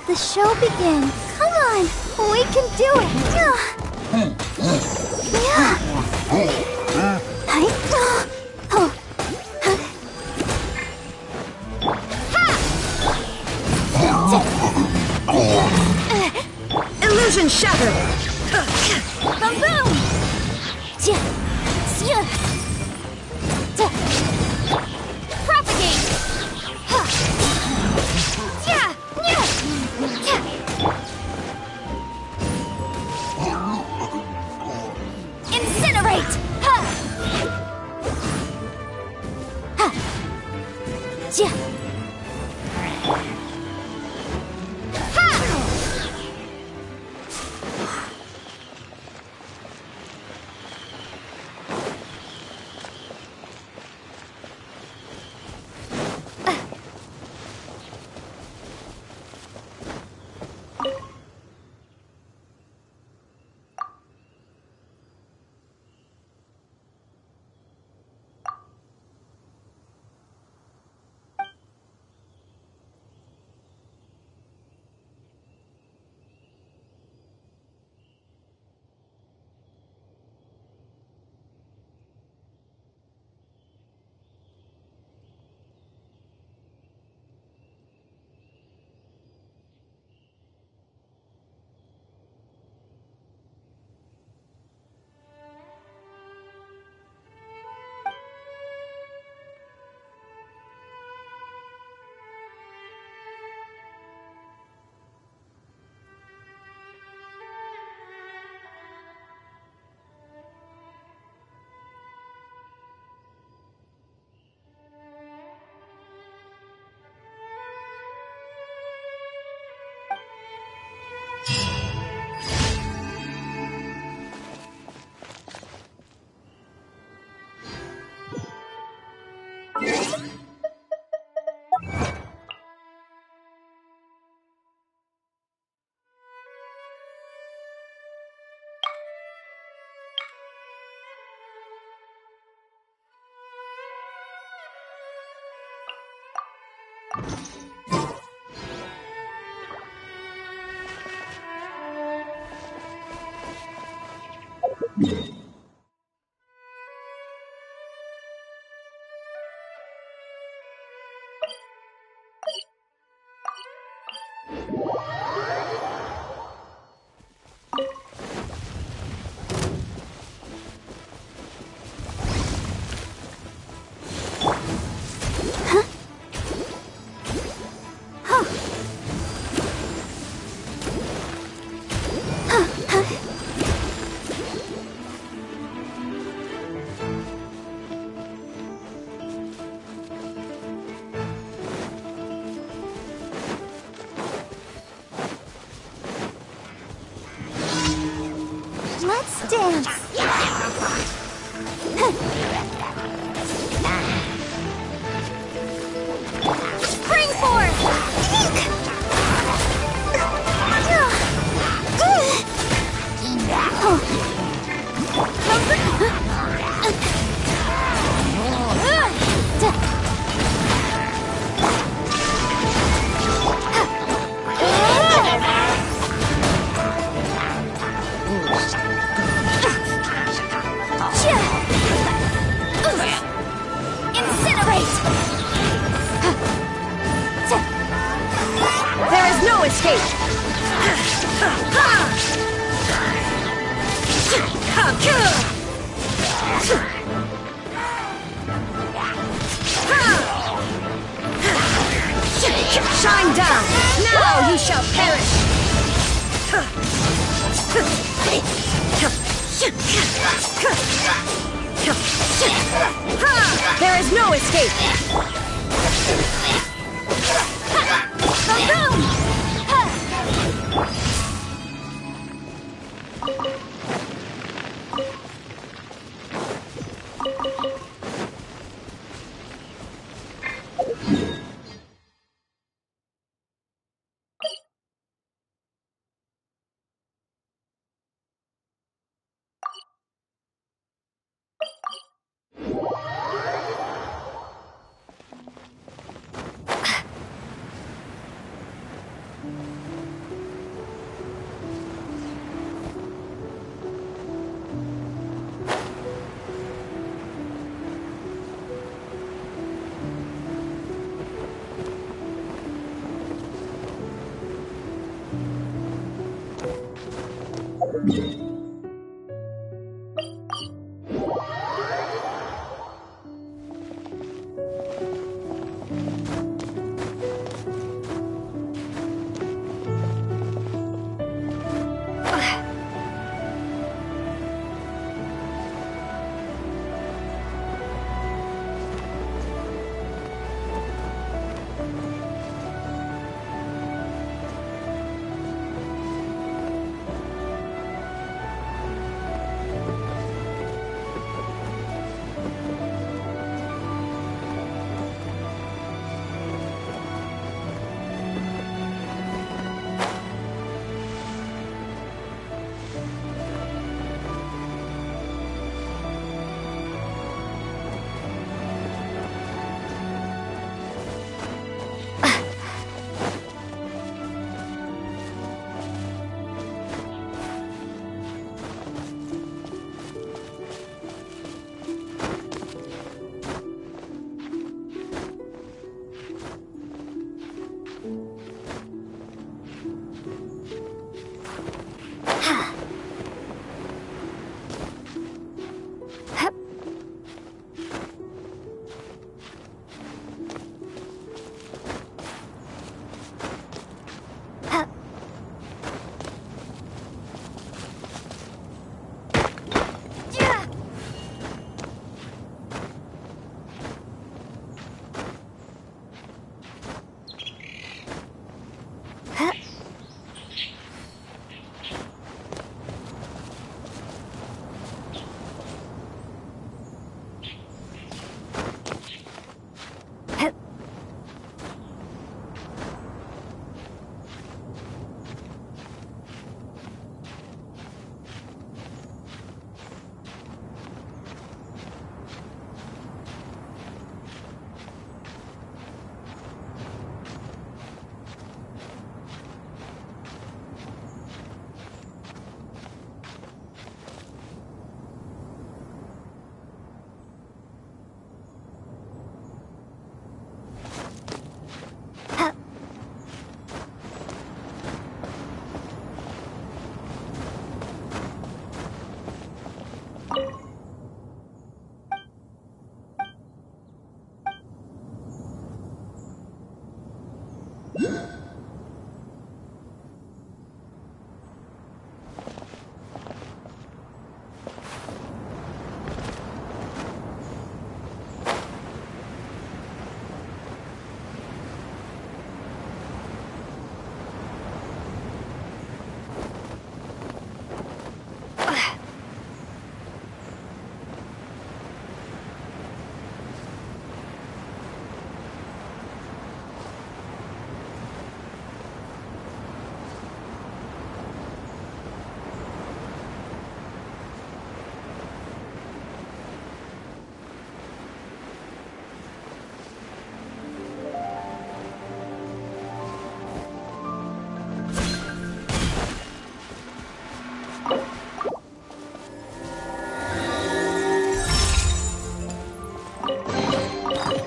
Let the show begin. Come on, we can do it. Illusion shattered! Boom boom! Propagate! Incinerate! Let's dance! Spring forth! There is no escape! Shine down! Now you shall perish! There is no escape!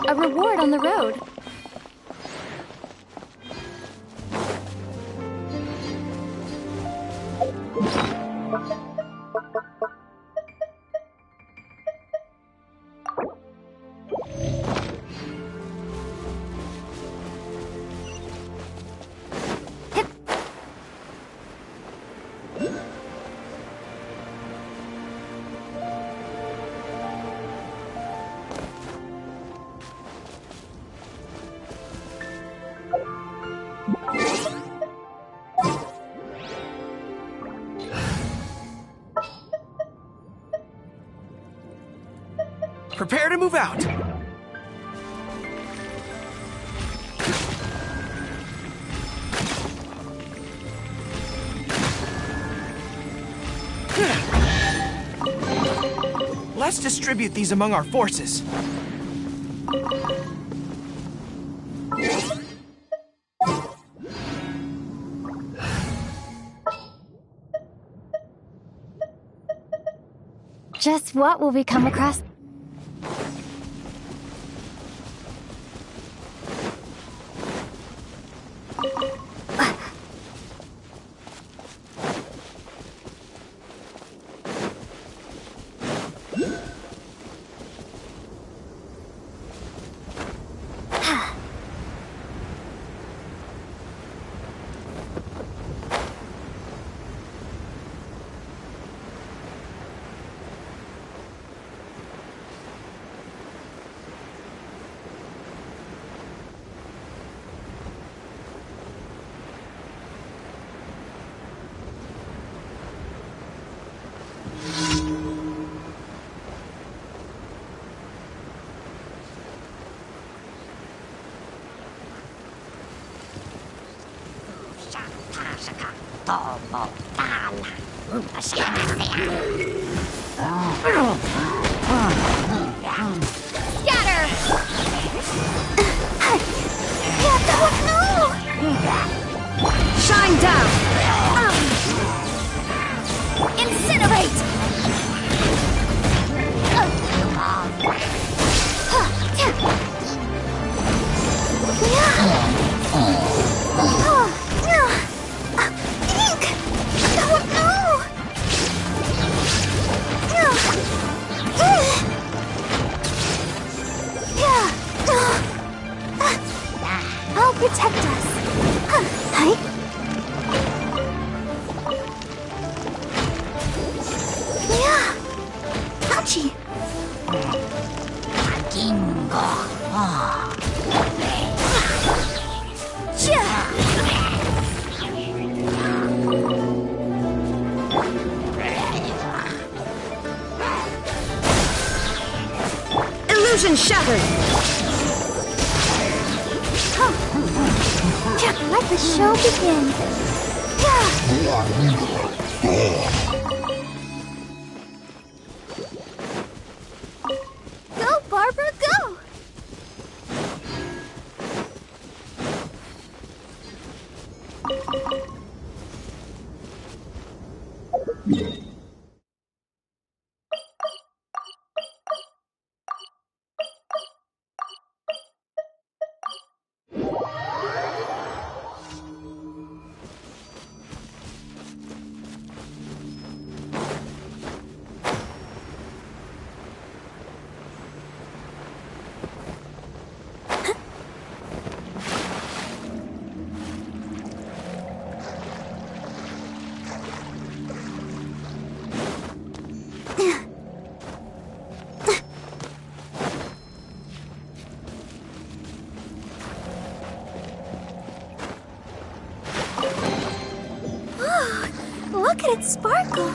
A reward on the road. Prepare to move out. Let's distribute these among our forces. Just what will we come across? Scatter! Shine down! Incinerate! Ink! I'll protect us. Hi. Yeah. Ouchie. Illusion shattered! Let the show begin. Go, Barbara, go! Look at it sparkle.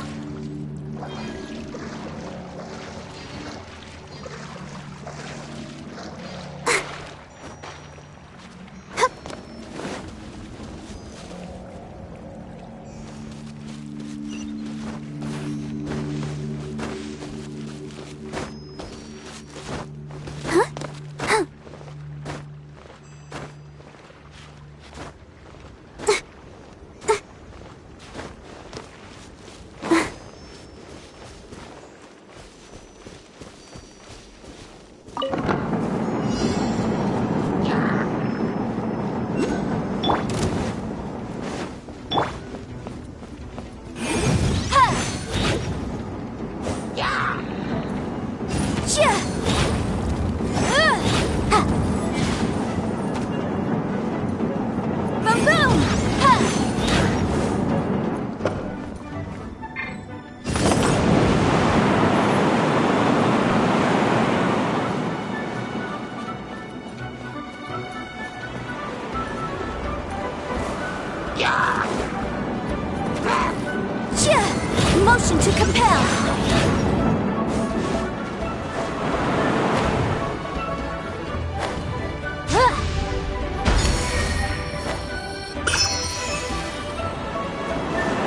Motion to compel.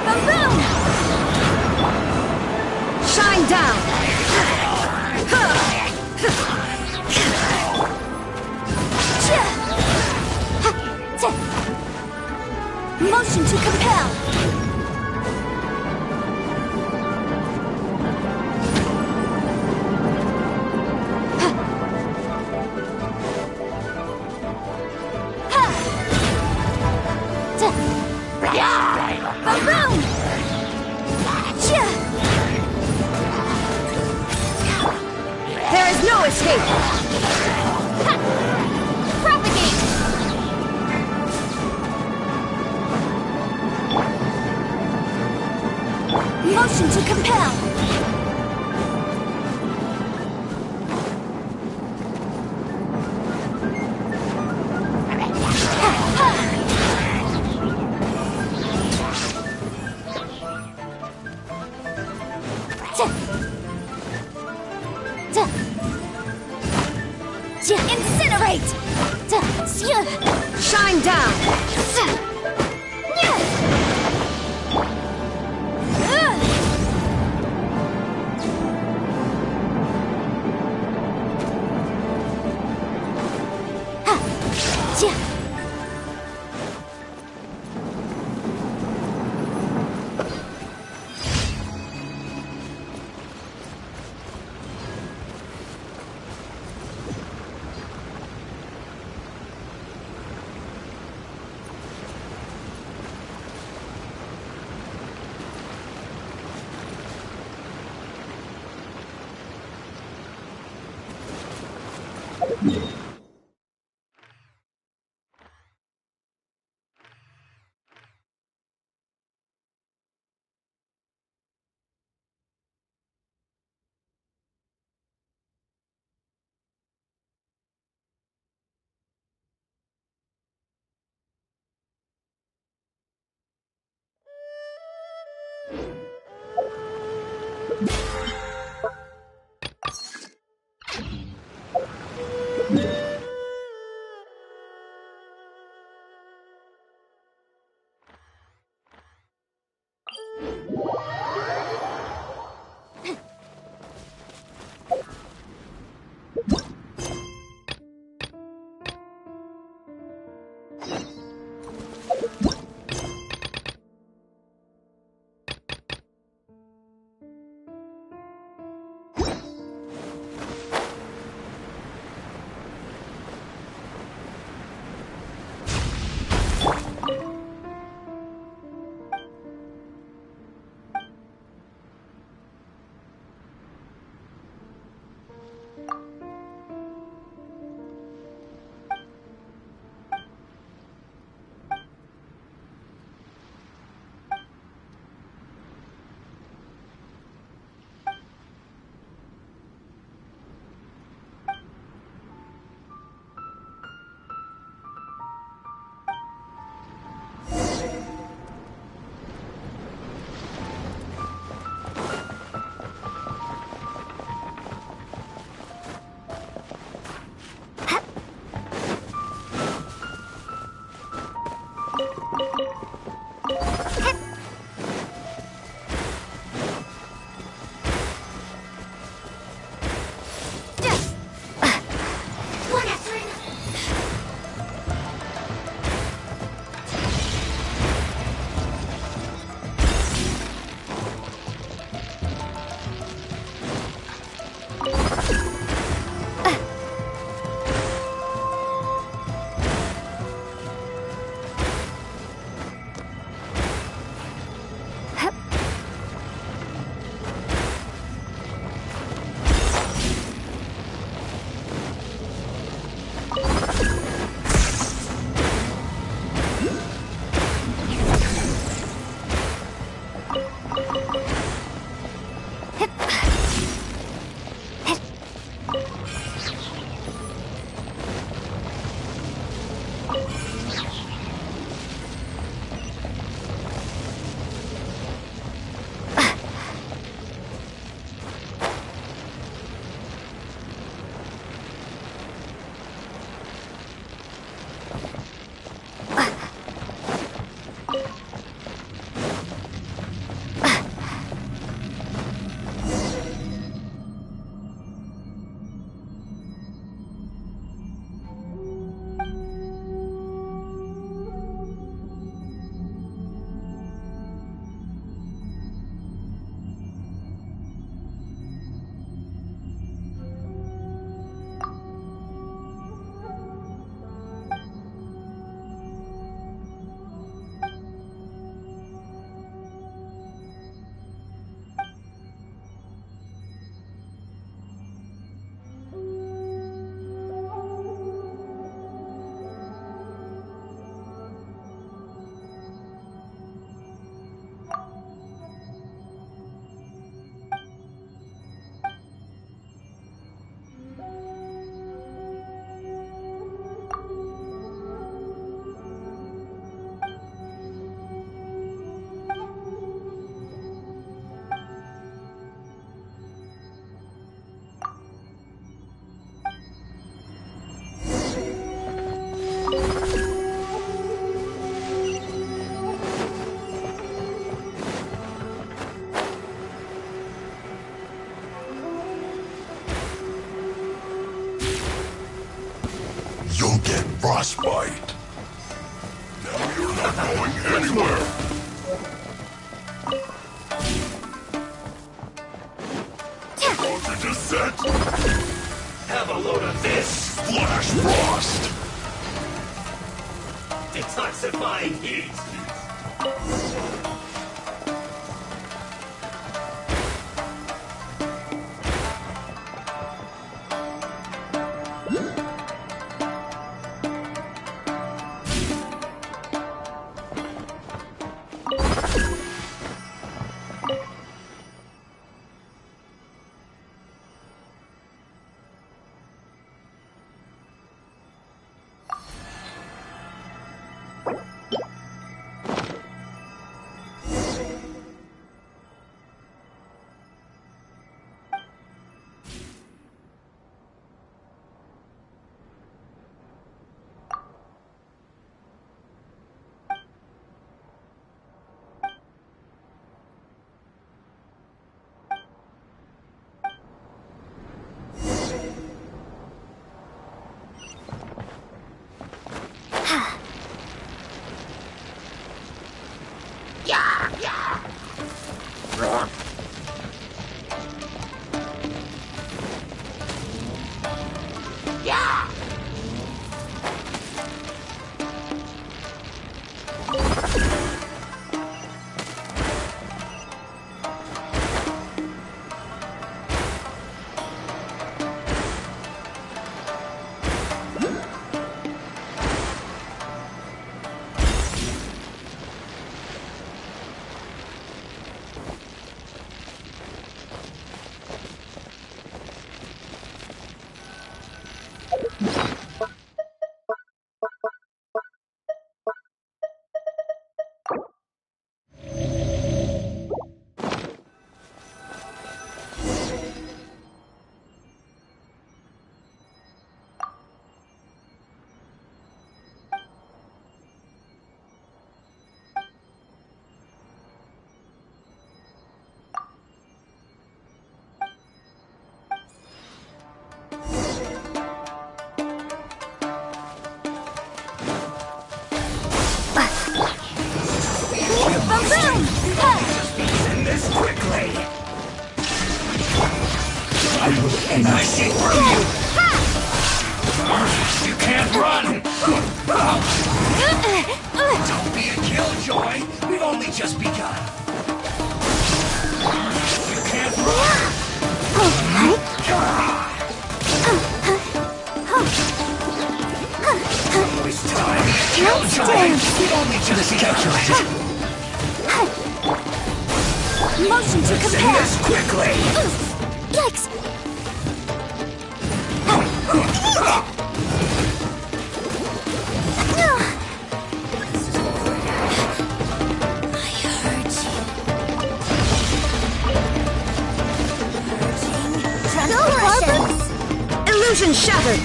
Boom, boom. Shine down. Motion to compel. escape. Ha! Propagate! Motion to compel! Incinerate! Shine down! frostbite. Now you're not going anywhere. Voltage is set. Have a load of this! Flash frost. Detoxifying heat! Send this quickly! I will end this shit for you! You can't run! Don't be a killjoy! We've only just begun! You can't run! It's time! Killjoy! We've only just begun! Motion to Send compare. this quickly! Yikes! Illusion shattered!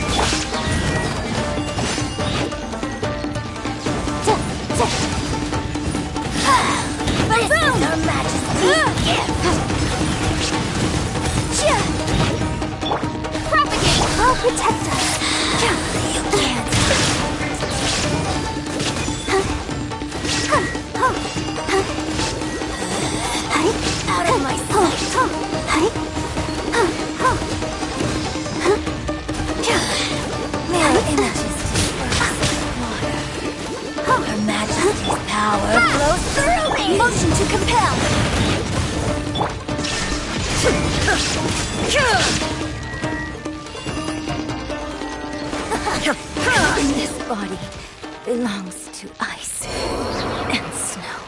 This is Her Majesty's gift! Propagate! I'll protect us! You can't! Out of my sight! Mirror images disperse water. Her Majesty's power flows through me! Motion to compel! This body belongs to ice and snow.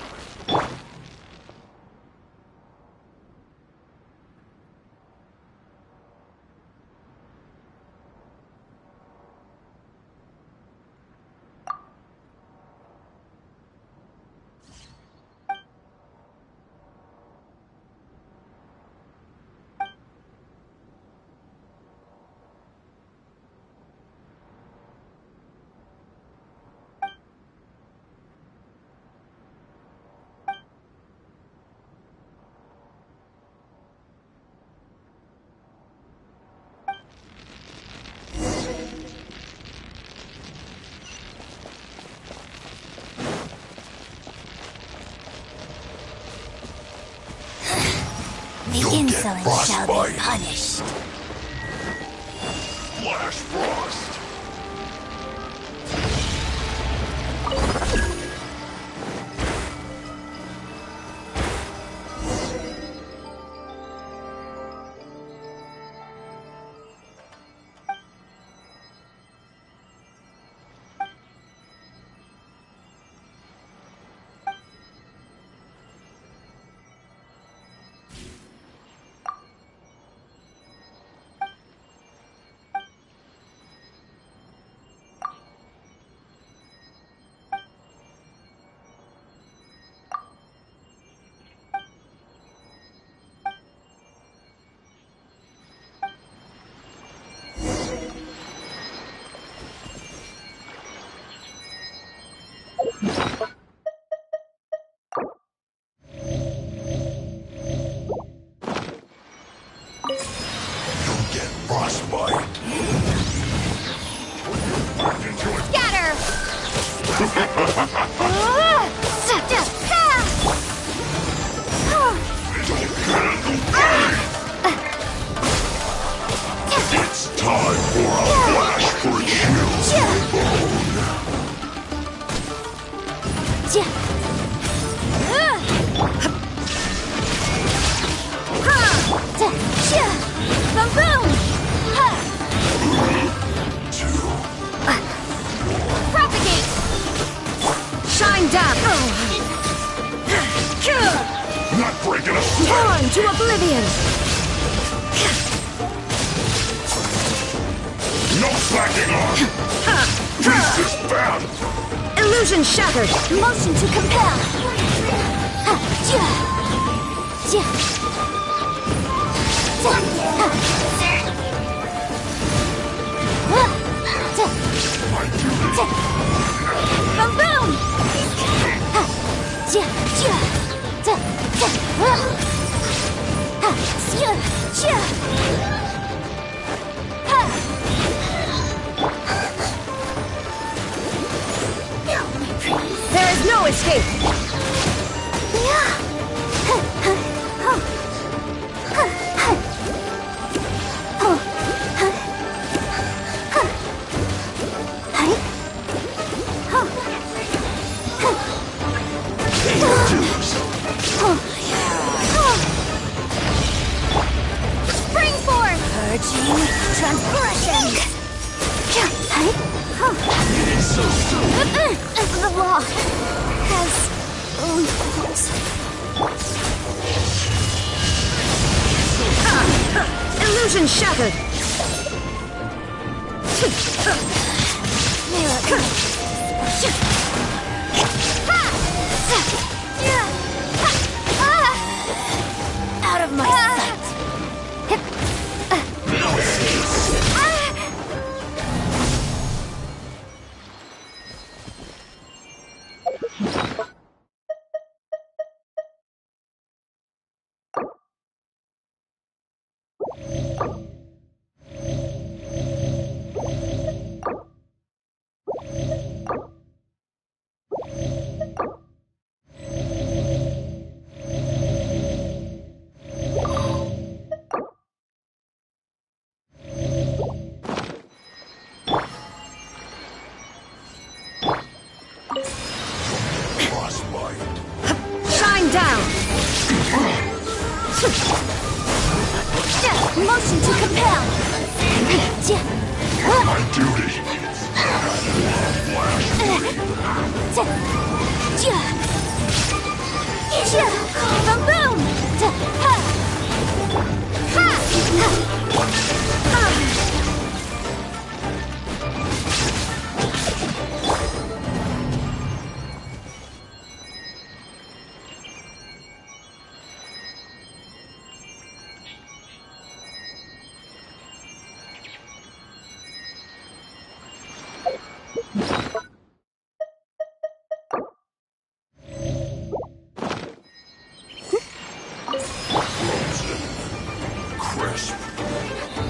The You'll get insolent shall be frostbite. punished. Flash Frost. You'll get frostbite. Scatter! It's time for a flash for you. Boom boom! Propagate! Shine down! Not breaking a sweat. Torn to oblivion! No slacking on. Beast is bound. Illusion shattered! Motion to compel! Boom boom! There is no escape! Springboard! Purging transgression! The law has rules. Illusion shattered! Out of my sight. Shine down! Motion to compel. My duty. Boom boom. Crisp.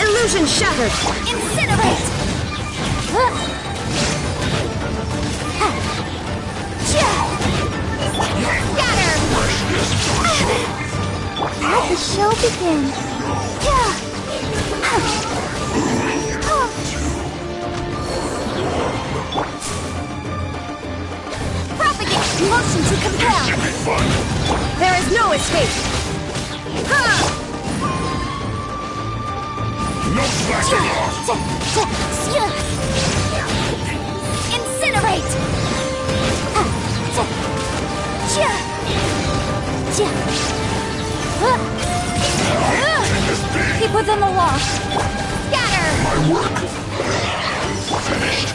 Illusion shattered! Incinerate. Scatter. show begin. Yeah. Propagate! Motion to compel! Should be fun. There is no escape! Ha! No slacking off. Incinerate! Keep within the law. Scatter! My work finished.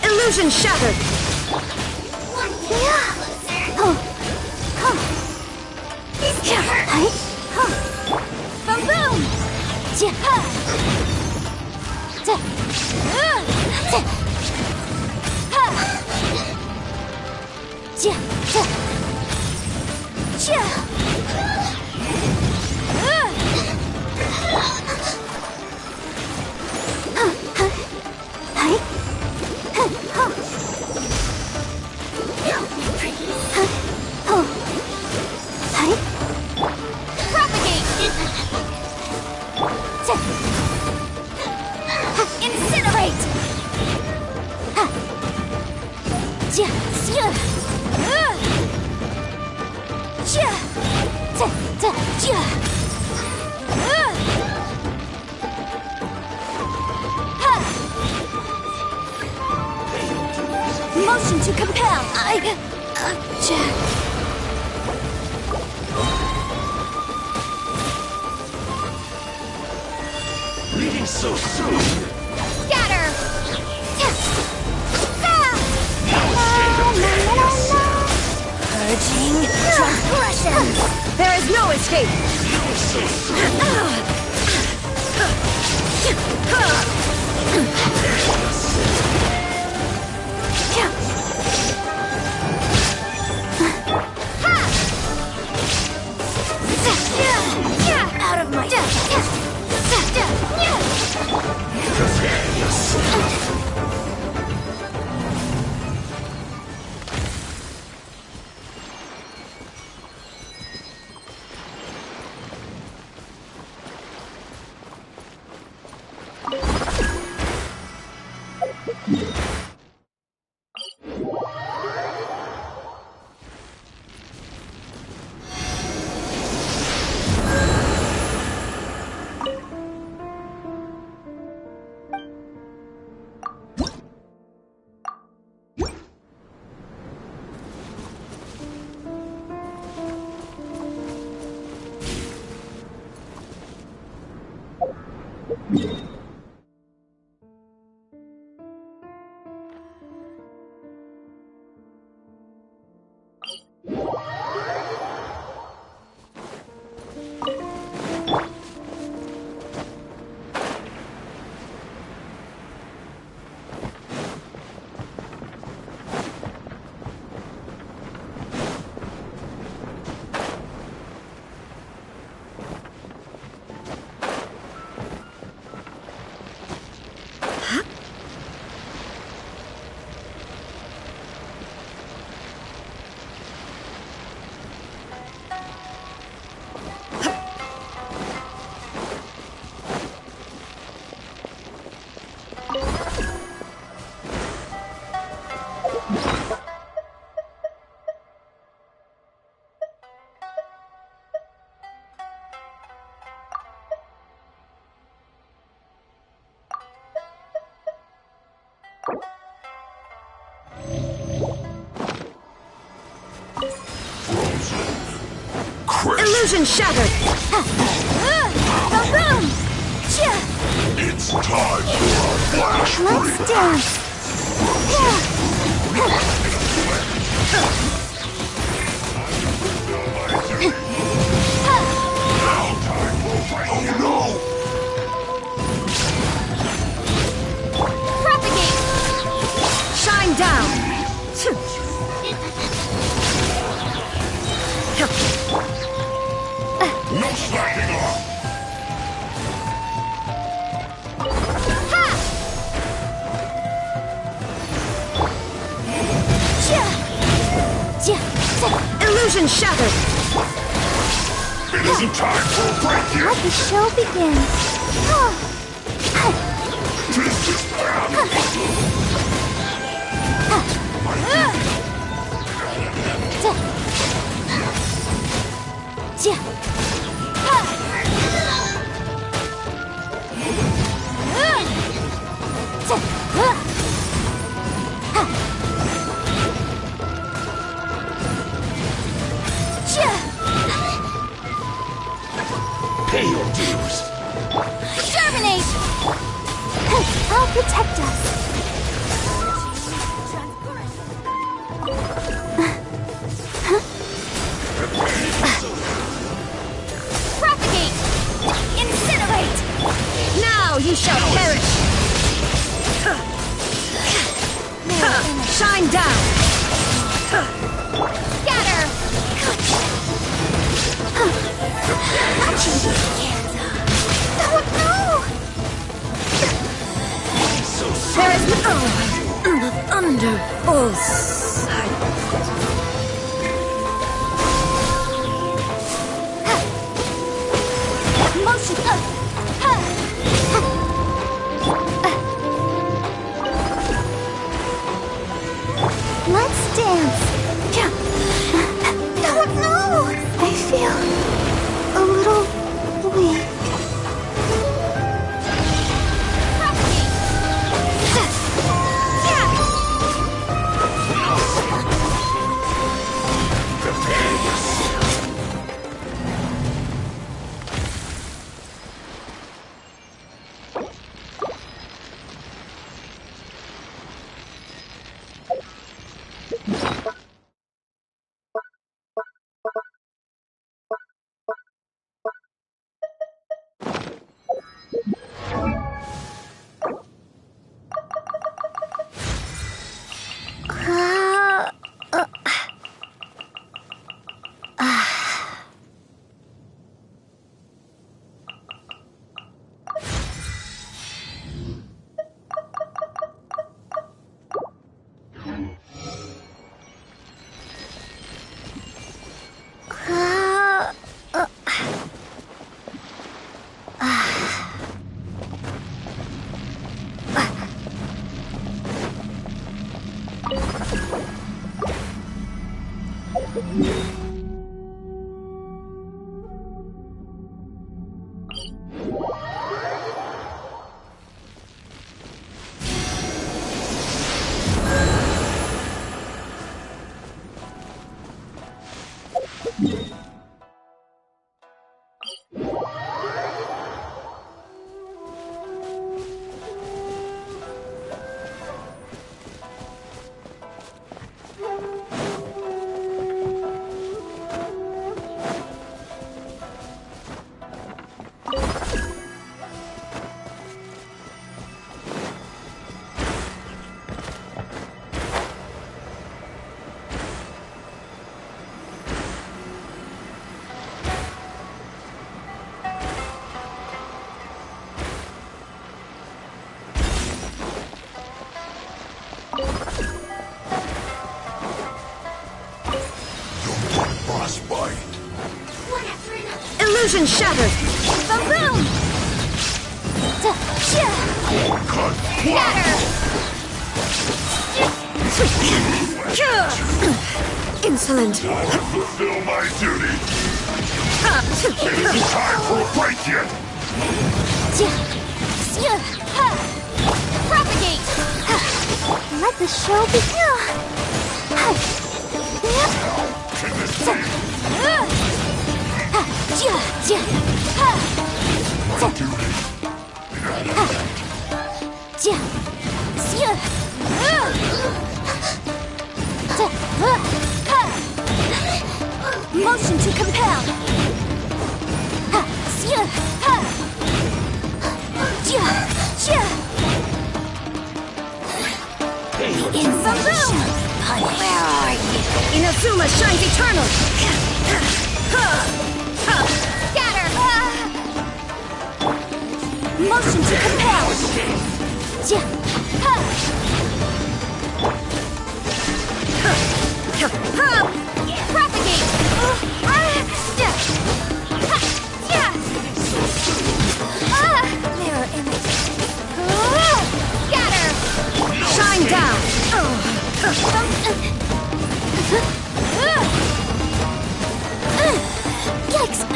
Illusion shattered! Boom boom! Incinerate! Motion to compel! Jack. Leaving so soon. Scatter! Purging transgression! There is no escape! Out of my Illusion shattered! Boom! It's time for a flash Let's break. dance! Now time for slacking off. Illusion shattered! It isn't time for a break yet. Let the show begin. Tis this path. Pay your dues. Terminate! I'll protect us. Propagate! Incinerate! Now you shall perish! Shine down! Scatter! Oh no! There is the thunderbolts. Motion! Let's dance! Oh no! I feel a little weak. Illusion shattered! Boom! Insolent! I have fulfilled my duty. It isn't time for a break yet. Propagate! Let the show begin! Can this be? My duty. Motion to compel. In the room. Where are you? Inazuma shines eternal! Scatter.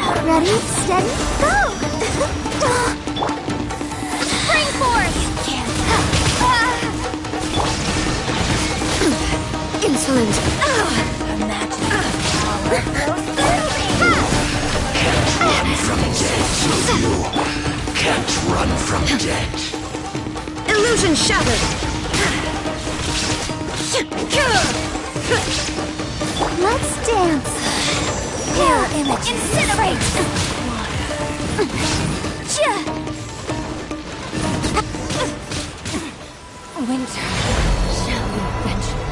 Ready, steady, go! Spring force! Insolent. Can't run from death. Illusion shattered. Let's dance. Mirror image. Incinerate! Winter shall be vengeance.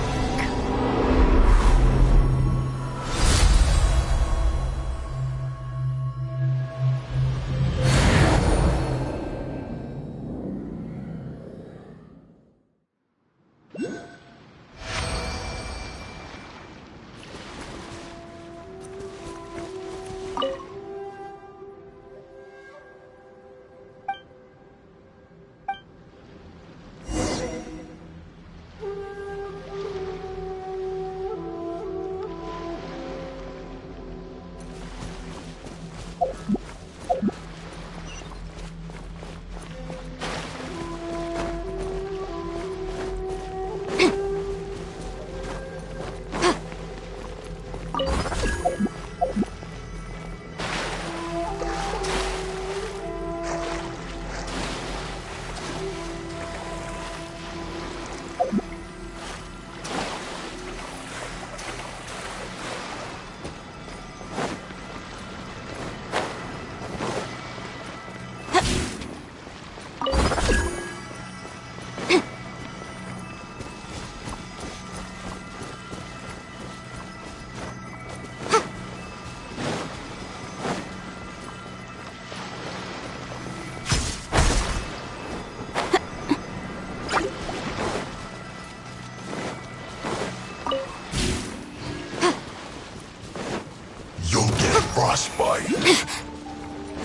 You'll get frostbite.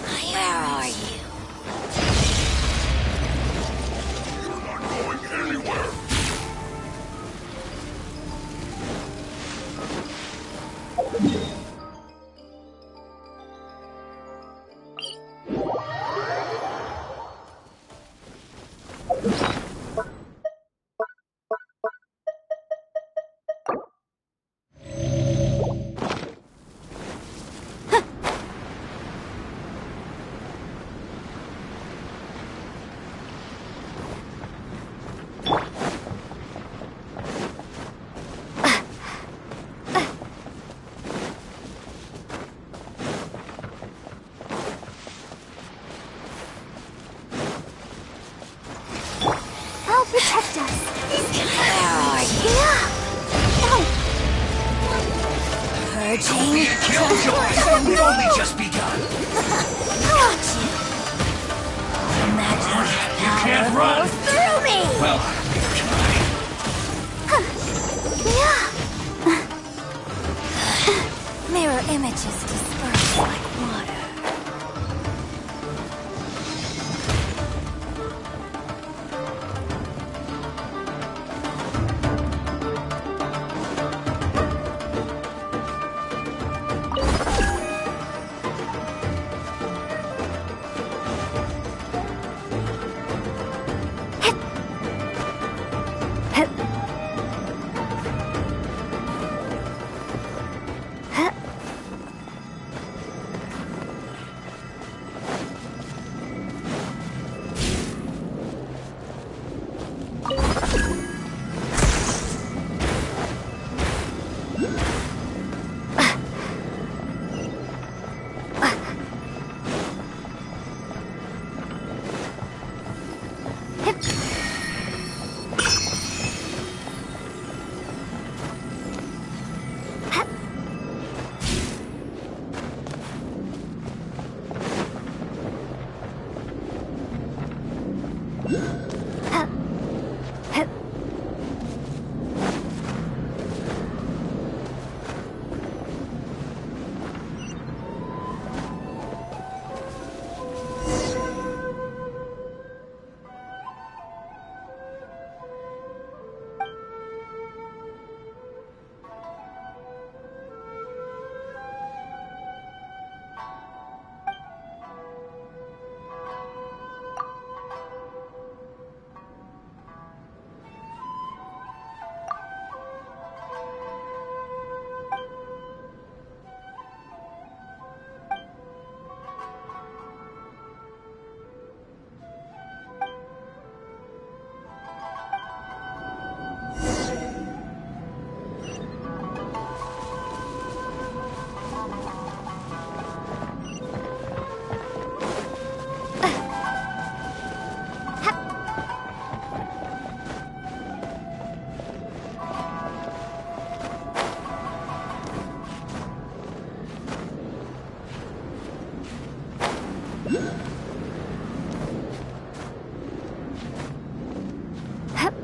Where are you? You're not going anywhere. I'll protect us. Where are you? Purging. Killjoy! We've only just begun. Magic You can't run! through me! Well, neither can I. Mirror images disperse like water. Hup. Hup.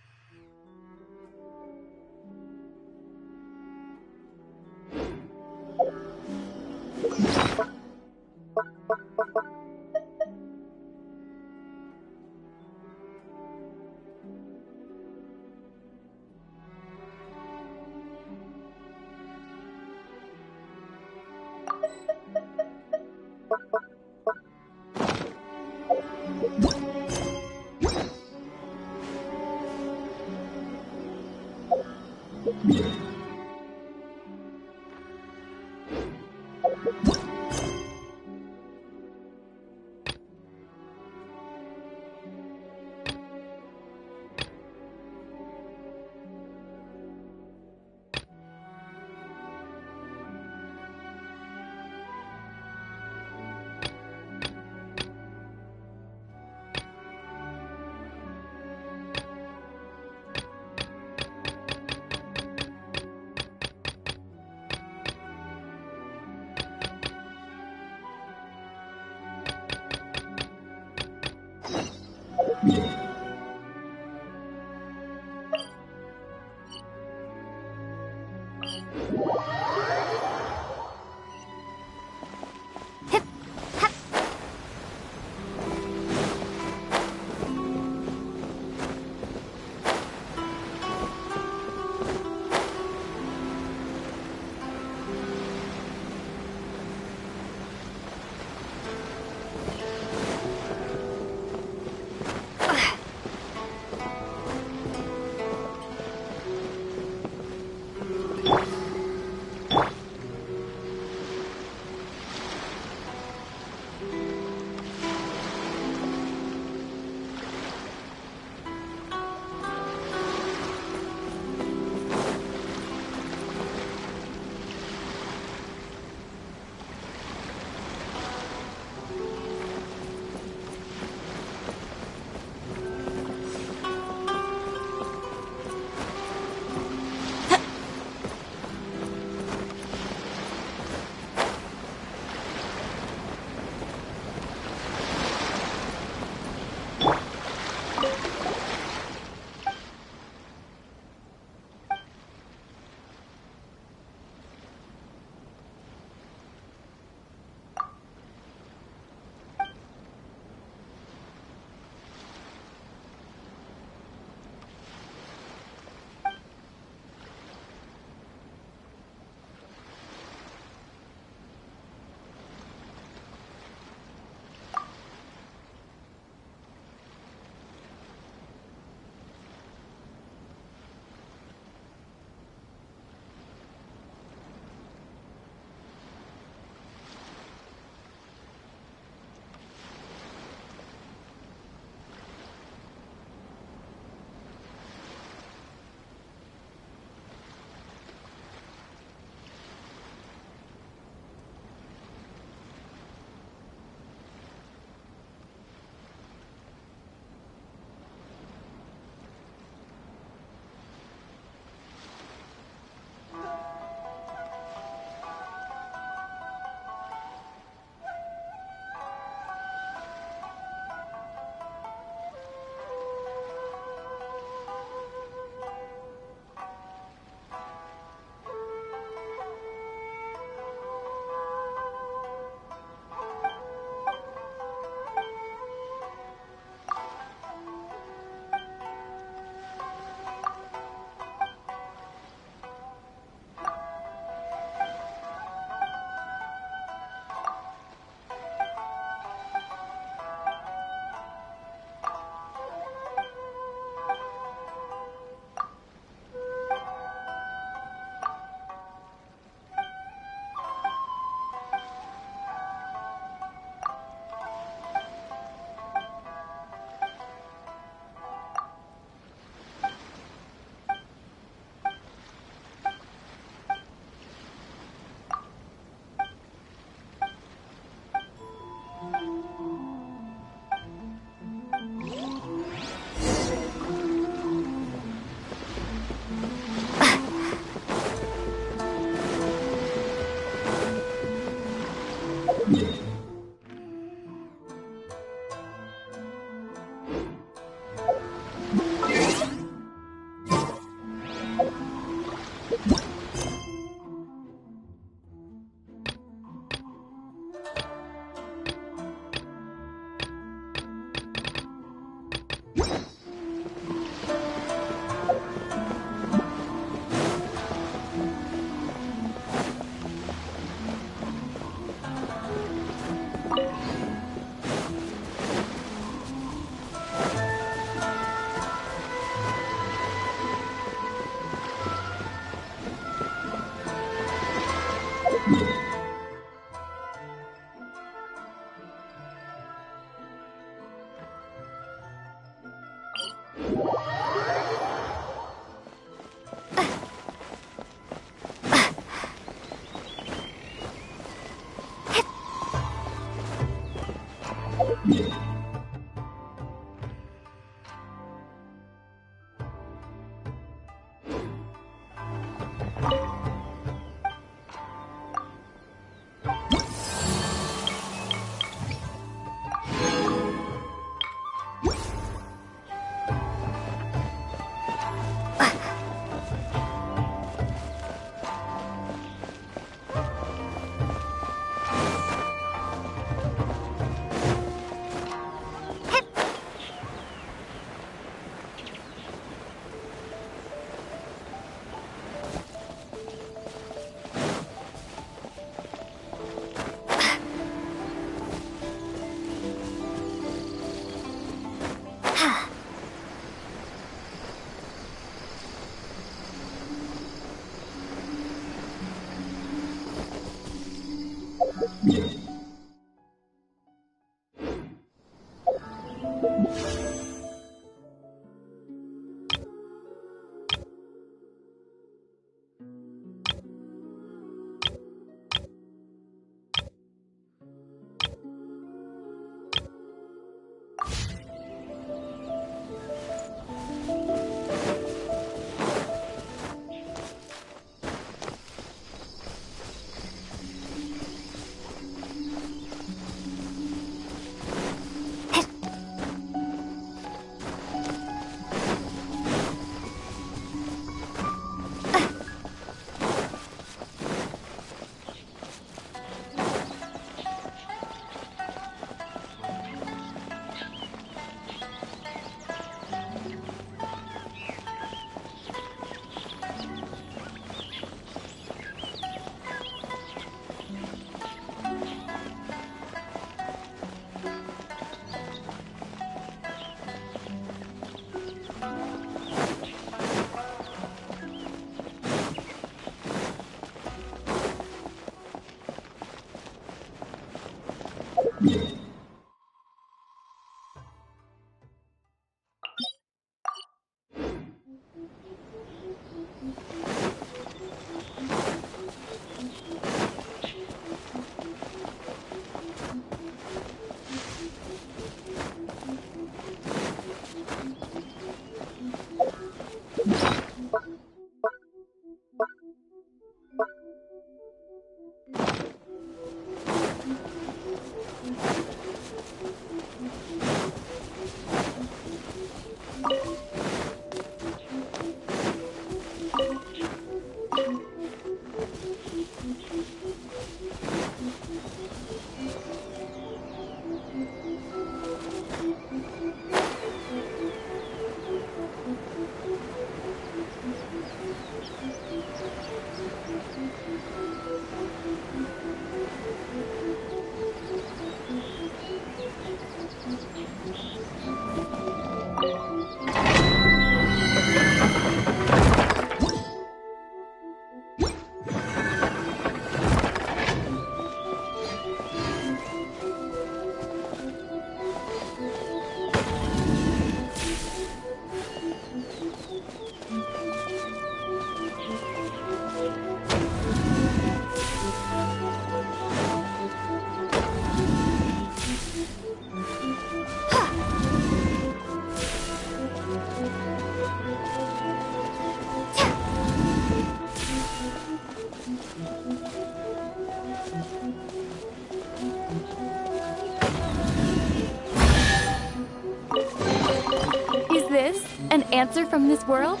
answer from this world?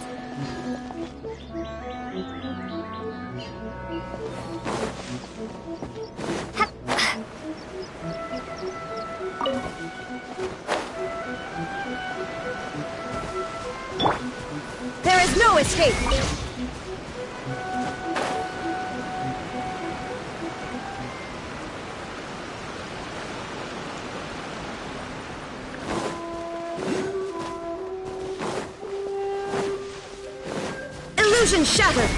There is no escape! Illusion shattered!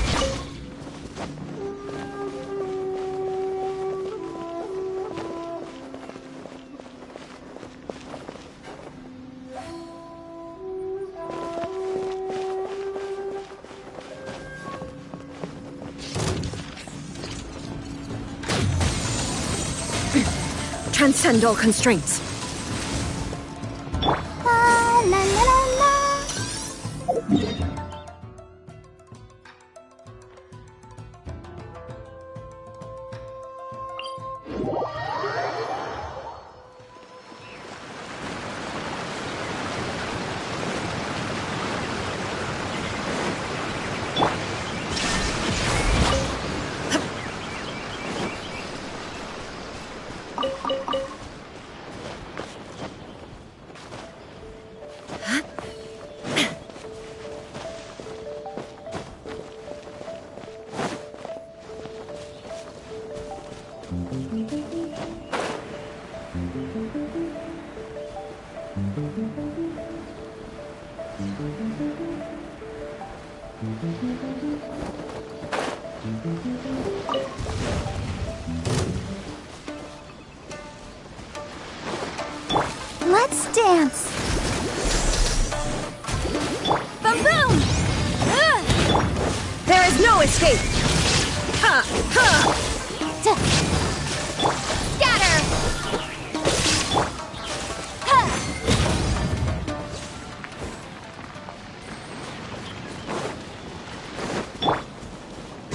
Transcend all constraints. La la la la la. Let's dance. Boom boom! There is no escape! Ha! Ha! Scatter. Ha.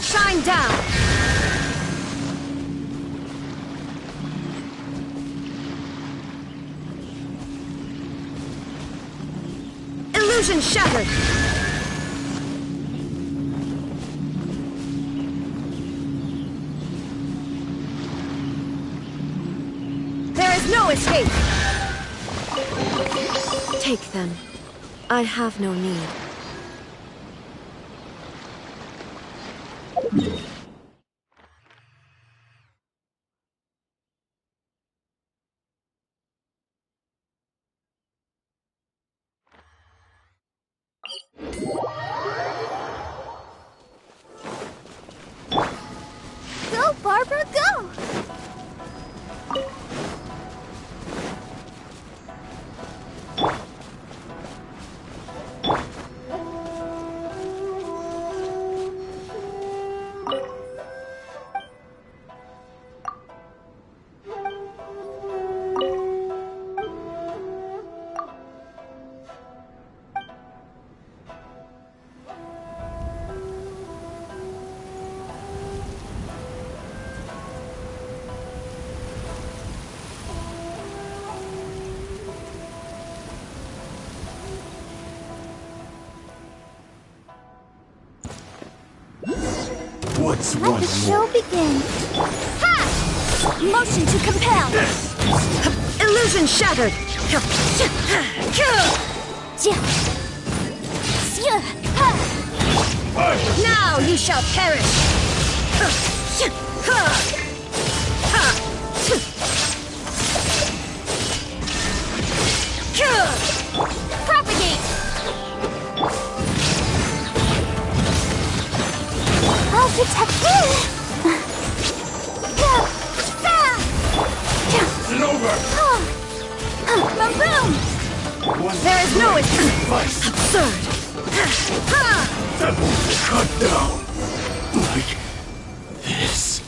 Shine down! Illusion shattered! There is no escape! Take them. I have no need. Go, Barbara, go. What's Let one the show more? begin. Ha! Motion to compel. Illusion shattered! Jia. Xia. Ha. Now you shall perish! Propagate. I'll protect you. It's over! Boom boom. There is no escape! Device Absurd! that will be cut down like this.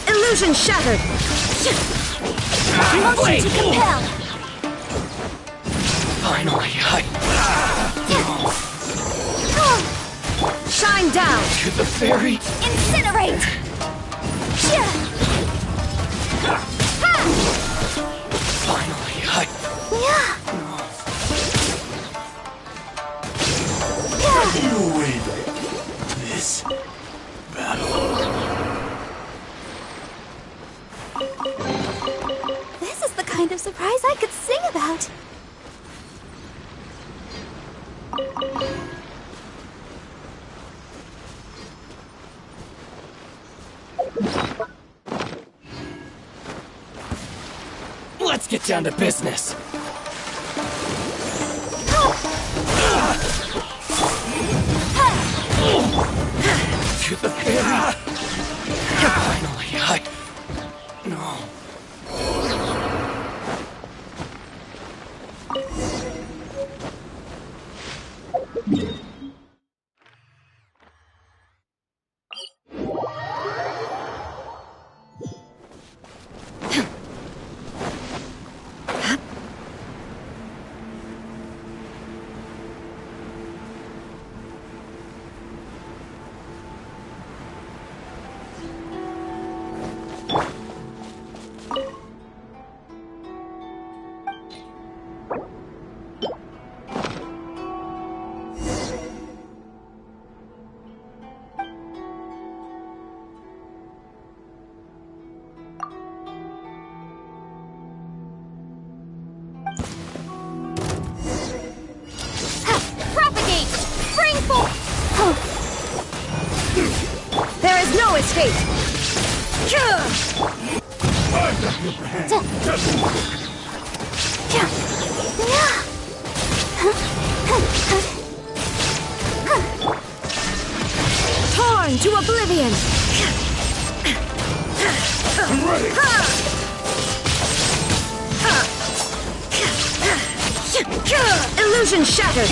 Illusion shattered! Motion to compel! Finally, Shine down! to the fairy. Incinerate! Finally, you win this battle. This is the kind of surprise I could sing about. Let's get down to business. To the fairy. Finally, no. Propagate! Spring forth! There is no escape! Torn to oblivion! Illusion shattered!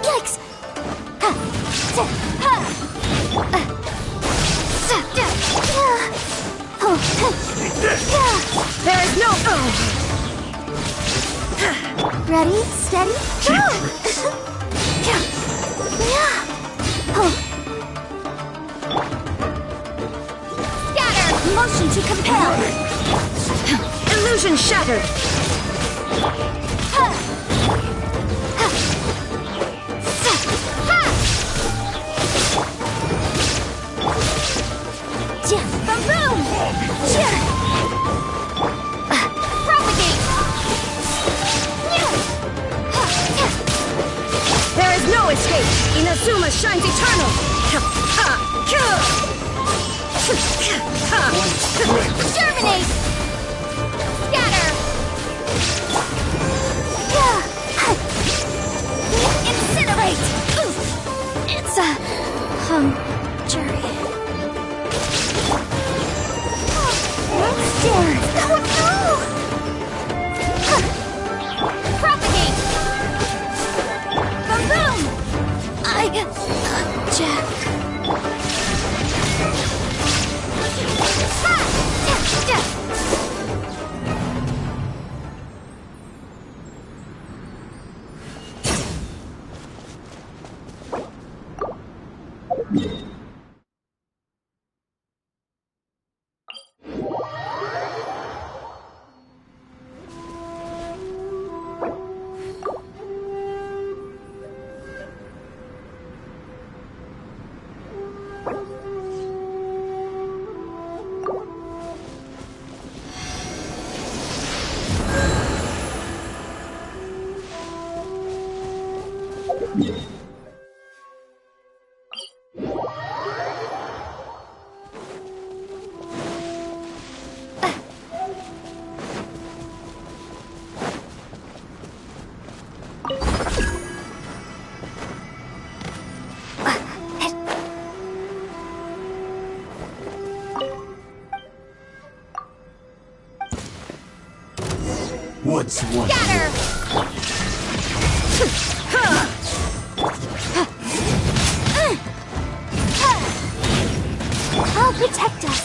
Yikes! There is no... Ready, steady, go! Scatter! Motion to compel! Illusion shattered! Boom! Propagate! There is no escape! Inazuma shines eternal! Germinate! Scatter! Incinerate! It's a jury. Monsters! Oh no! Propagate! Boom! Jack. What's one? Scatter! I'll protect us.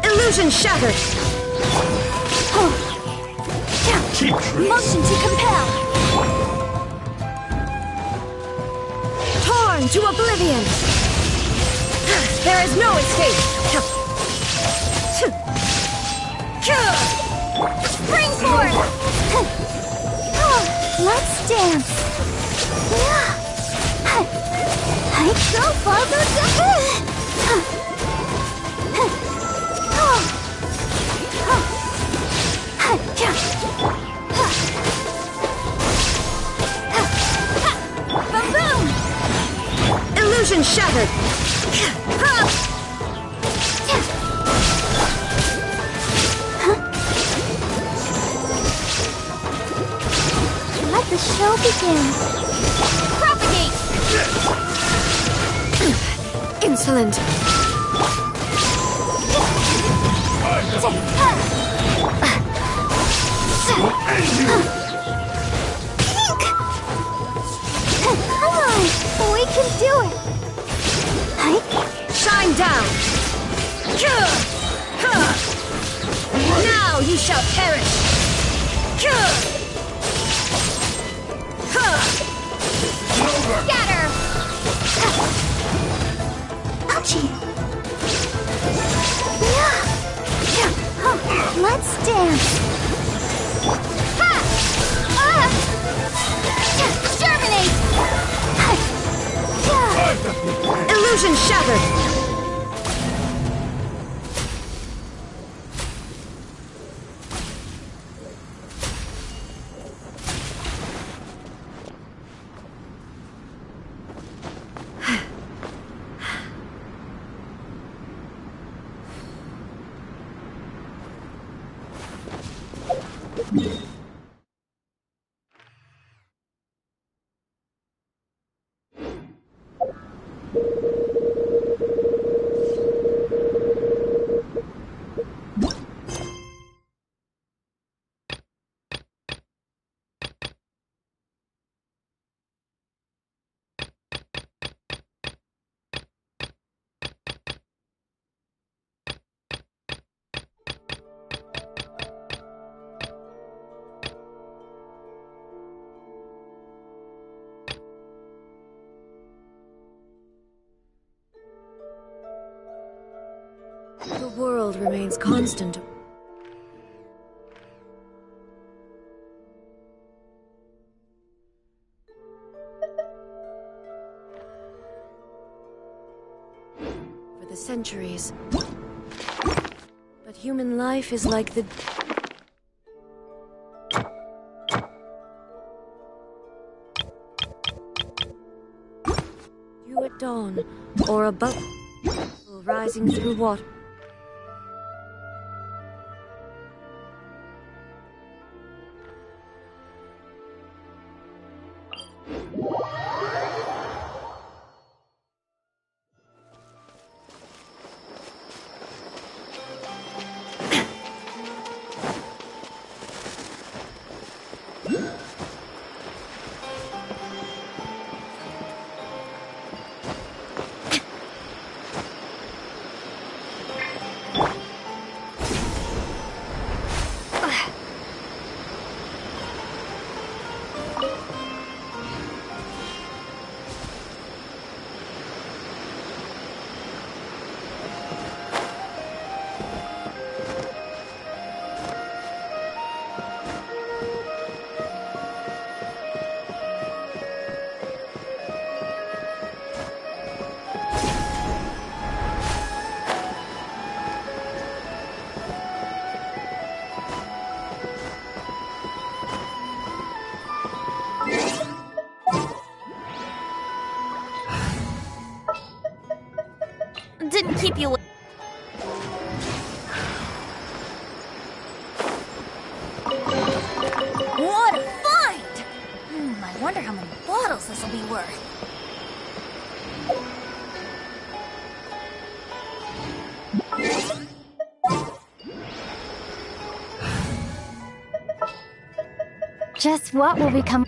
Illusion shattered! Keep true. Motion to compel. Torn to oblivion! There is no escape! Springboard! Let's dance. Go, Boom! Illusion shattered! Let the show begin. Propagate! Insolent! Come on, we can do it. Shine down! Now you shall perish! Scatter! Ouchie! Let's dance! Exterminate! Illusion shattered! The world remains constant. For the centuries. But human life is like the... dew at dawn, or a bubble rising through water. Didn't keep you. What a find! I wonder how many bottles this will be worth. Just what will become?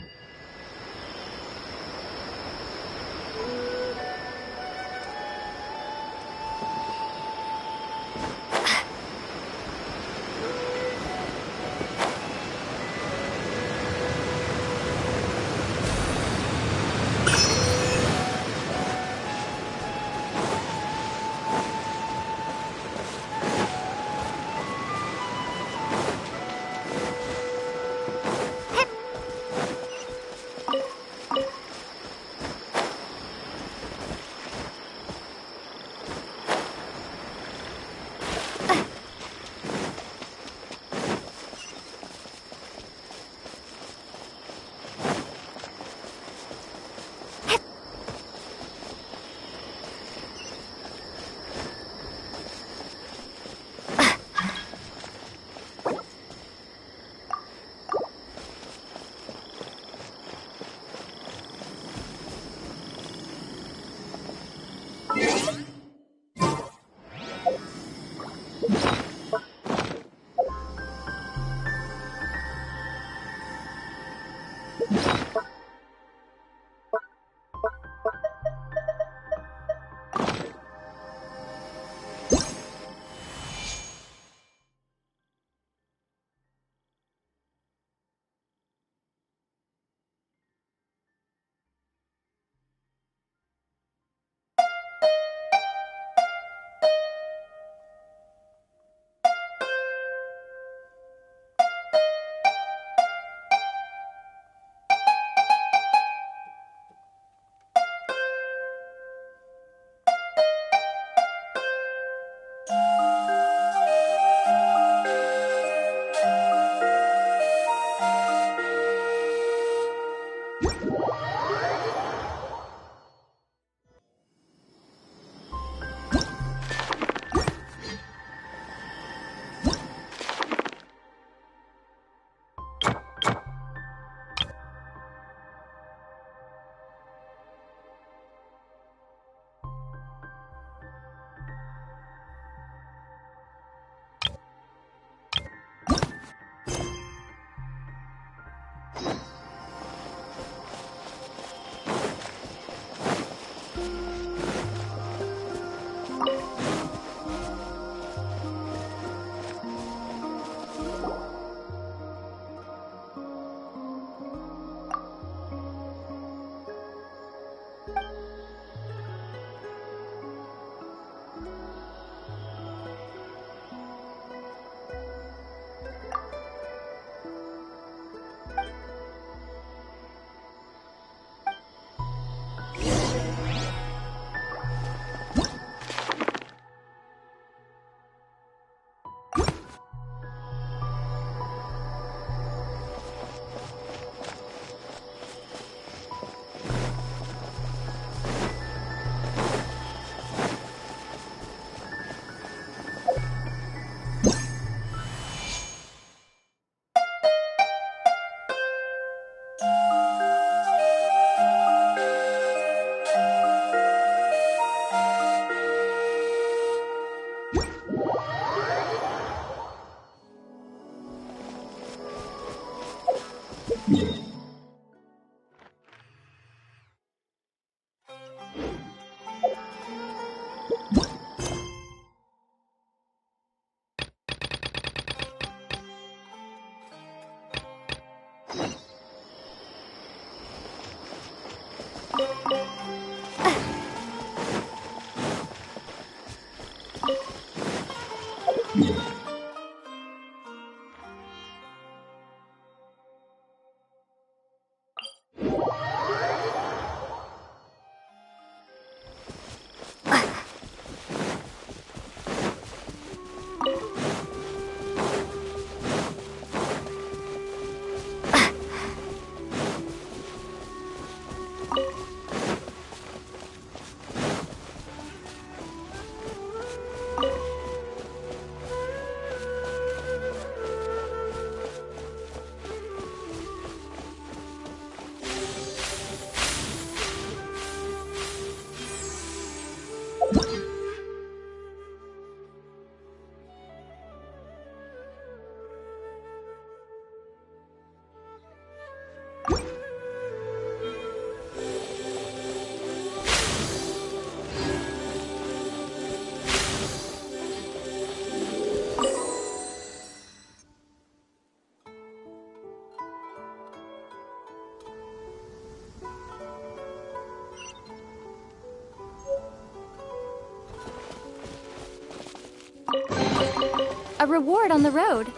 A reward on the road.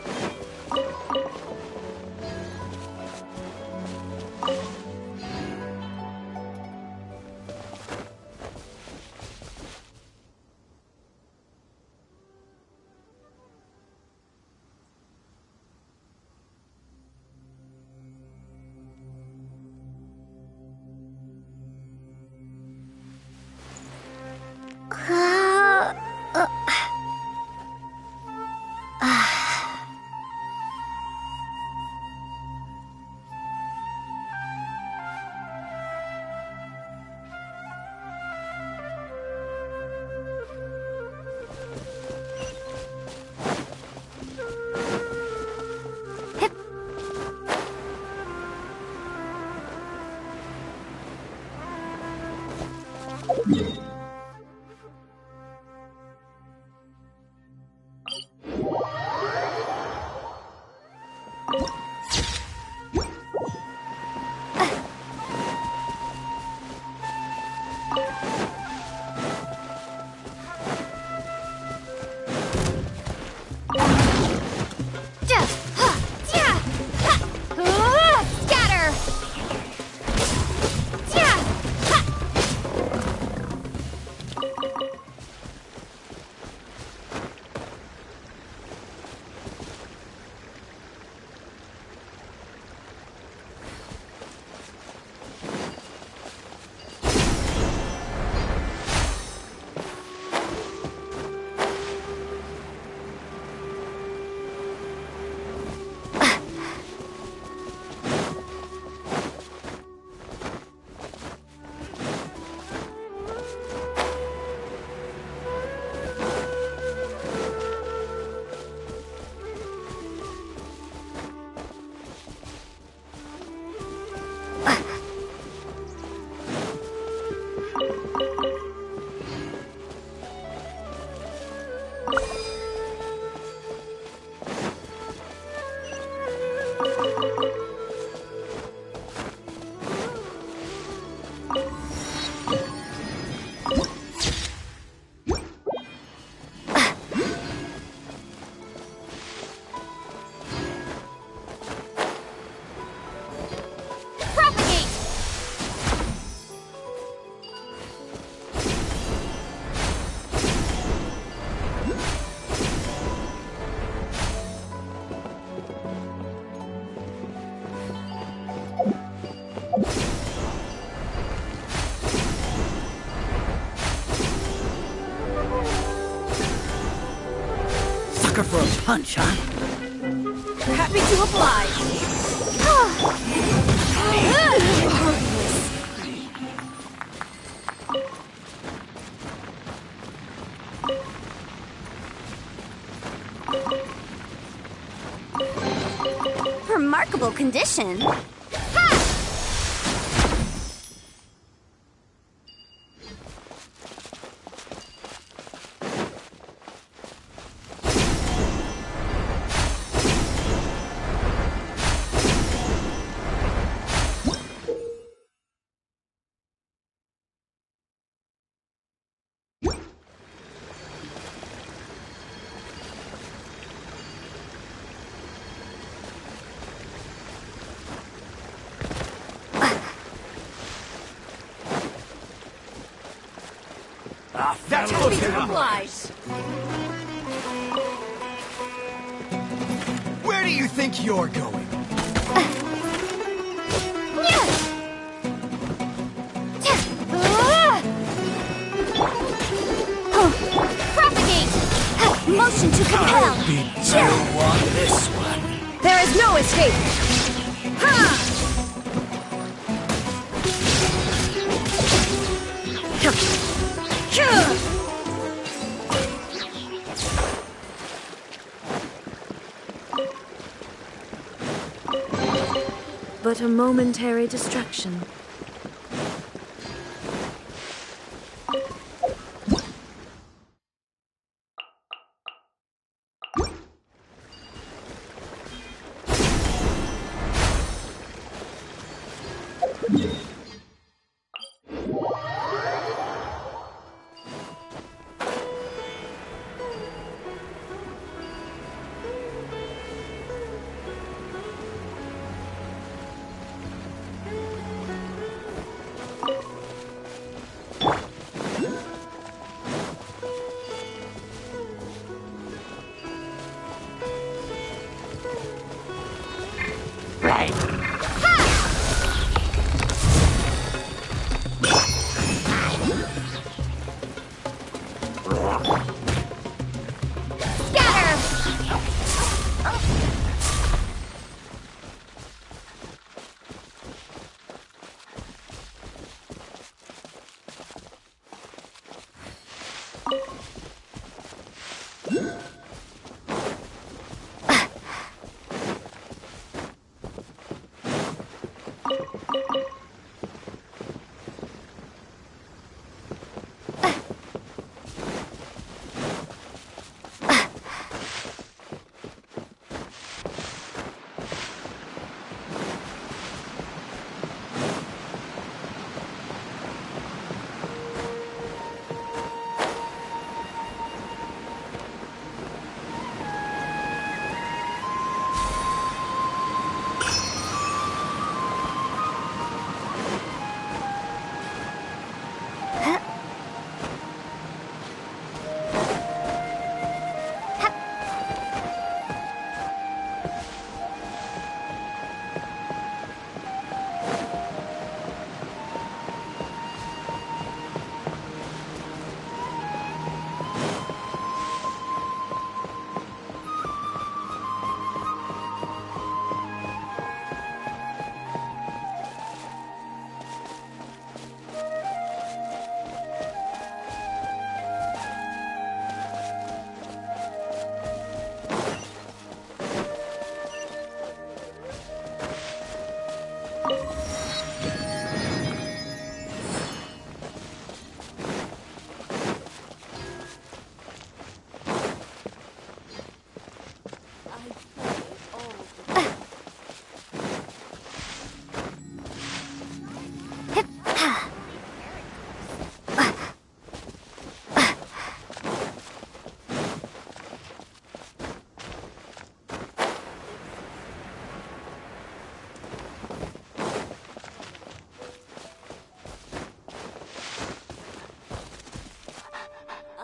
Sucker for a punch, huh? Happy to oblige. Remarkable condition. That's Happy to oblige. Where do you think you're going? Propagate! Motion to compel! You want this one? There is no escape. But a momentary distraction.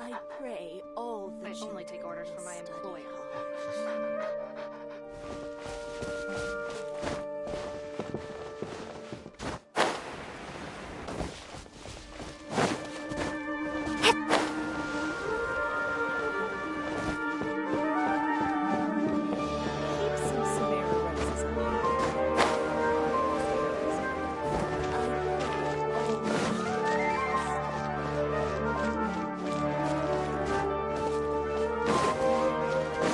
I pray all the I only take orders from my employer. Keep some Samara roses on me. I pray all the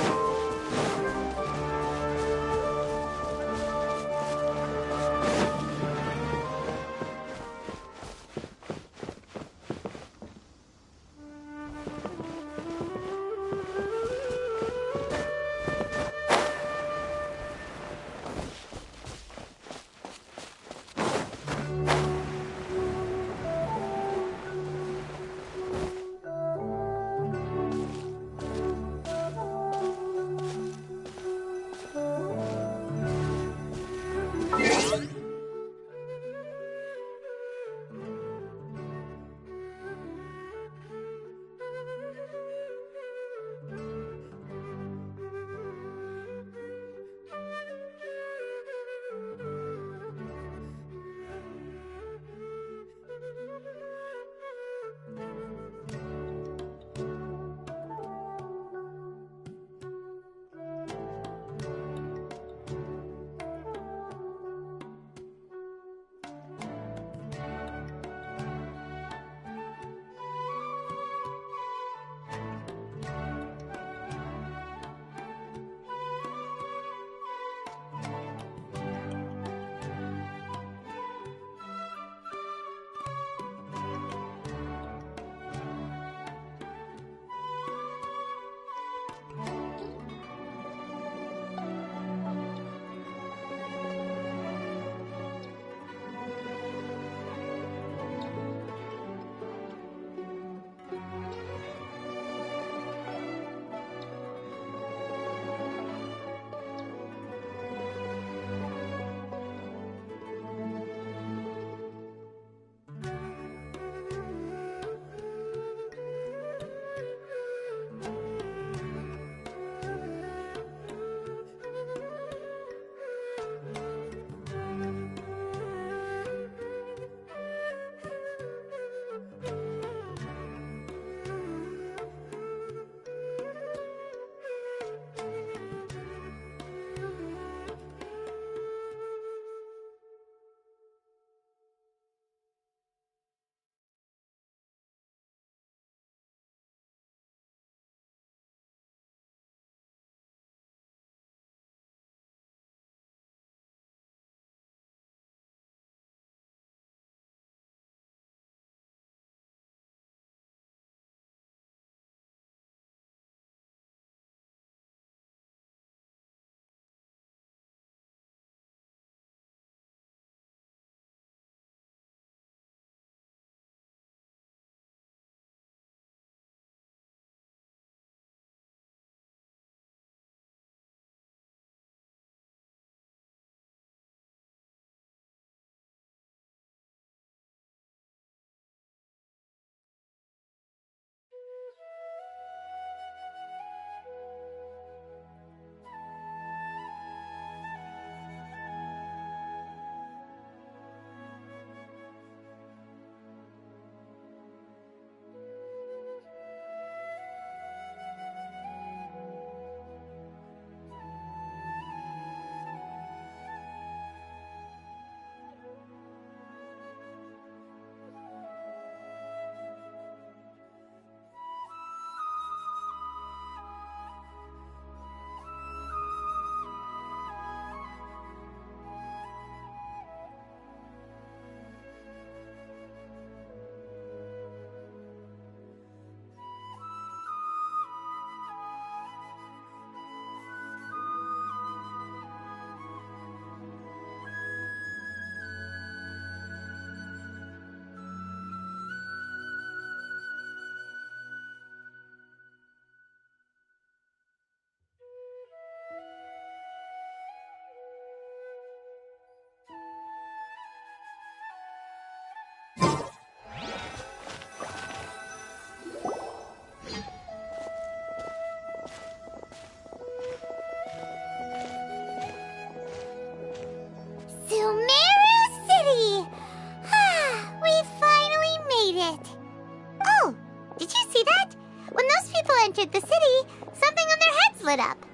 City, something on their heads lit up.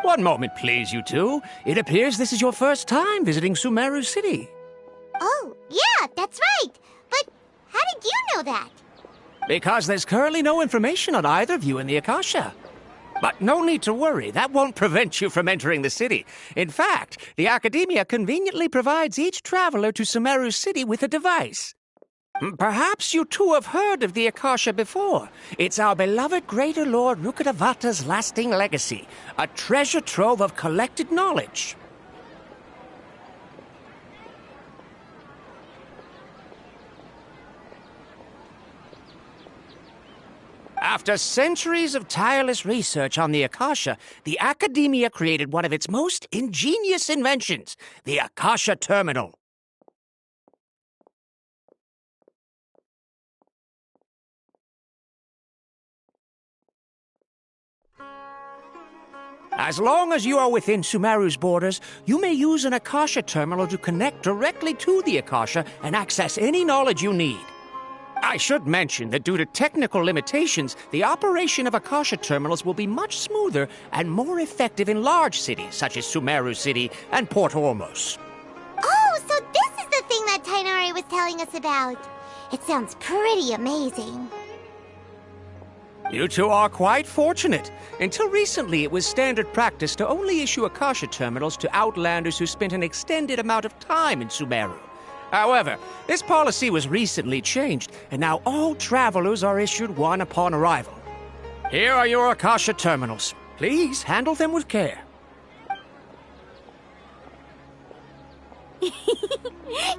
One moment, please, you two. It appears this is your first time visiting Sumeru City. Oh, yeah, that's right. But how did you know that? Because there's currently no information on either of you in the Akasha. But no need to worry, that won't prevent you from entering the city. In fact, the Academia conveniently provides each traveler to Sumeru City with a device. Perhaps you two have heard of the Akasha before. It's our beloved Greater Lord Rukkhadevata's lasting legacy, a treasure trove of collected knowledge. After centuries of tireless research on the Akasha, the Academia created one of its most ingenious inventions, the Akasha Terminal. As long as you are within Sumeru's borders, you may use an Akasha terminal to connect directly to the Akasha and access any knowledge you need. I should mention that due to technical limitations, the operation of Akasha terminals will be much smoother and more effective in large cities such as Sumeru City and Port Ormos. Oh, so this is the thing that Tighnari was telling us about. It sounds pretty amazing. You two are quite fortunate. Until recently, it was standard practice to only issue Akasha terminals to outlanders who spent an extended amount of time in Sumeru. However, this policy was recently changed, and now all travelers are issued one upon arrival. Here are your Akasha terminals. Please handle them with care. It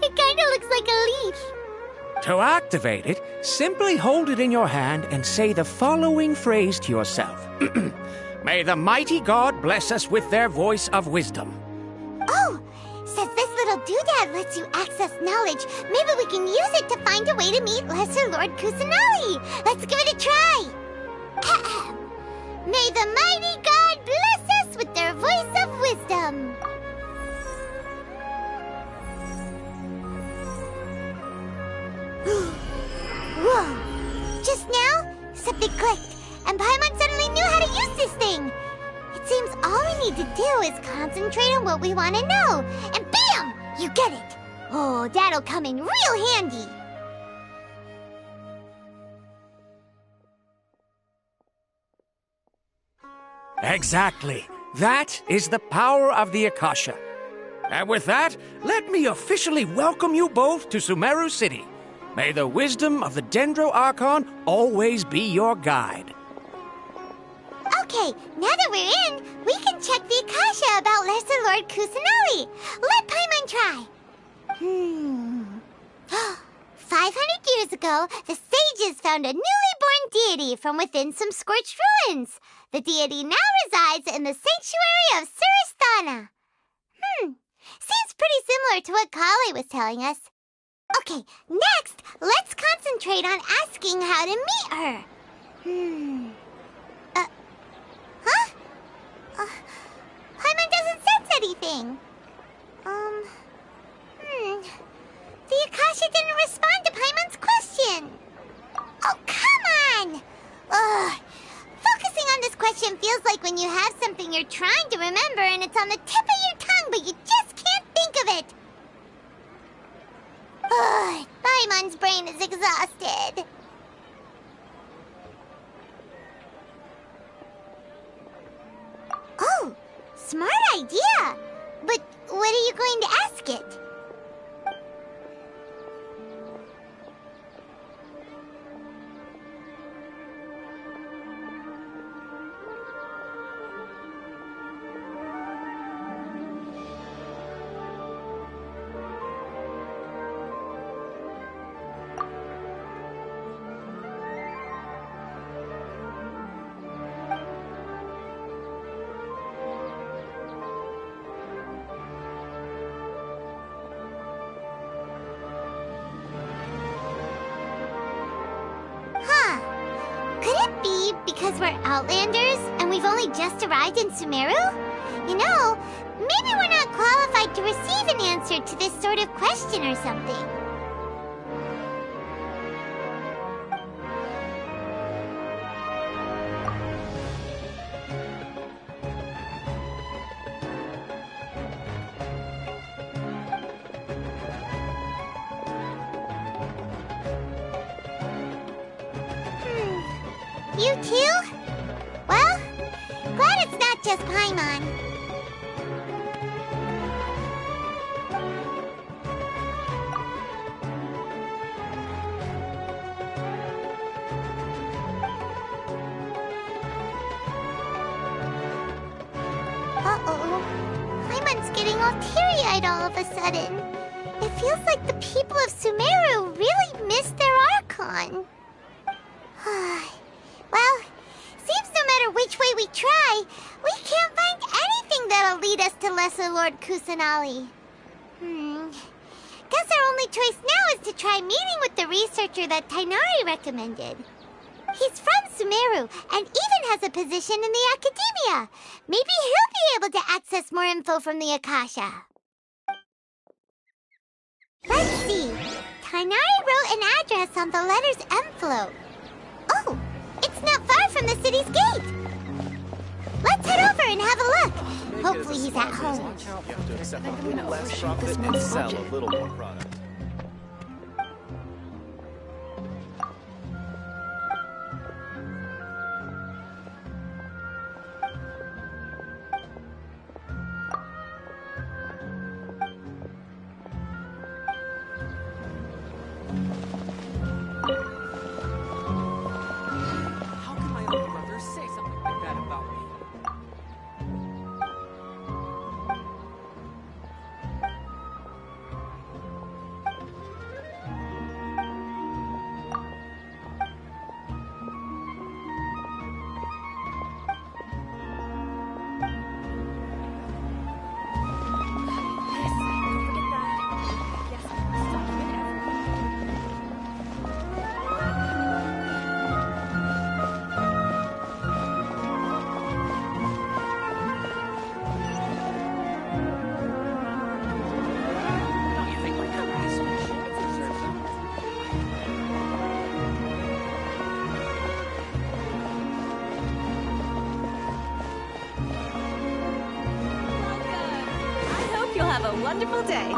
kinda looks like a leash. To activate it, simply hold it in your hand and say the following phrase to yourself. May the mighty God bless us with their voice of wisdom. Oh, since this little doodad lets you access knowledge, maybe we can use it to find a way to meet Lesser Lord Kusanali. Let's give it a try. Ahem. May the mighty God bless us with their voice of wisdom. Whoa! Just now, something clicked, and Paimon suddenly knew how to use this thing. It seems all we need to do is concentrate on what we want to know, and bam! You get it! Oh, that'll come in real handy! Exactly. That is the power of the Akasha. And with that, let me officially welcome you both to Sumeru City. May the wisdom of the Dendro Archon always be your guide. Okay, now that we're in, we can check the Akasha about Lesser Lord Kusanali. Let Paimon try. 500 years ago, the sages found a newly born deity from within some scorched ruins. The deity now resides in the sanctuary of Surasthana. Seems pretty similar to what Kali was telling us. Okay, next, let's concentrate on asking how to meet her. Paimon doesn't sense anything. The Akasha didn't respond to Paimon's question. Oh, come on! Ugh. Focusing on this question feels like when you have something you're trying to remember and it's on the tip of your tongue, but you just can't think of it. Ugh, Paimon's brain is exhausted. Oh, smart idea. But what are you going to ask it? Because we're Outlanders and we've only just arrived in Sumeru? You know, maybe we're not qualified to receive an answer to this sort of question or something. You too? Well, glad it's not just Paimon. Uh-oh. Paimon's getting all teary-eyed all of a sudden. It feels like the people of Sumeru really missed their Archon. Well, seems no matter which way we try, we can't find anything that'll lead us to Lesser Lord Kusanali. Guess our only choice now is to try meeting with the researcher that Tighnari recommended. He's from Sumeru and even has a position in the Academia. Maybe he'll be able to access more info from the Akasha. Let's see. Tighnari wrote an address on the letter's envelope. Oh, it's not far from the city's gate. Let's head over and have a look. Hopefully he's at home. You have to accept a little less profit and sell a little more product. How can my own brother say something like that about me? Don't you think my harassment deserves them? I hope you'll have a wonderful day.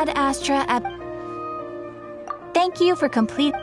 Ad Astra at. Thank you for complete.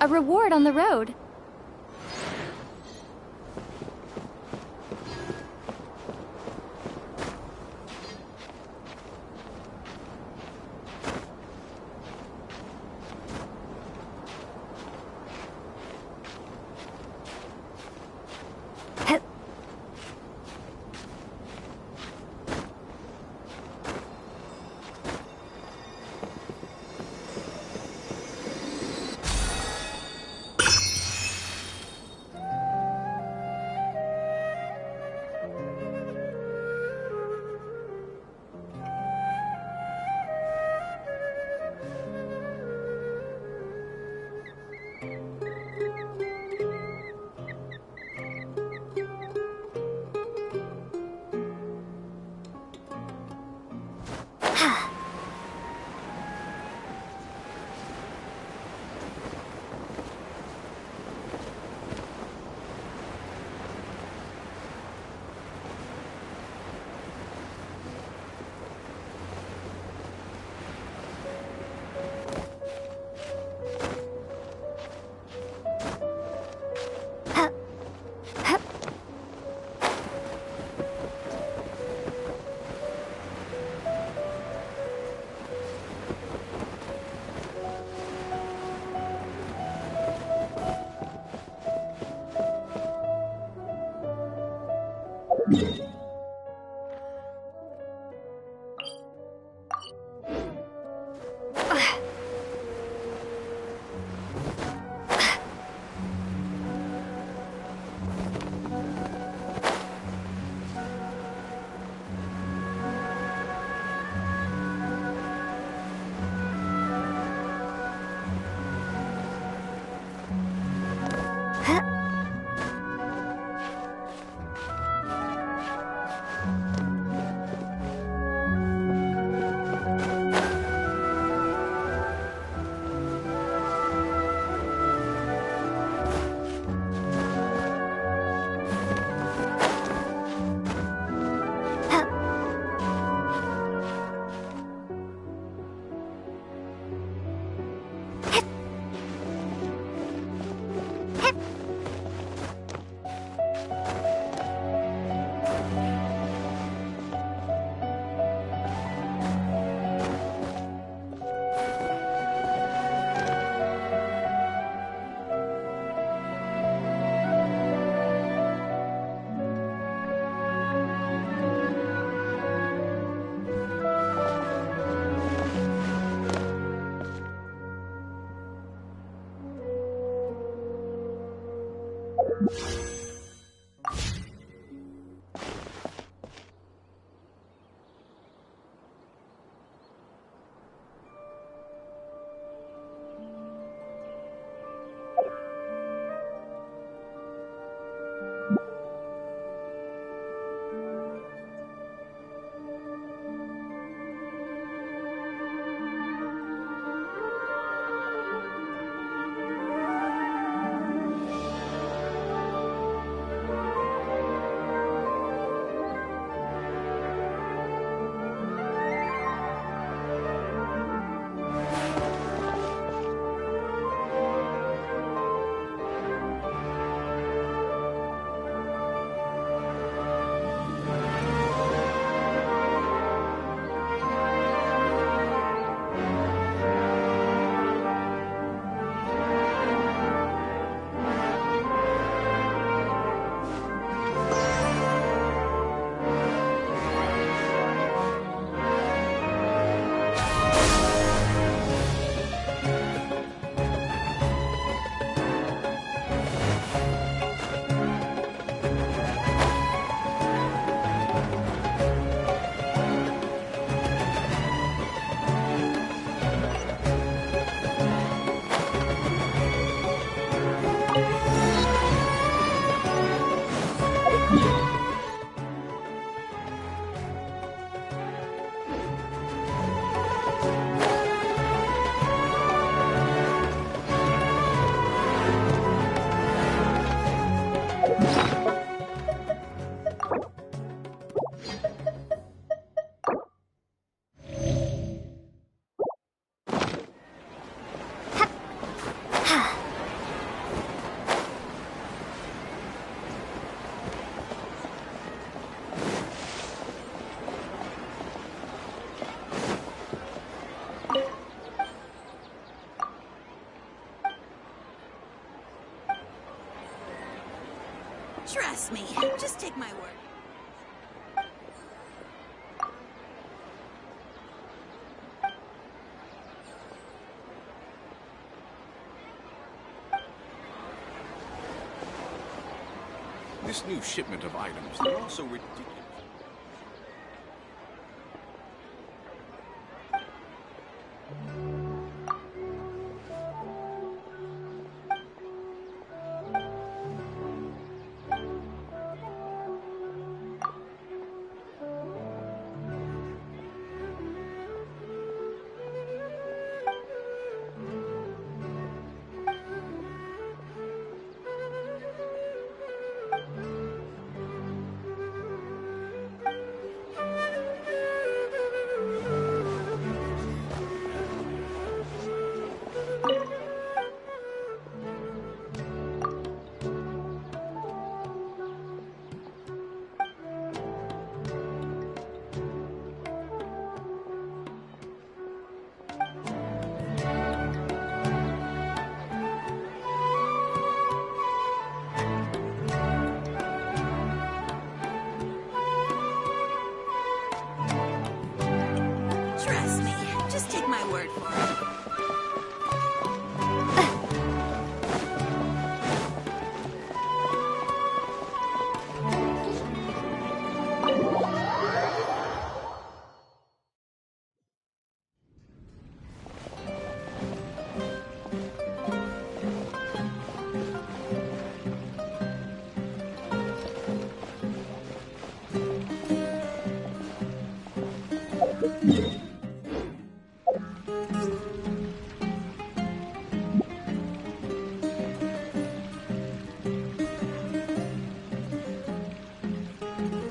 A reward on the road. Trust me. Just take my word. This new shipment of items, they're all so ridiculous. Trust me. Just take my word for it.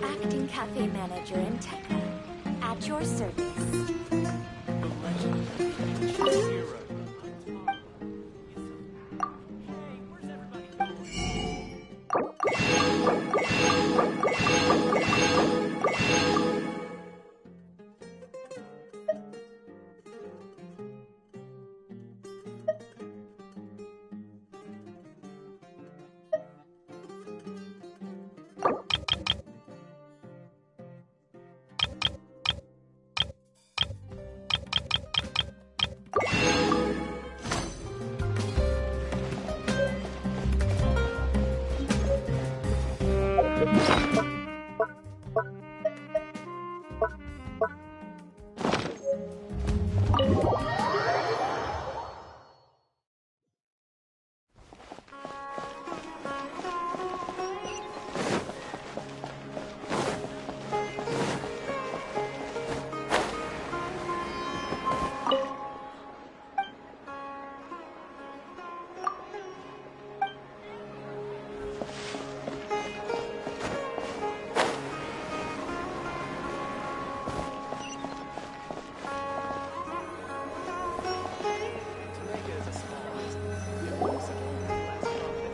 Acting cafe manager in Tekka. At your service. The legend of the ancient hero. Hey, where's everybody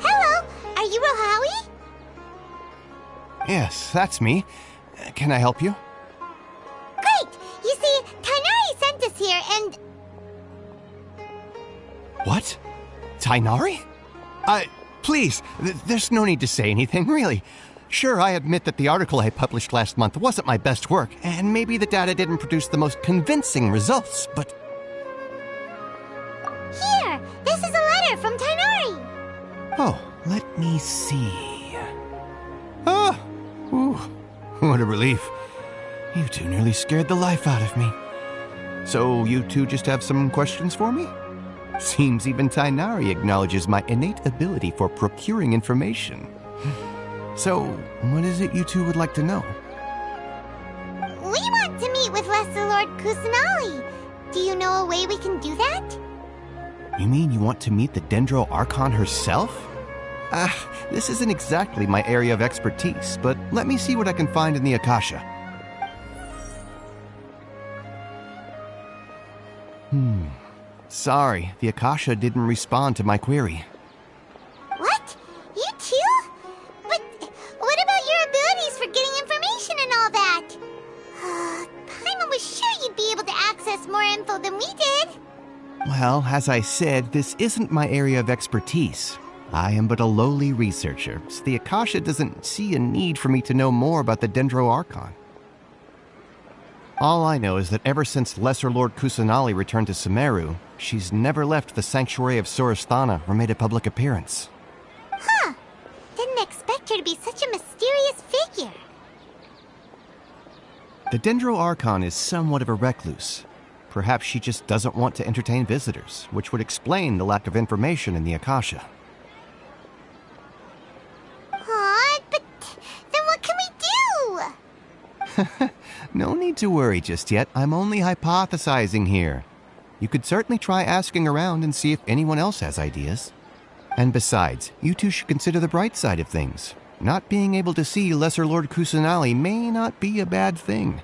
Hello, are you Rohawi? Yes, that's me. Can I help you? Great! You see, Tainari sent us here and... What? Tainari? Please, there's no need to say anything, really. Sure, I admit that the article I published last month wasn't my best work, and maybe the data didn't produce the most convincing results, but... Here! This is a letter from Tainari! Oh, let me see. Ah! Ooh, what a relief. You two nearly scared the life out of me. So, you two just have some questions for me? Seems even Tainari acknowledges my innate ability for procuring information. So, what is it you two would like to know? We want to meet with Lesser Lord Kusanali. Do you know a way we can do that? You mean you want to meet the Dendro Archon herself? This isn't exactly my area of expertise, but let me see what I can find in the Akasha. Sorry, the Akasha didn't respond to my query. What? You too? But what about your abilities for getting information and all that? Paimon was sure you'd be able to access more info than we did. Well, as I said, this isn't my area of expertise. I am but a lowly researcher, so the Akasha doesn't see a need for me to know more about the Dendro Archon. All I know is that ever since Lesser Lord Kusanali returned to Sumeru, she's never left the Sanctuary of Surasthana or made a public appearance. Huh. Didn't expect her to be such a mysterious figure. The Dendro Archon is somewhat of a recluse. Perhaps she just doesn't want to entertain visitors, which would explain the lack of information in the Akasha. Aw, but then what can we do? No need to worry just yet. I'm only hypothesizing here. You could certainly try asking around and see if anyone else has ideas. And besides, you two should consider the bright side of things. Not being able to see Lesser Lord Kusanali may not be a bad thing.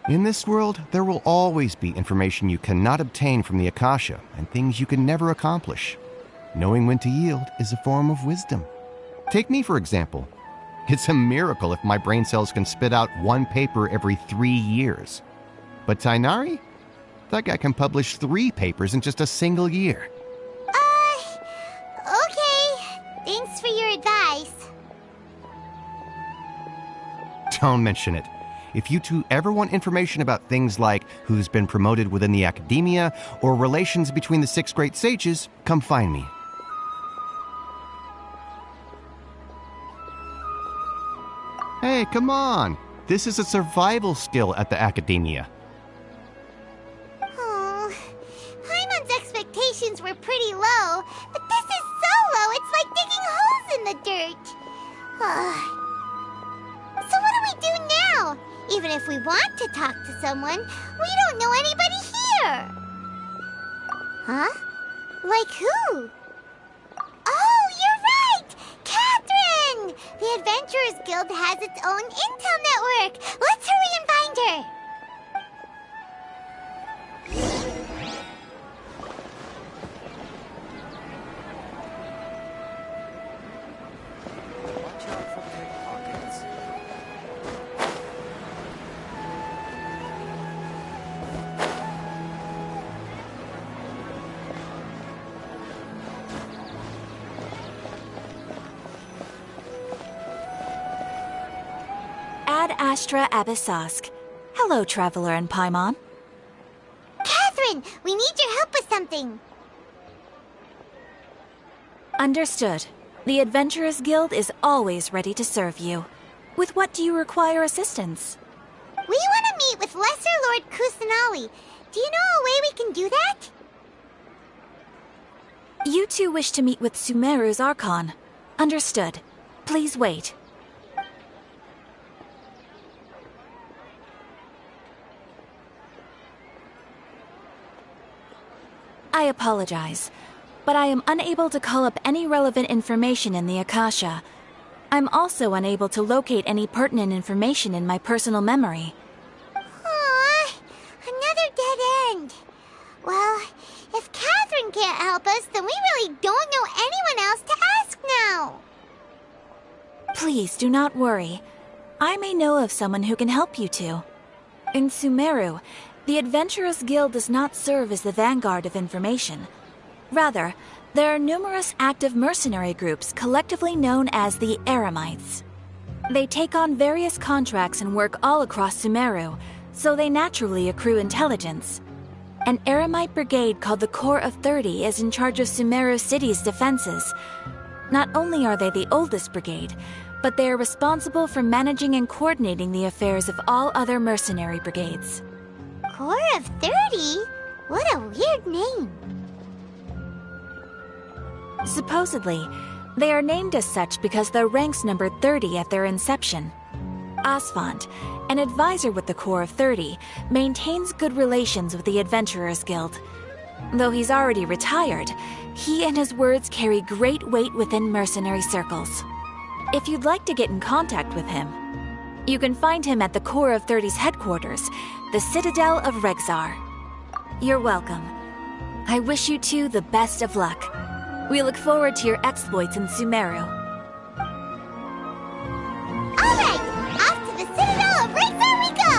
In this world, there will always be information you cannot obtain from the Akasha and things you can never accomplish. Knowing when to yield is a form of wisdom. Take me, for example. It's a miracle if my brain cells can spit out one paper every 3 years. But Tainari? That guy can publish 3 papers in just a single year. Okay. Thanks for your advice. Don't mention it. If you two ever want information about things like who's been promoted within the academia or relations between the 6 great sages, come find me. Hey, come on! This is a survival skill at the academia. Oh, Paimon's expectations were pretty low, but this is so low it's like digging holes in the dirt. So what do we do now? Even if we want to talk to someone, we don't know anybody here. Huh? Like who? Oh, you're right! Catherine! The Adventurers Guild has its own intel network. Let's hurry and find her. Watch out for pickpockets. Ad Astra Abyssosk. Hello, Traveler and Paimon. Catherine, we need your help with something. Understood. The Adventurers Guild is always ready to serve you. With what do you require assistance? We want to meet with Lesser Lord Kusanali. Do you know a way we can do that? You two wish to meet with Sumeru's Archon. Understood. Please wait. I apologize, but I am unable to call up any relevant information in the Akasha. I'm also unable to locate any pertinent information in my personal memory. Aww, another dead end. Well, if Catherine can't help us, then we really don't know anyone else to ask now. Please do not worry. I may know of someone who can help you two. In Sumeru, the Adventurers Guild does not serve as the vanguard of information. Rather, there are numerous active mercenary groups collectively known as the Eremites. They take on various contracts and work all across Sumeru, so they naturally accrue intelligence. An Eremite brigade called the Corps of 30 is in charge of Sumeru City's defenses. Not only are they the oldest brigade, but they are responsible for managing and coordinating the affairs of all other mercenary brigades. Corps of 30? What a weird name. Supposedly, they are named as such because their ranks numbered 30 at their inception. Asphont, an advisor with the Corps of 30, maintains good relations with the Adventurers Guild. Though he's already retired, he and his words carry great weight within mercenary circles. If you'd like to get in contact with him, you can find him at the Corps of 30's headquarters, the Citadel of Rexar. You're welcome. I wish you two the best of luck. We look forward to your exploits in Sumeru. All right, off to the Citadel of Rexar we go!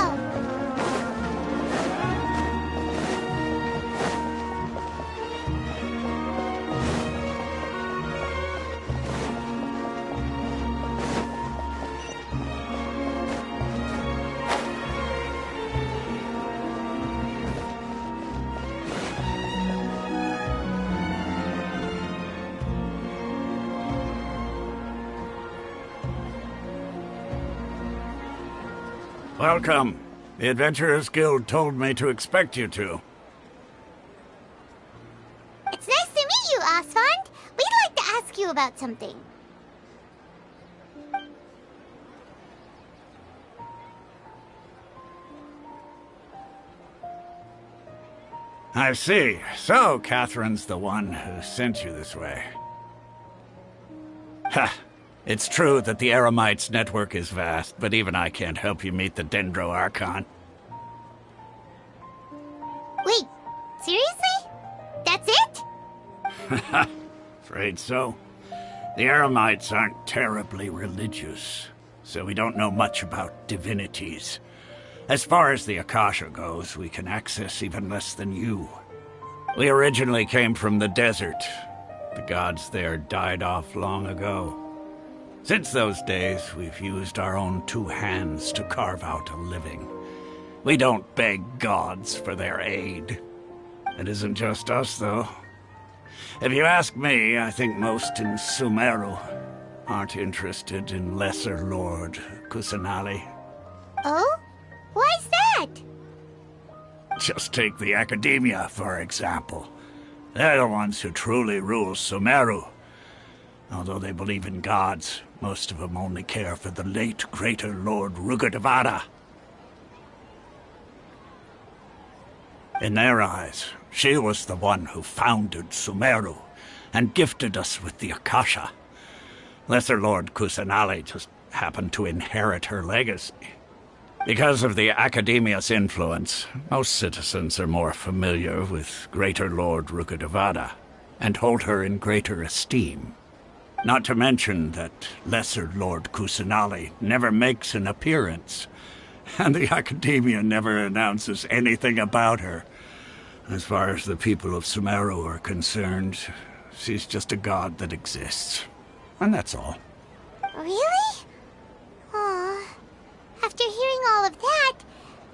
Welcome. The Adventurers Guild told me to expect you two. It's nice to meet you, Osfond. We'd like to ask you about something. I see. So, Catherine's the one who sent you this way. Ha! It's true that the Eremites' network is vast, but even I can't help you meet the Dendro Archon. Wait, seriously? That's it? Afraid so. The Eremites aren't terribly religious, so we don't know much about divinities. As far as the Akasha goes, we can access even less than you. We originally came from the desert. The gods there died off long ago. Since those days, we've used our own two hands to carve out a living. We don't beg gods for their aid. It isn't just us, though. If you ask me, I think most in Sumeru aren't interested in Lesser Lord Kusanali. Oh? Why's that? Just take the Academia, for example. They're the ones who truly rule Sumeru. Although they believe in gods, most of them only care for the late Greater Lord Rukkhadevata. In their eyes, she was the one who founded Sumeru and gifted us with the Akasha. Lesser Lord Kusanali just happened to inherit her legacy. Because of the Academia's influence, most citizens are more familiar with Greater Lord Rukkhadevata and hold her in greater esteem. Not to mention that Lesser Lord Kusanali never makes an appearance, and the Academia never announces anything about her. As far as the people of Sumeru are concerned, she's just a god that exists. And that's all. Really? Aw. After hearing all of that,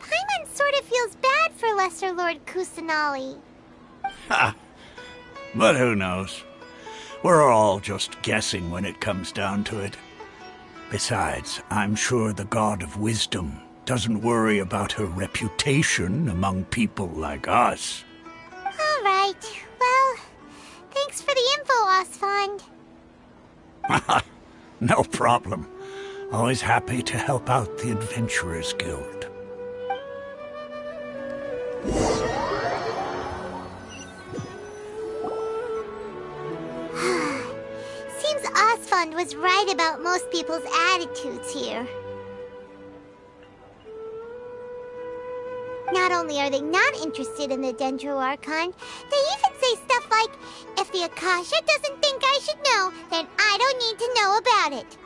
Paimon sort of feels bad for Lesser Lord Kusanali. Ha! But who knows? We're all just guessing when it comes down to it. Besides, I'm sure the God of Wisdom doesn't worry about her reputation among people like us. All right. Well, thanks for the info, Osfond. No problem. Always happy to help out the Adventurers Guild. Seems Osfond was right about most people's attitudes here. Not only are they not interested in the Dendro Archon, they even say stuff like, if the Akasha doesn't think I should know, then I don't need to know about it.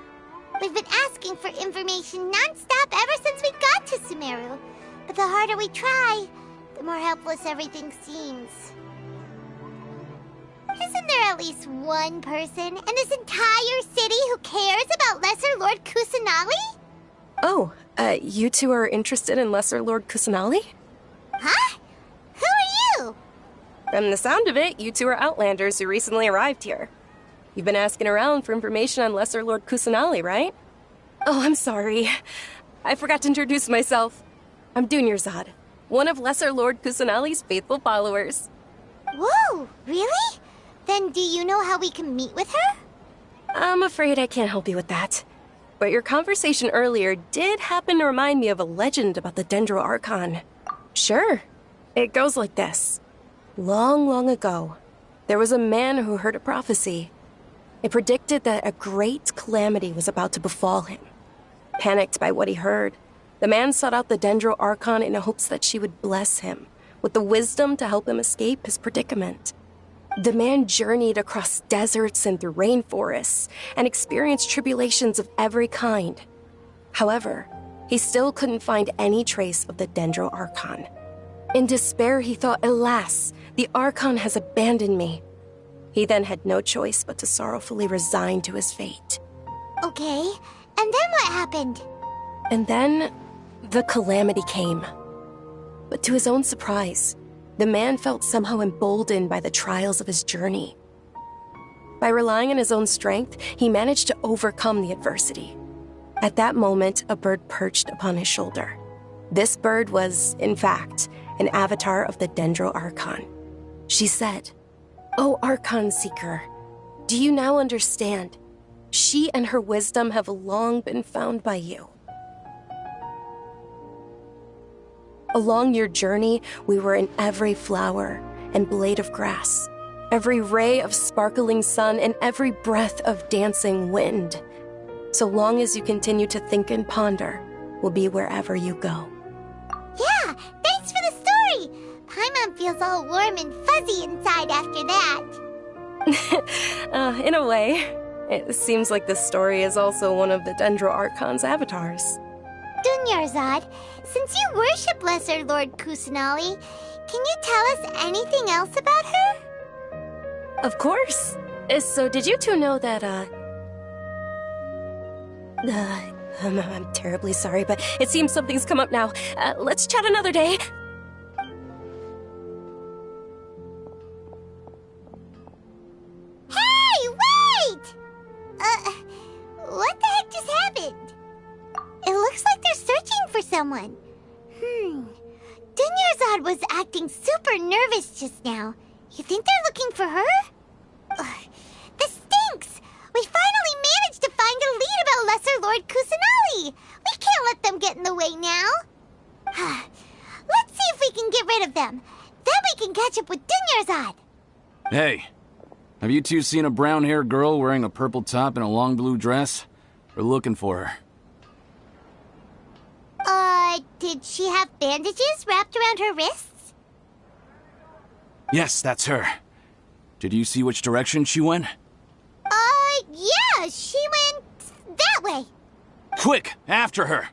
We've been asking for information non-stop ever since we got to Sumeru. But the harder we try, the more helpless everything seems. Isn't there at least one person in this entire city who cares about Lesser Lord Kusanali? Oh, you two are interested in Lesser Lord Kusanali? Huh? Who are you? From the sound of it, you two are Outlanders who recently arrived here. You've been asking around for information on Lesser Lord Kusanali, right? Oh, I'm sorry. I forgot to introduce myself. I'm Dunyarzad, one of Lesser Lord Kusanali's faithful followers. Whoa, really? Then do you know how we can meet with her? I'm afraid I can't help you with that. But your conversation earlier did happen to remind me of a legend about the Dendro Archon. Sure. It goes like this. Long, long ago, there was a man who heard a prophecy. It predicted that a great calamity was about to befall him. Panicked by what he heard, the man sought out the Dendro Archon in hopes that she would bless him with the wisdom to help him escape his predicament. The man journeyed across deserts and through rainforests and experienced tribulations of every kind. However, he still couldn't find any trace of the Dendro Archon. In despair, he thought, alas, the Archon has abandoned me. He then had no choice but to sorrowfully resign to his fate. Okay, and then what happened? And then, the calamity came. But to his own surprise, the man felt somehow emboldened by the trials of his journey. By relying on his own strength, he managed to overcome the adversity. At that moment, a bird perched upon his shoulder. This bird was, in fact, an avatar of the Dendro Archon. She said, "O Archon Seeker, do you now understand? She and her wisdom have long been found by you. Along your journey, we were in every flower and blade of grass, every ray of sparkling sun, and every breath of dancing wind. So long as you continue to think and ponder, we'll be wherever you go." Yeah, thanks for the story. Paimon feels all warm and fuzzy inside after that. In a way. It seems like this story is also one of the Dendro Archon's avatars. Dunyarzad, since you worship Lesser Lord Kusanali, can you tell us anything else about her? Of course. So did you two know that, I'm terribly sorry, but it seems something's come up now. Let's chat another day. Hey, wait! What the heck just happened? It looks like they're searching for someone. Dunyarzad was acting super nervous just now. You think they're looking for her? This stinks! We finally managed to find a lead about Lesser Lord Kusanali! We can't let them get in the way now. Let's see if we can get rid of them. Then we can catch up with Dunyarzad. Hey, have you two seen a brown-haired girl wearing a purple top and a long blue dress? We're looking for her. Did she have bandages wrapped around her wrists? Yes, that's her. Did you see which direction she went? Yeah, she went that way. Quick, after her!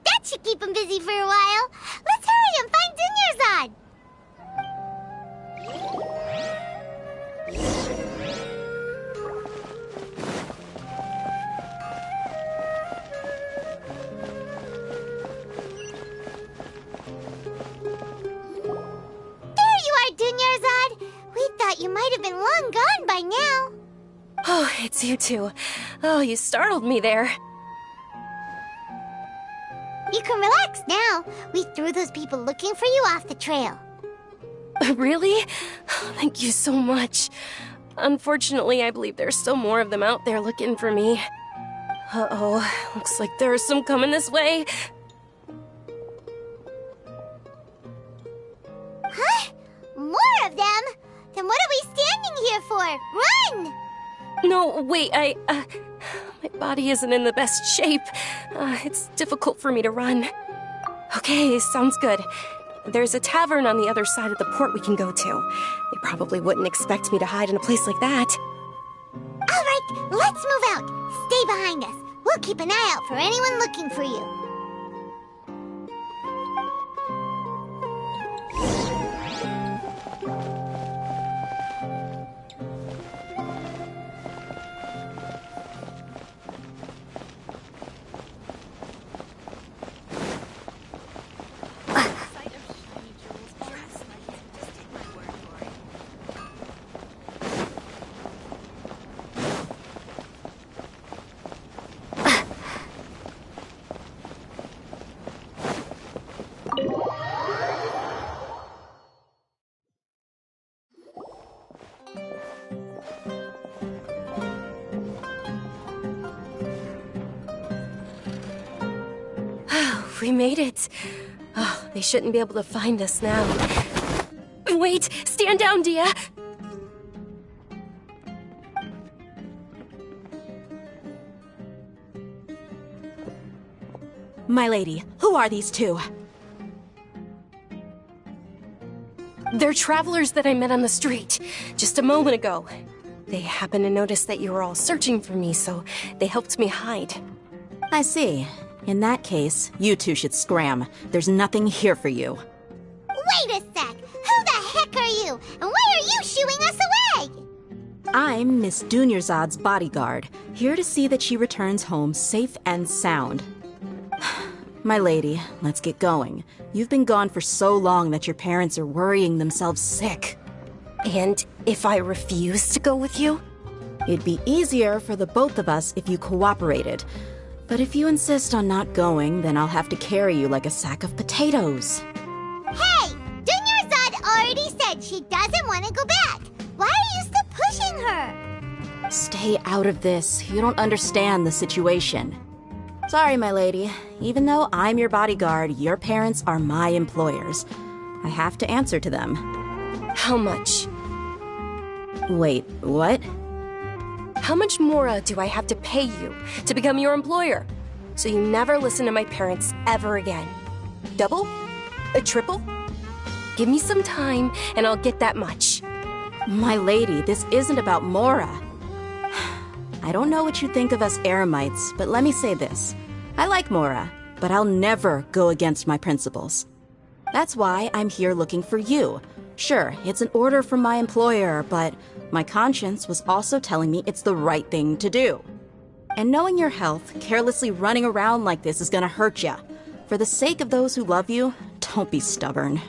That should keep him busy for a while. Let's hurry and find Dunyarzad. Dunyarzad, we thought you might have been long gone by now. Oh, it's you two. Oh, you startled me there. You can relax now. We threw those people looking for you off the trail. Really? Thank you so much. Unfortunately, I believe there's still more of them out there looking for me. Uh-oh, looks like there's some coming this way. Huh? More of them? Then what are we standing here for? Run! No, wait, my body isn't in the best shape. It's difficult for me to run. Okay, sounds good. There's a tavern on the other side of the port we can go to. They probably wouldn't expect me to hide in a place like that. All right, let's move out. Stay behind us. We'll keep an eye out for anyone looking for you. We made it. Oh, they shouldn't be able to find us now. Wait! Stand down, Dia! My lady, who are these two? They're travelers that I met on the street just a moment ago. They happened to notice that you were all searching for me, so they helped me hide. I see. In that case, you two should scram. There's nothing here for you. Wait a sec! Who the heck are you? And why are you shooing us away? I'm Miss Dunyarzad's bodyguard, here to see that she returns home safe and sound. My lady, let's get going. You've been gone for so long that your parents are worrying themselves sick. And if I refuse to go with you? It'd be easier for the both of us if you cooperated. But if you insist on not going, then I'll have to carry you like a sack of potatoes. Hey! Dunyarzad already said she doesn't want to go back. Why are you still pushing her? Stay out of this. You don't understand the situation. Sorry, my lady. Even though I'm your bodyguard, your parents are my employers. I have to answer to them. How much? Wait, what? How much more do I have to pay you to become your employer? So you never listen to my parents ever again. Double? A triple? Give me some time and I'll get that much. My lady, this isn't about Mora. I don't know what you think of us Eremites, but let me say this. I like Mora, but I'll never go against my principles. That's why I'm here looking for you. Sure, it's an order from my employer, but my conscience was also telling me it's the right thing to do. And knowing your health, carelessly running around like this is gonna hurt ya. For the sake of those who love you, don't be stubborn.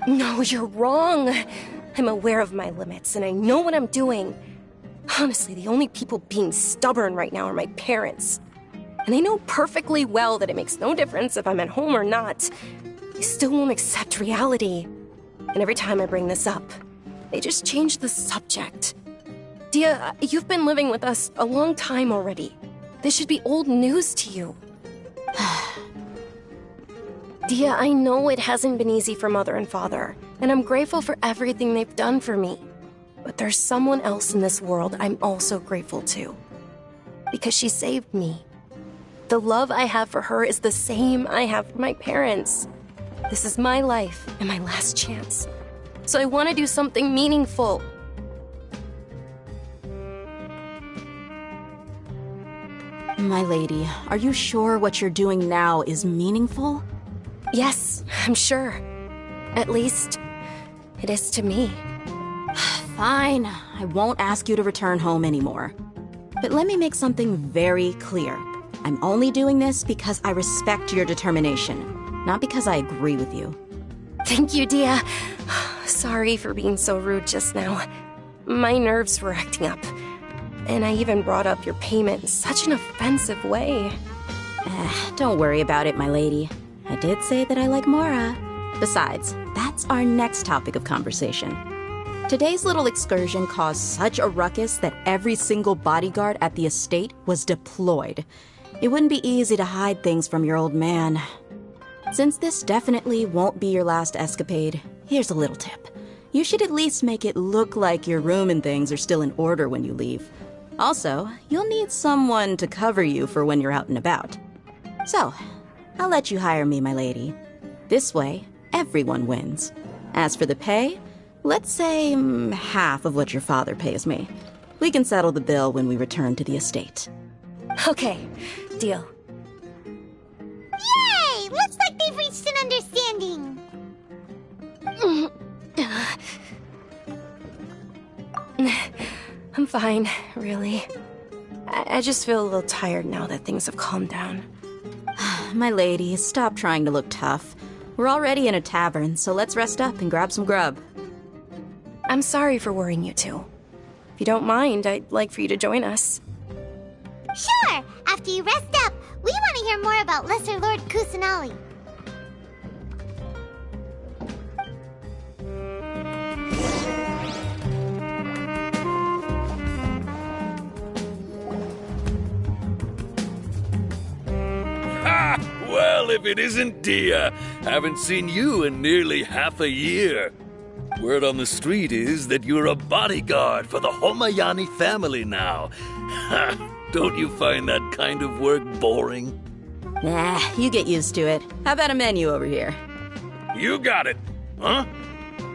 No, you're wrong. I'm aware of my limits, and I know what I'm doing. Honestly, the only people being stubborn right now are my parents. And they know perfectly well that it makes no difference if I'm at home or not. They still won't accept reality. And every time I bring this up, they just change the subject. Dia, you've been living with us a long time already. This should be old news to you. Dia, I know it hasn't been easy for Mother and Father, and I'm grateful for everything they've done for me. But there's someone else in this world I'm also grateful to. Because she saved me. The love I have for her is the same I have for my parents. This is my life and my last chance. So I want to do something meaningful. My lady, are you sure what you're doing now is meaningful? Yes, I'm sure. At least, it is to me. Fine, I won't ask you to return home anymore. But let me make something very clear. I'm only doing this because I respect your determination, not because I agree with you. Thank you, Dia. Sorry for being so rude just now. My nerves were acting up. And I even brought up your payment in such an offensive way. Don't worry about it, my lady. I did say that I like Mora. Besides, that's our next topic of conversation. Today's little excursion caused such a ruckus that every single bodyguard at the estate was deployed. It wouldn't be easy to hide things from your old man. Since this definitely won't be your last escapade, here's a little tip. You should at least make it look like your room and things are still in order when you leave. Also, you'll need someone to cover you for when you're out and about. So, I'll let you hire me, my lady. This way, everyone wins. As for the pay, let's say half of what your father pays me. We can settle the bill when we return to the estate. Okay, deal. Yay! Looks like they've reached an understanding. I'm fine, really. I just feel a little tired now that things have calmed down. My lady, stop trying to look tough. We're already in a tavern, so let's rest up and grab some grub. I'm sorry for worrying you two. If you don't mind, I'd like for you to join us. Sure! After you rest up, we want to hear more about Lesser Lord Kusanali. Ha! Well, if it isn't Dia, haven't seen you in nearly half a year. Word on the street is that you're a bodyguard for the Homayani family now. Ha! Don't you find that kind of work boring? Nah, you get used to it. How about a menu over here? You got it. Huh?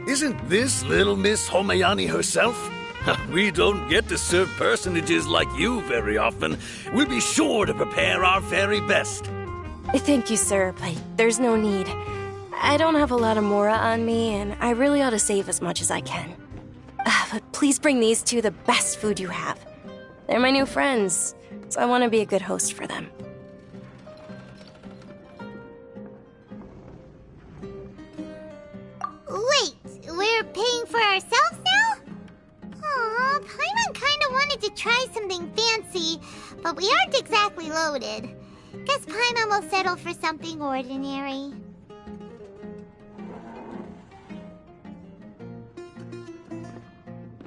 Isn't this little Miss Homayani herself? We don't get to serve personages like you very often. We'll be sure to prepare our very best. Thank you, sir, but there's no need. I don't have a lot of Mora on me, and I really ought to save as much as I can. But please bring these two the best food you have. They're my new friends, so I want to be a good host for them. Wait, where we're paying for ourselves now? Aw, Paimon kinda wanted to try something fancy, but we aren't exactly loaded. Guess Paimon will settle for something ordinary.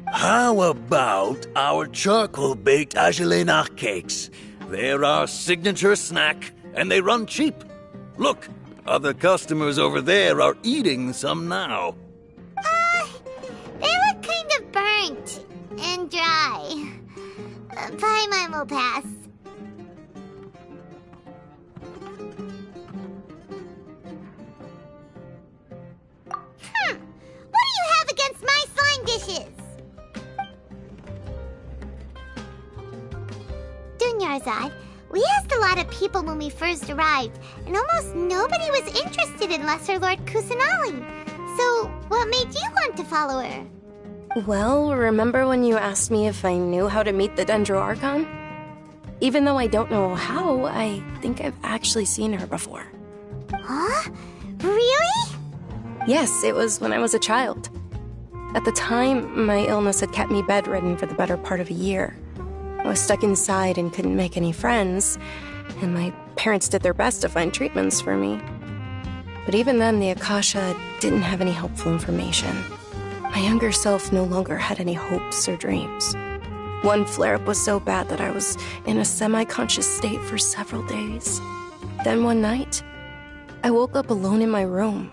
How about our charcoal-baked Agelenach cakes? They're our signature snack, and they run cheap. Look, other customers over there are eating some now. They look kind of burnt and dry. Paimon will pass. What do you have against my slime dishes? Dunyarzad, we asked a lot of people when we first arrived, and almost nobody was interested in Lesser Lord Kusanali. So, what made you want to follow her? Well, remember when you asked me if I knew how to meet the Dendro Archon? Even though I don't know how, I think I've actually seen her before. Huh? Really? Yes, it was when I was a child. At the time, my illness had kept me bedridden for the better part of a year. I was stuck inside and couldn't make any friends, and my parents did their best to find treatments for me. But even then, the Akasha didn't have any helpful information. My younger self no longer had any hopes or dreams. One flare-up was so bad that I was in a semi-conscious state for several days. Then one night, I woke up alone in my room.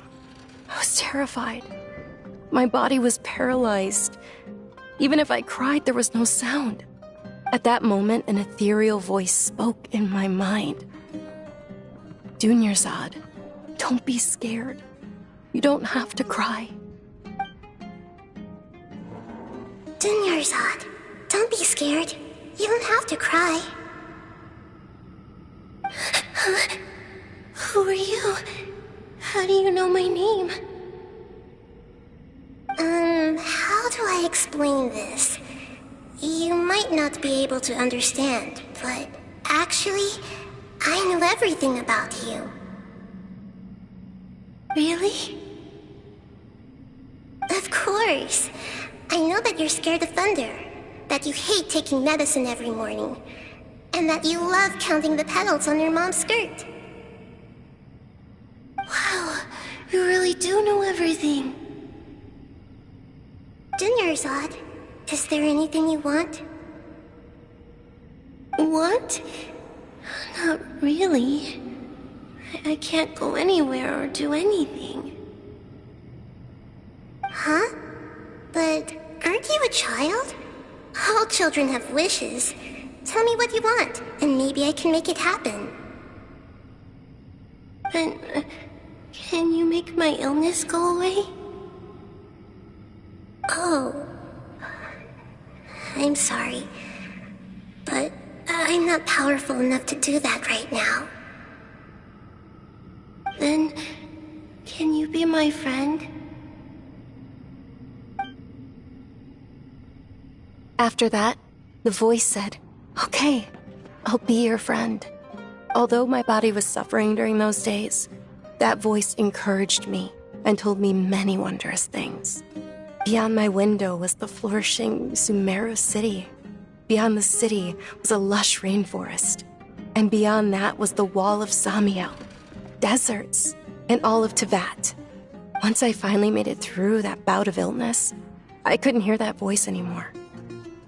I was terrified. My body was paralyzed. Even if I cried, there was no sound. At that moment, an ethereal voice spoke in my mind. Dunyarzad, don't be scared. You don't have to cry. Dunyarzad, don't be scared. You don't have to cry. Who are you? How do you know my name? How do I explain this? You might not be able to understand, but actually, I know everything about you. Really? Of course. I know that you're scared of thunder, that you hate taking medicine every morning, and that you love counting the petals on your mom's skirt. Wow, you really do know everything. Dunyarzad, is there anything you want? Want? Not really. I can't go anywhere or do anything. Huh? But aren't you a child? All children have wishes. Tell me what you want, and maybe I can make it happen. But can you make my illness go away? Oh. I'm sorry. But I'm not powerful enough to do that right now. Then, can you be my friend? After that, the voice said, "Okay, I'll be your friend." Although my body was suffering during those days, that voice encouraged me and told me many wondrous things. Beyond my window was the flourishing Sumeru city. Beyond the city was a lush rainforest. And beyond that was the wall of Samiel, deserts, and all of Teyvat. Once I finally made it through that bout of illness, I couldn't hear that voice anymore.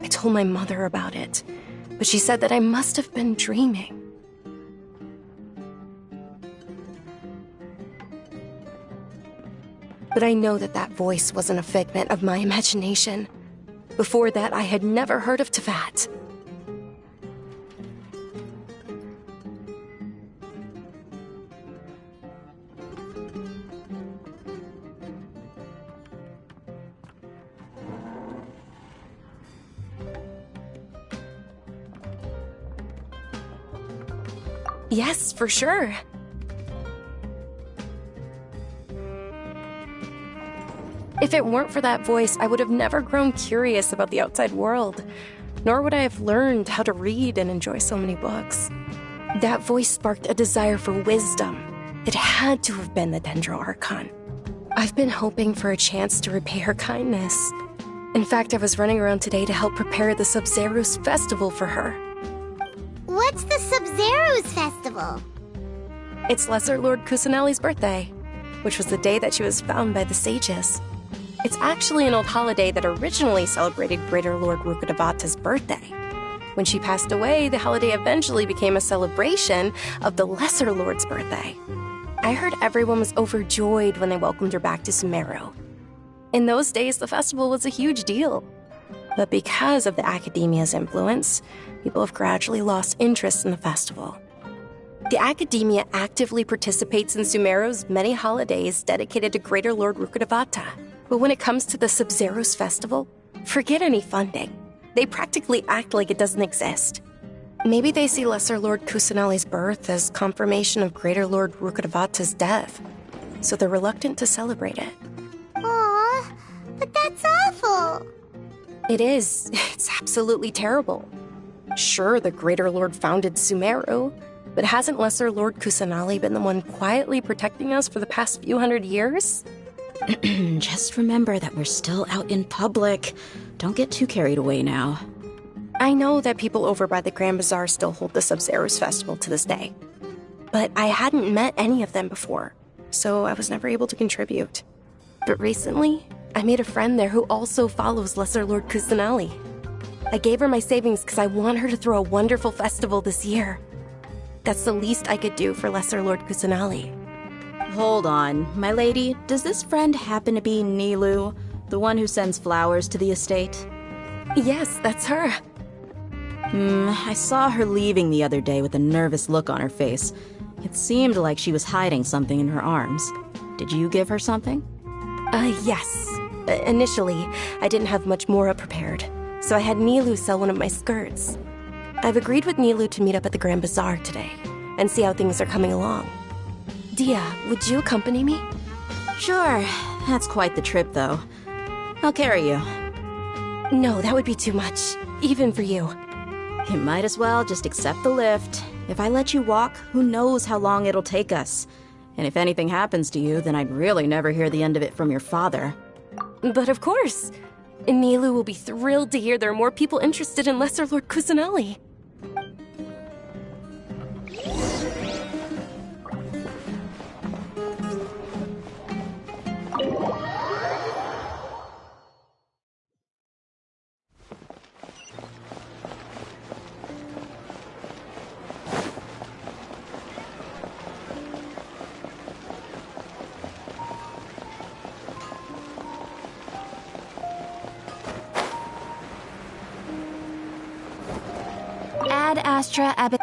I told my mother about it, but she said that I must have been dreaming. But I know that that voice wasn't a figment of my imagination. Before that, I had never heard of Teyvat. Yes, for sure. If it weren't for that voice, I would have never grown curious about the outside world, nor would I have learned how to read and enjoy so many books. That voice sparked a desire for wisdom. It had to have been the Dendro Archon. I've been hoping for a chance to repay her kindness. In fact, I was running around today to help prepare the Sub-Zerus festival for her. What's the Sub-Zerus festival? It's Lesser Lord Kusanali's birthday, which was the day that she was found by the sages. It's actually an old holiday that originally celebrated Greater Lord Rukkhadevata's birthday. When she passed away, the holiday eventually became a celebration of the Lesser Lord's birthday. I heard everyone was overjoyed when they welcomed her back to Sumeru. In those days, the festival was a huge deal. But because of the Academia's influence, people have gradually lost interest in the festival. The Academia actively participates in Sumeru's many holidays dedicated to Greater Lord Rukkhadevata. But when it comes to the Sub-Zerus festival, forget any funding. They practically act like it doesn't exist. Maybe they see Lesser Lord Kusanali's birth as confirmation of Greater Lord Rukkhadevata's death, so they're reluctant to celebrate it. Aw, but that's awful. It is. It's absolutely terrible. Sure, the Greater Lord founded Sumeru, but hasn't Lesser Lord Kusanali been the one quietly protecting us for the past few hundred years? Just remember that we're still out in public. Don't get too carried away now. I know that people over by the Grand Bazaar still hold the Sub-Zerus festival to this day. But I hadn't met any of them before, so I was never able to contribute. But recently, I made a friend there who also follows Lesser Lord Kusanali. I gave her my savings because I want her to throw a wonderful festival this year. That's the least I could do for Lesser Lord Kusanali. Hold on, my lady. Does this friend happen to be Nilou, the one who sends flowers to the estate? Yes, that's her. I saw her leaving the other day with a nervous look on her face. It seemed like she was hiding something in her arms. Did you give her something? Yes. Initially, I didn't have much Mora prepared, so I had Nilou sell one of my skirts. I've agreed with Nilou to meet up at the Grand Bazaar today, and see how things are coming along. Dia, would you accompany me? Sure. That's quite the trip, though. I'll carry you. No, that would be too much, even for you. You might as well just accept the lift. If I let you walk, who knows how long it'll take us. And if anything happens to you, then I'd really never hear the end of it from your father. But of course. Nilou will be thrilled to hear there are more people interested in Lesser Lord Kusanali. Ad Astra Ab...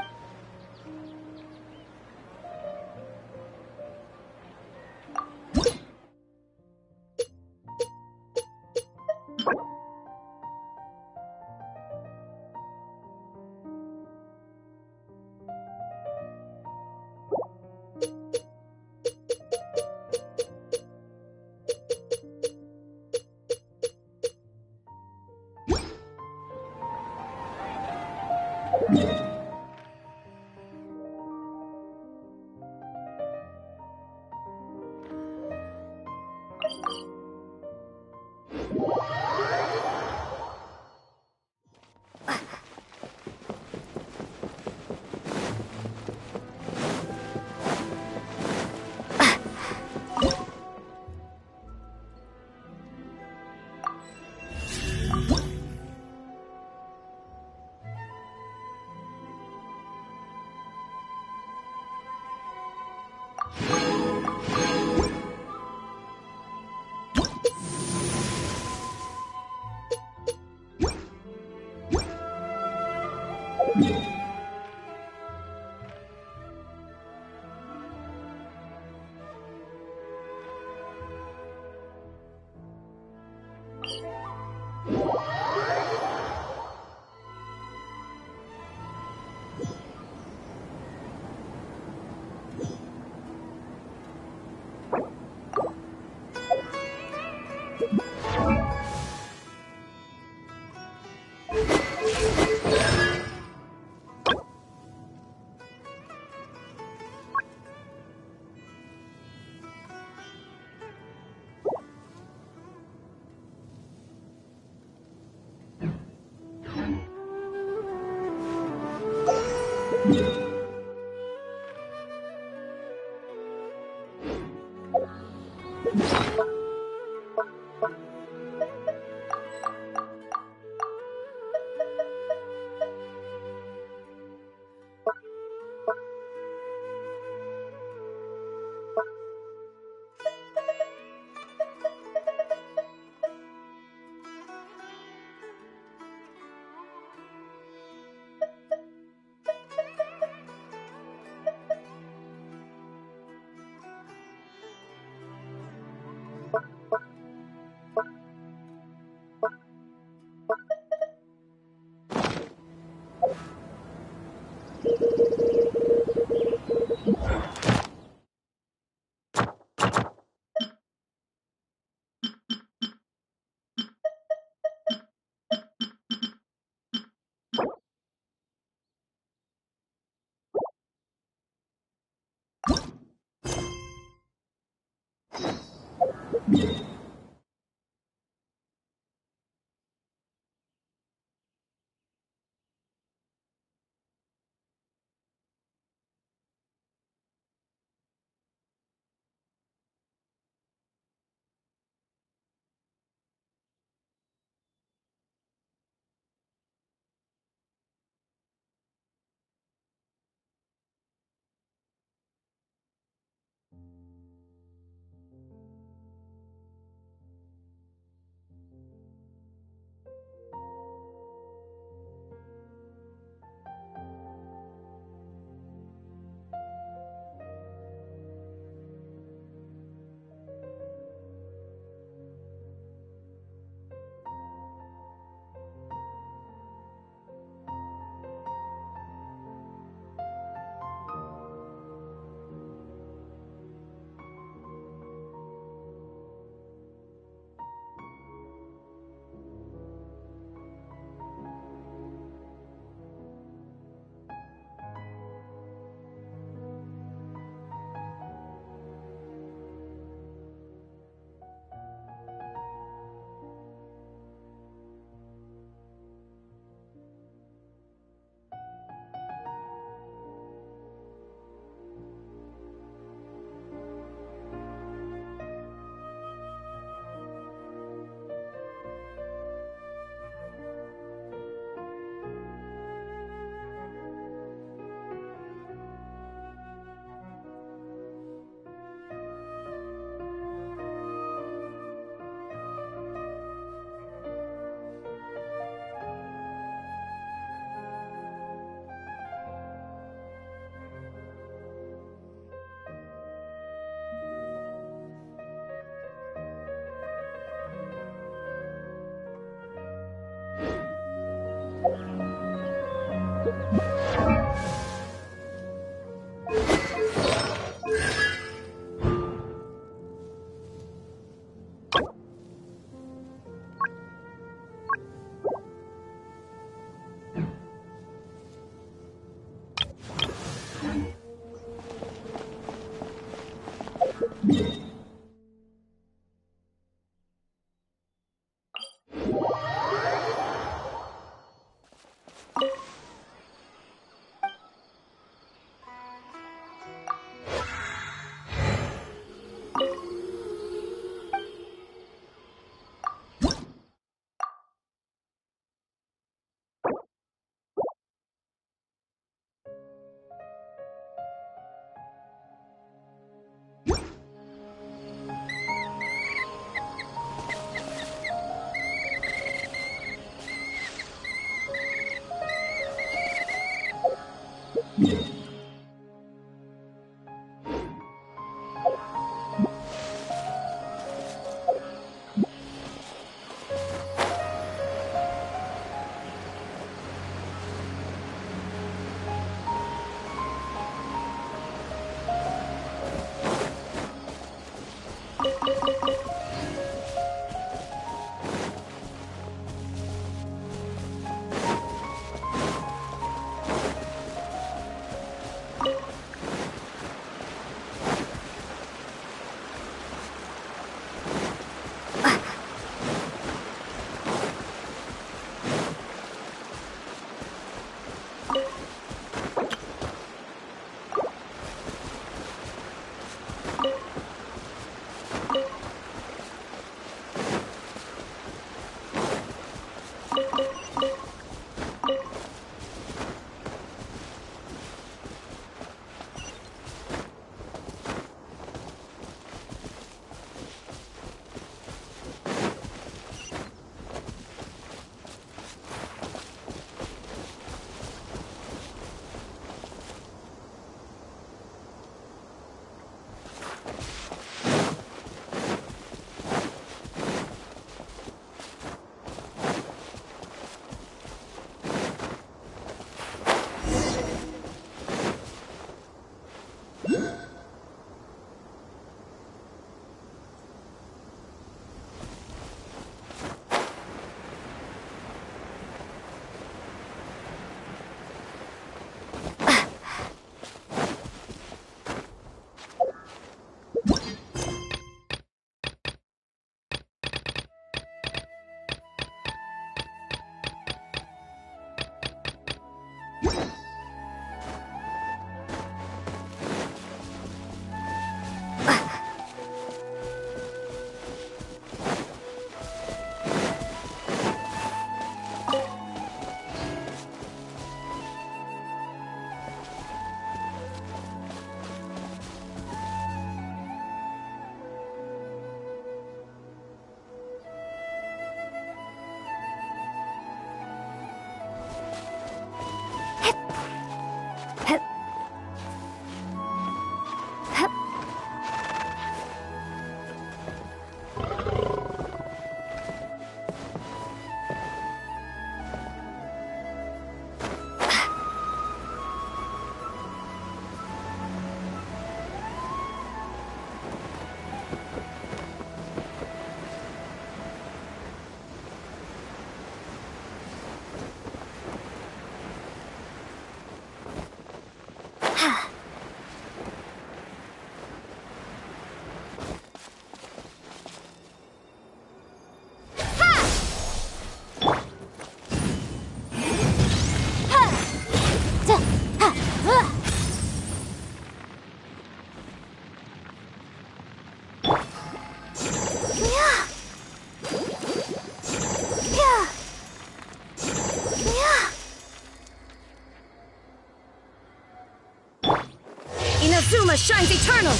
Inazuma shines eternal!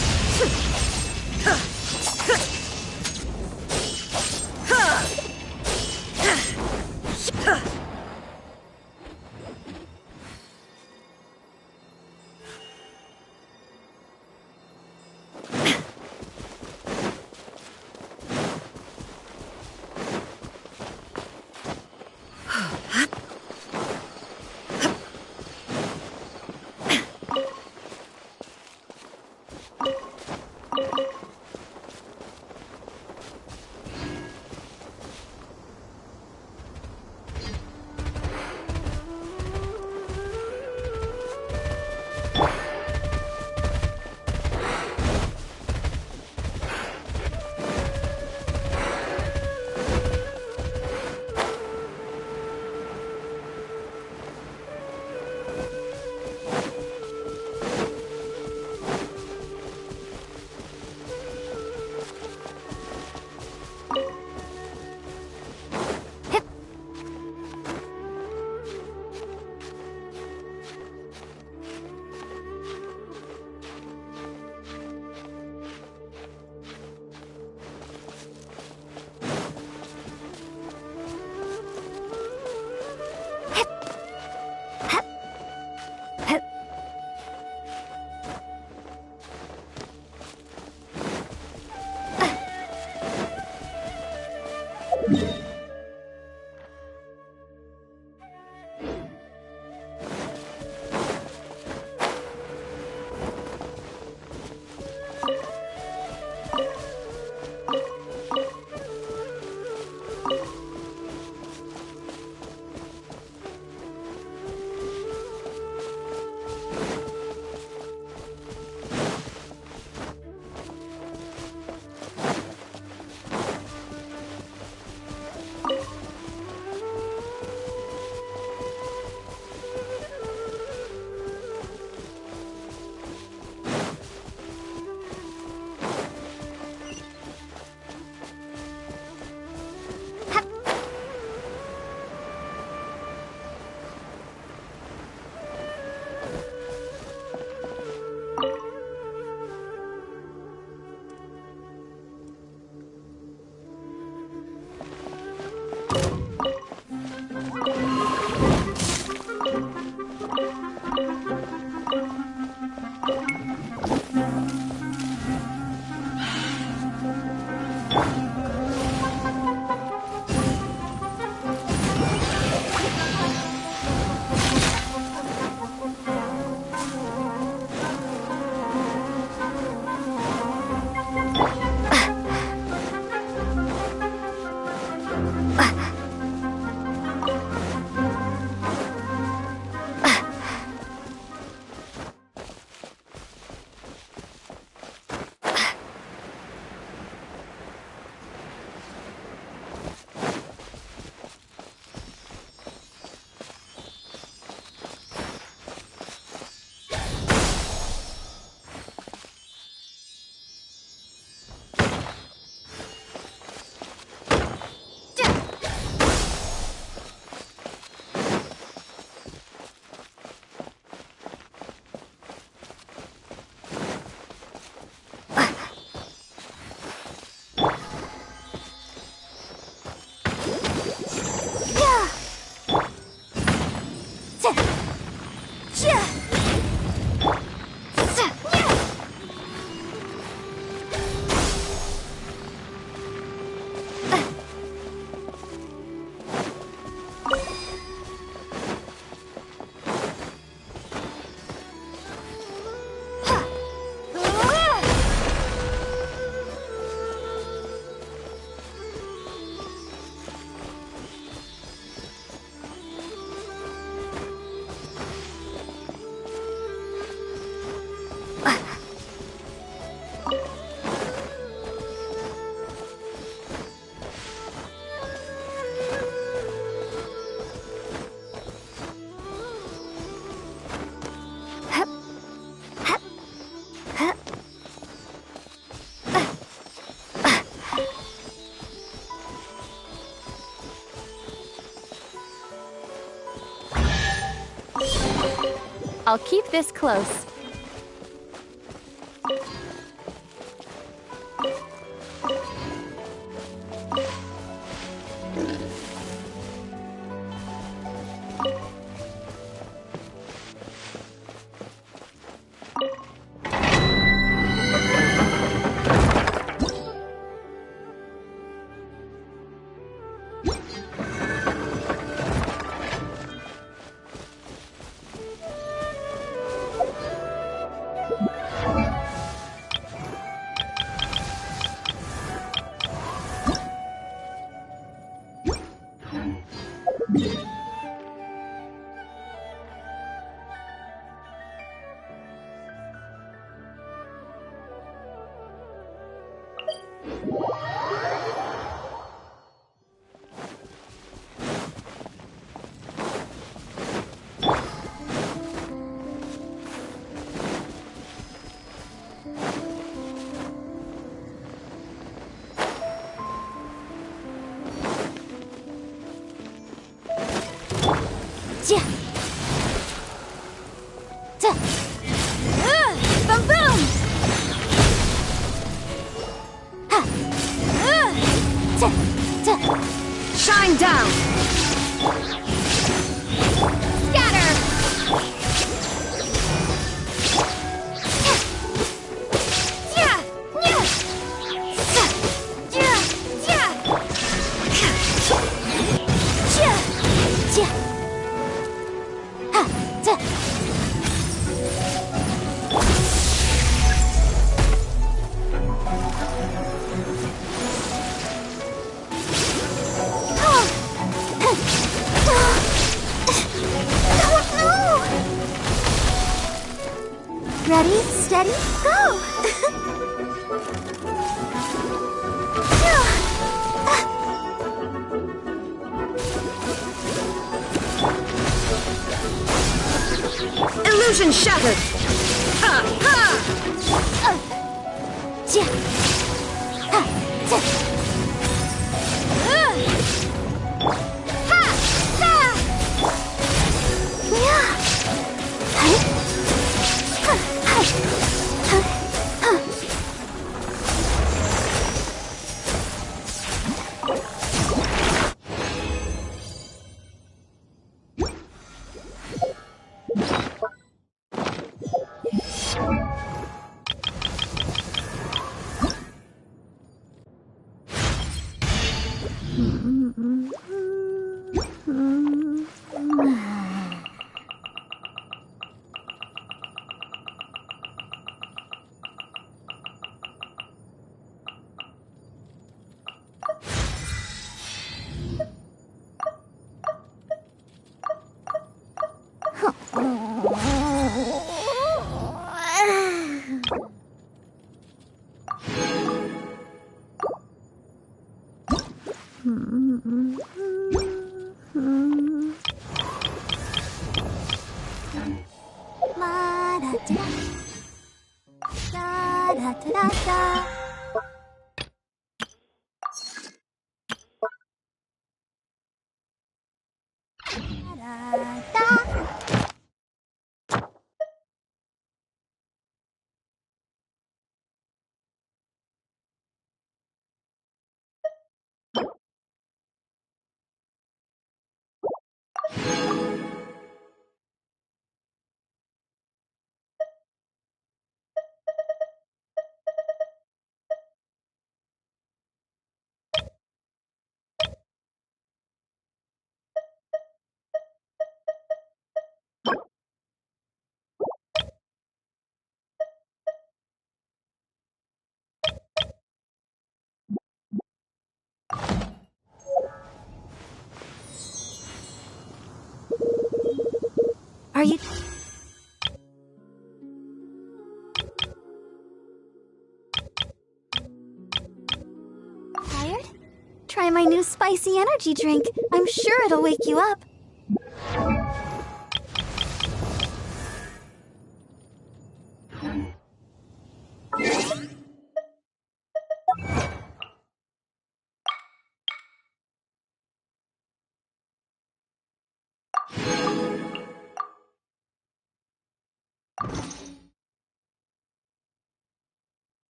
I'll keep this close. Boom boom! Shine down! Scatter! Ready, steady, go! Illusion shattered! Ha! Ha! Are you... tired? Try my new spicy energy drink. I'm sure it'll wake you up.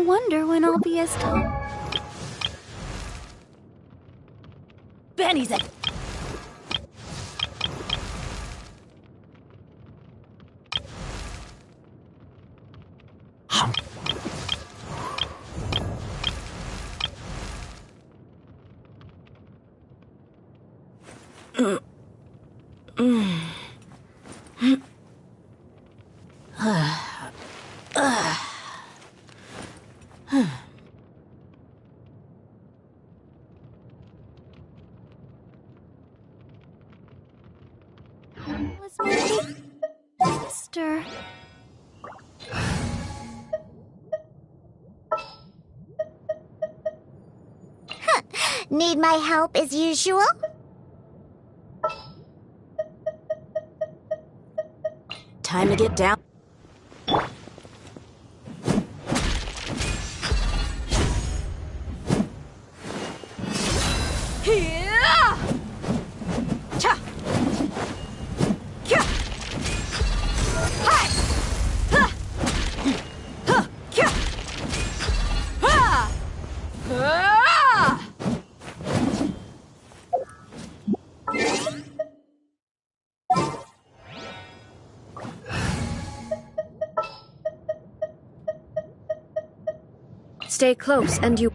wonder when I'll be as tall. Benny's a... Sister. Need my help as usual? Time to get down. Stay close, and you...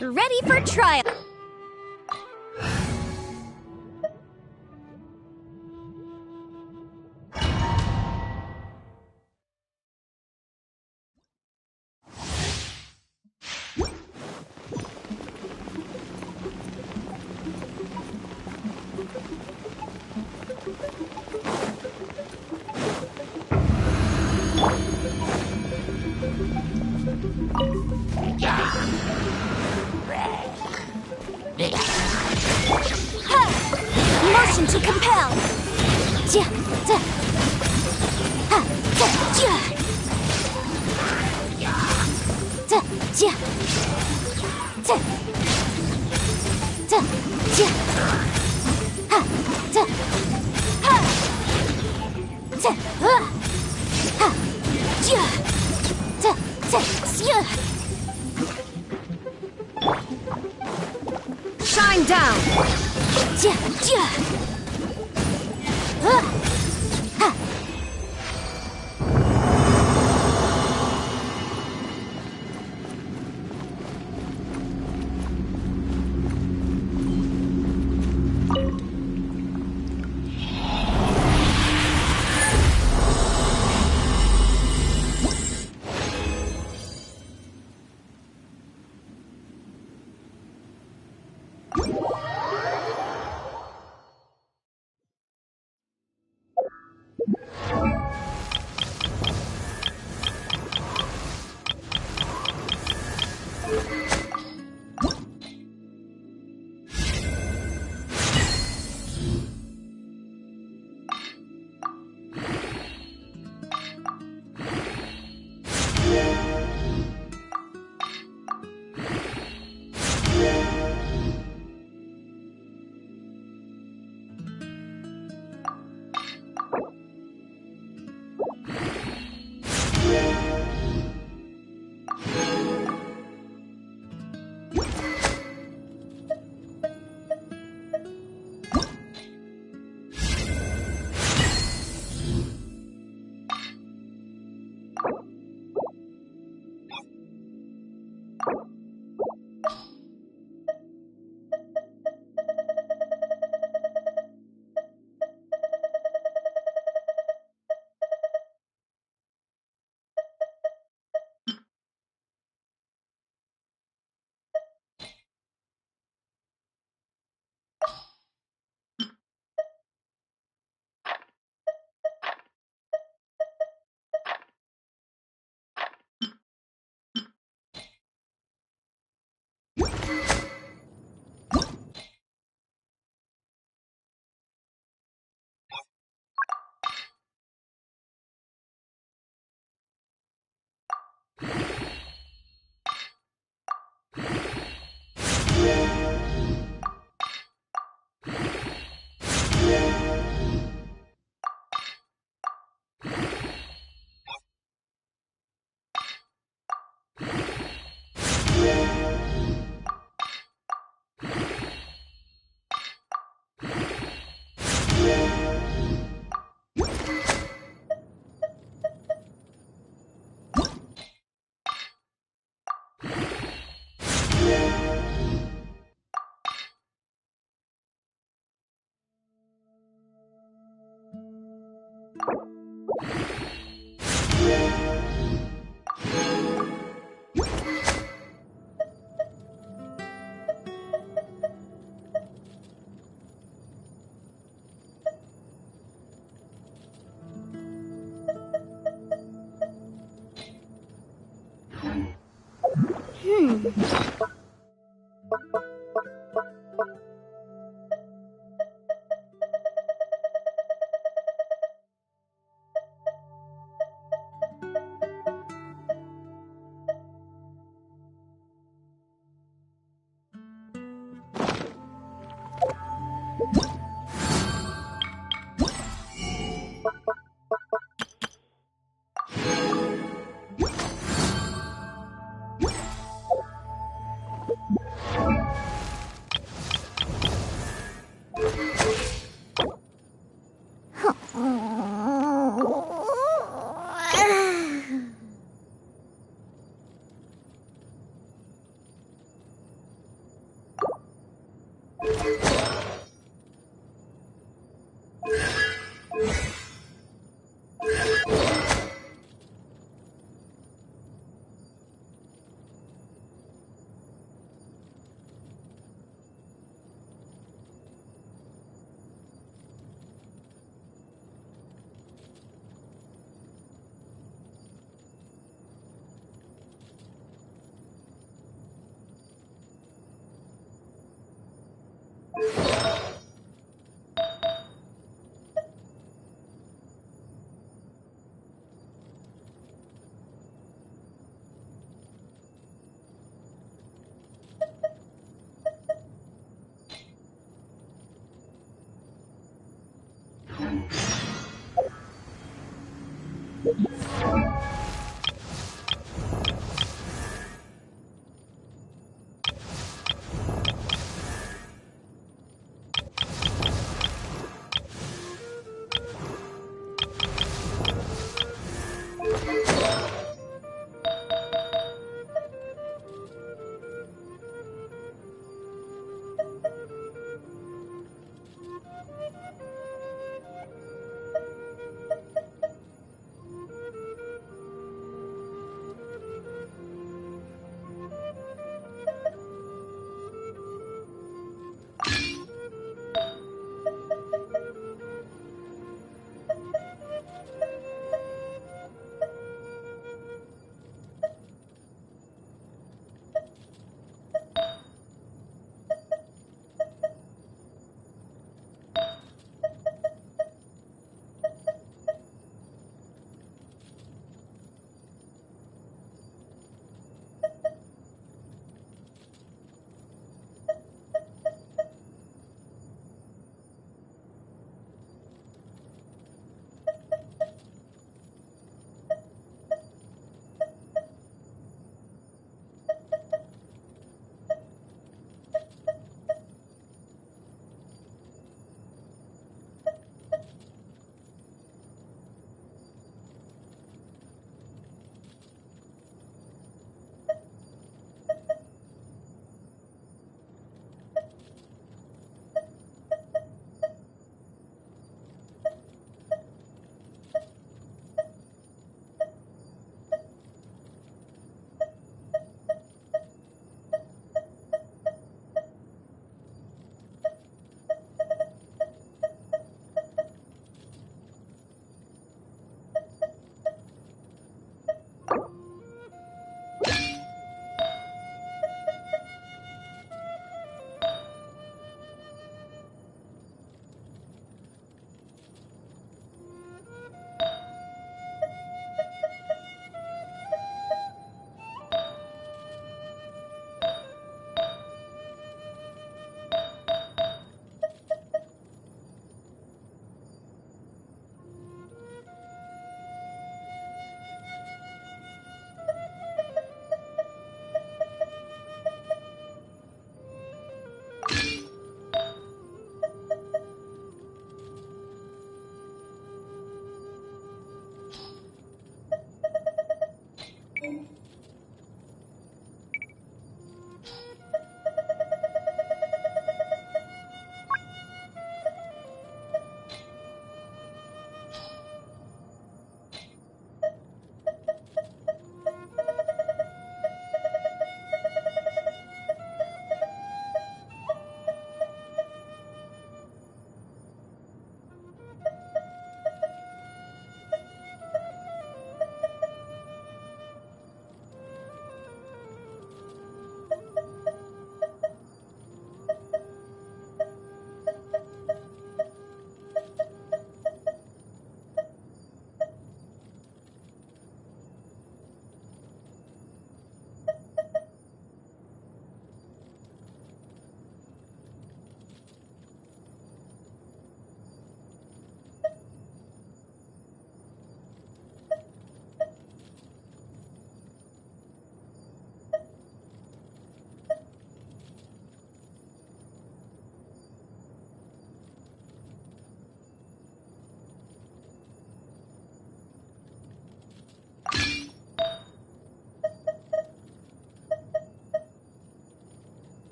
Ready for trial! Motion to compel! Ja, ja. Ha, ja, ja. Ja, ja. Ja, ja, ja. Ha, ja. Ha. Ja, ha. Ja. Ja, ja, ja. Shine down!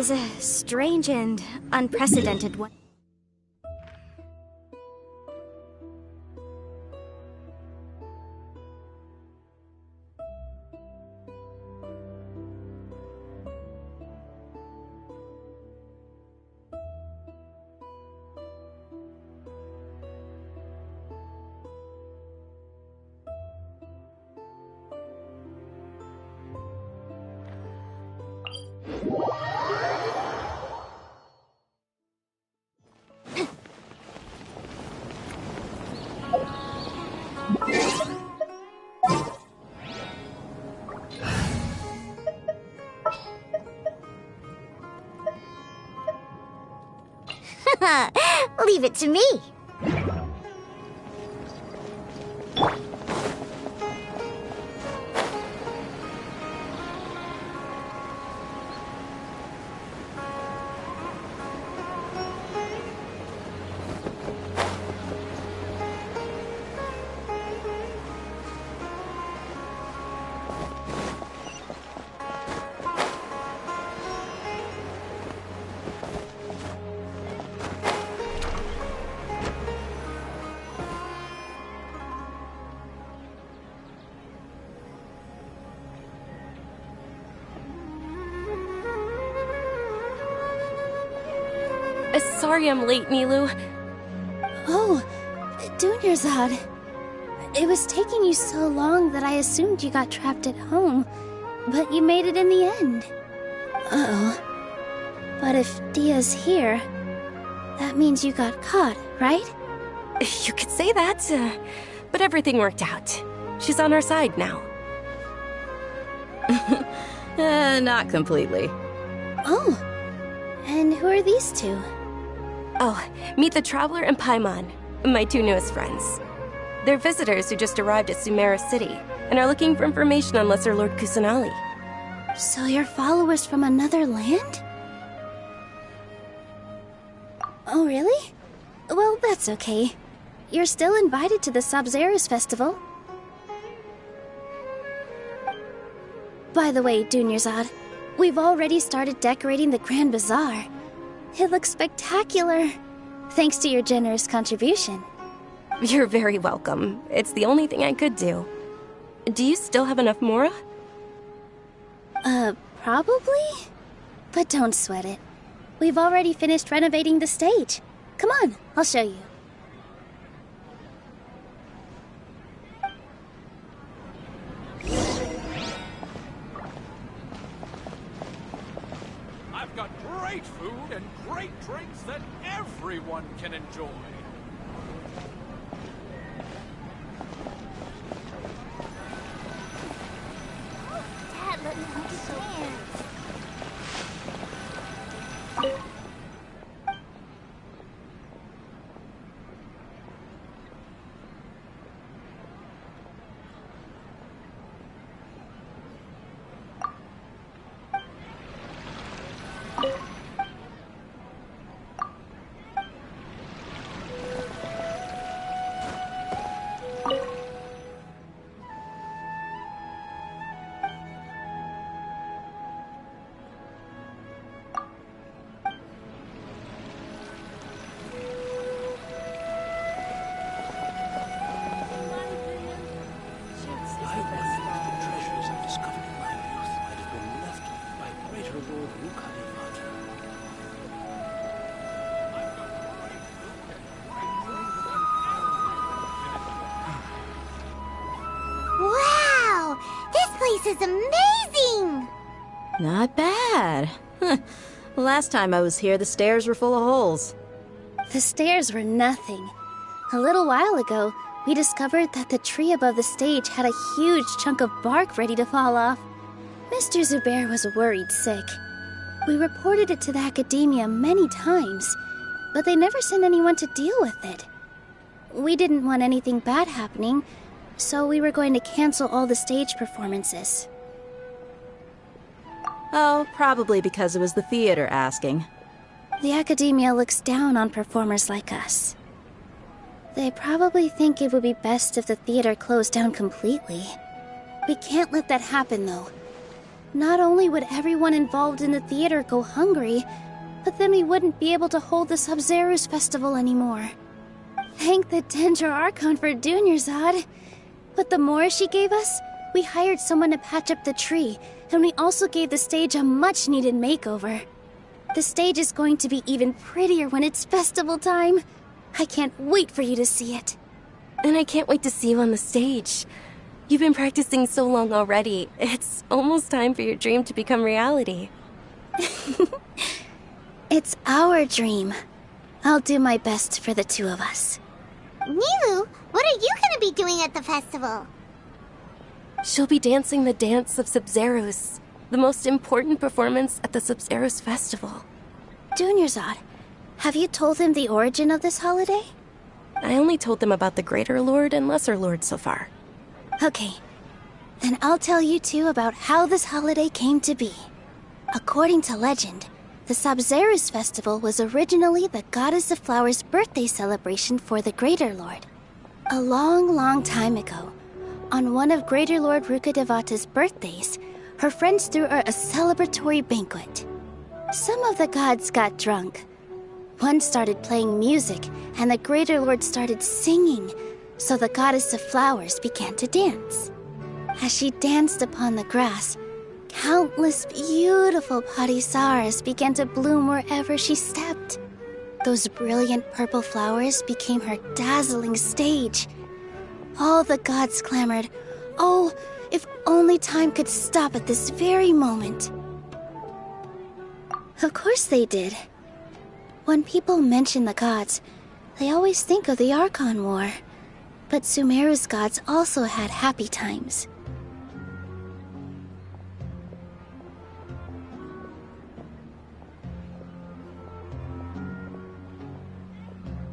is a strange and unprecedented one. Leave it to me. Sorry I'm late, Nilou. Oh, Dunyarzad. It was taking you so long that I assumed you got trapped at home, but you made it in the end. Uh-oh. But if Dia's here, that means you got caught, right? You could say that, but everything worked out. She's on our side now. Not completely. Oh, and who are these two? Oh, meet the Traveler and Paimon, my two newest friends. They're visitors who just arrived at Sumeru City and are looking for information on Lesser Lord Kusanali. So you're followers from another land? Oh, really? Well, that's okay. You're still invited to the Sabzeruz Festival. By the way, Dunyarzad, we've already started decorating the Grand Bazaar. It looks spectacular, thanks to your generous contribution. You're very welcome. It's the only thing I could do. Do you still have enough Mora? Probably? But don't sweat it. We've already finished renovating the stage. Come on, I'll show you. I've got great food and great drinks that everyone can enjoy. Dad, let me hold your hand. Wow! This place is amazing! Not bad. Last time I was here, the stairs were full of holes. The stairs were nothing. A little while ago, we discovered that the tree above the stage had a huge chunk of bark ready to fall off. Mr. Zubair was worried sick. We reported it to the academia many times, but they never sent anyone to deal with it. We didn't want anything bad happening, so we were going to cancel all the stage performances. Oh, probably because it was the theater asking. The academia looks down on performers like us. They probably think it would be best if the theater closed down completely. We can't let that happen, though. Not only would everyone involved in the theater go hungry, but then we wouldn't be able to hold the Sabzeruz festival anymore. Thank the Dendro Archon for Dunyarzad. But the more she gave us, we hired someone to patch up the tree, and we also gave the stage a much-needed makeover. The stage is going to be even prettier when it's festival time. I can't wait for you to see it. And I can't wait to see you on the stage. You've been practicing so long already. It's almost time for your dream to become reality. It's our dream. I'll do my best for the two of us. Nilou, what are you gonna be doing at the festival? She'll be dancing the dance of Sabzeruz, the most important performance at the Sabzeruz festival. Dunyarzad, have you told him the origin of this holiday? I only told them about the Greater Lord and Lesser Lord so far. Okay, then I'll tell you two about how this holiday came to be. According to legend, the Sabzeruz festival was originally the Goddess of Flowers' birthday celebration for the Greater Lord. A long, long time ago, on one of Greater Lord Rukkhadevata's birthdays, her friends threw her a celebratory banquet. Some of the gods got drunk. One started playing music, and the Greater Lord started singing, so the Goddess of Flowers began to dance. As she danced upon the grass, countless beautiful Parisaras began to bloom wherever she stepped. Those brilliant purple flowers became her dazzling stage. All the gods clamored, "Oh, if only time could stop at this very moment." Of course they did. When people mention the gods, they always think of the Archon War. But Sumeru's gods also had happy times.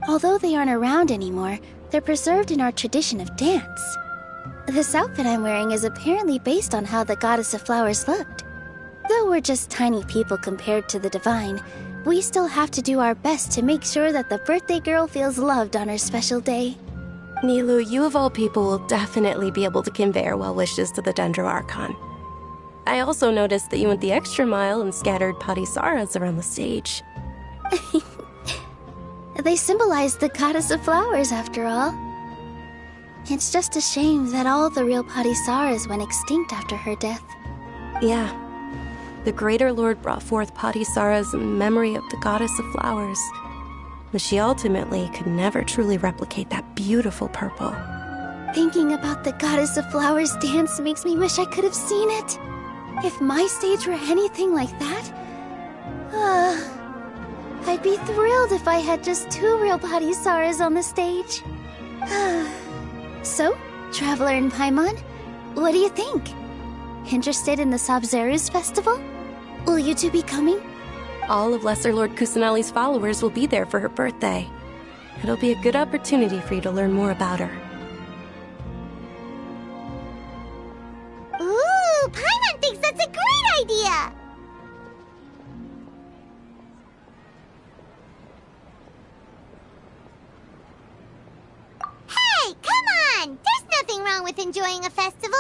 Although they aren't around anymore, they're preserved in our tradition of dance. This outfit I'm wearing is apparently based on how the Goddess of Flowers looked. Though we're just tiny people compared to the Divine, we still have to do our best to make sure that the birthday girl feels loved on her special day. Nilou, you of all people will definitely be able to convey our well wishes to the Dendro Archon. I also noticed that you went the extra mile and scattered Parisaras around the stage. They symbolize the Goddess of Flowers, after all. It's just a shame that all the real Parisaras went extinct after her death. Yeah. The Greater Lord brought forth Parisaras in memory of the Goddess of Flowers. But she ultimately could never truly replicate that beautiful purple. Thinking about the Goddess of Flowers dance makes me wish I could have seen it. If my stage were anything like that, I'd be thrilled if I had just two real Parisaras on the stage. So, Traveler and Paimon, what do you think? Interested in the Sabzeruz festival? Will you two be coming? All of Lesser Lord Kusanali's followers will be there for her birthday. It'll be a good opportunity for you to learn more about her. Ooh, Paimon thinks that's a great idea! Hey, come on! There's nothing wrong with enjoying a festival.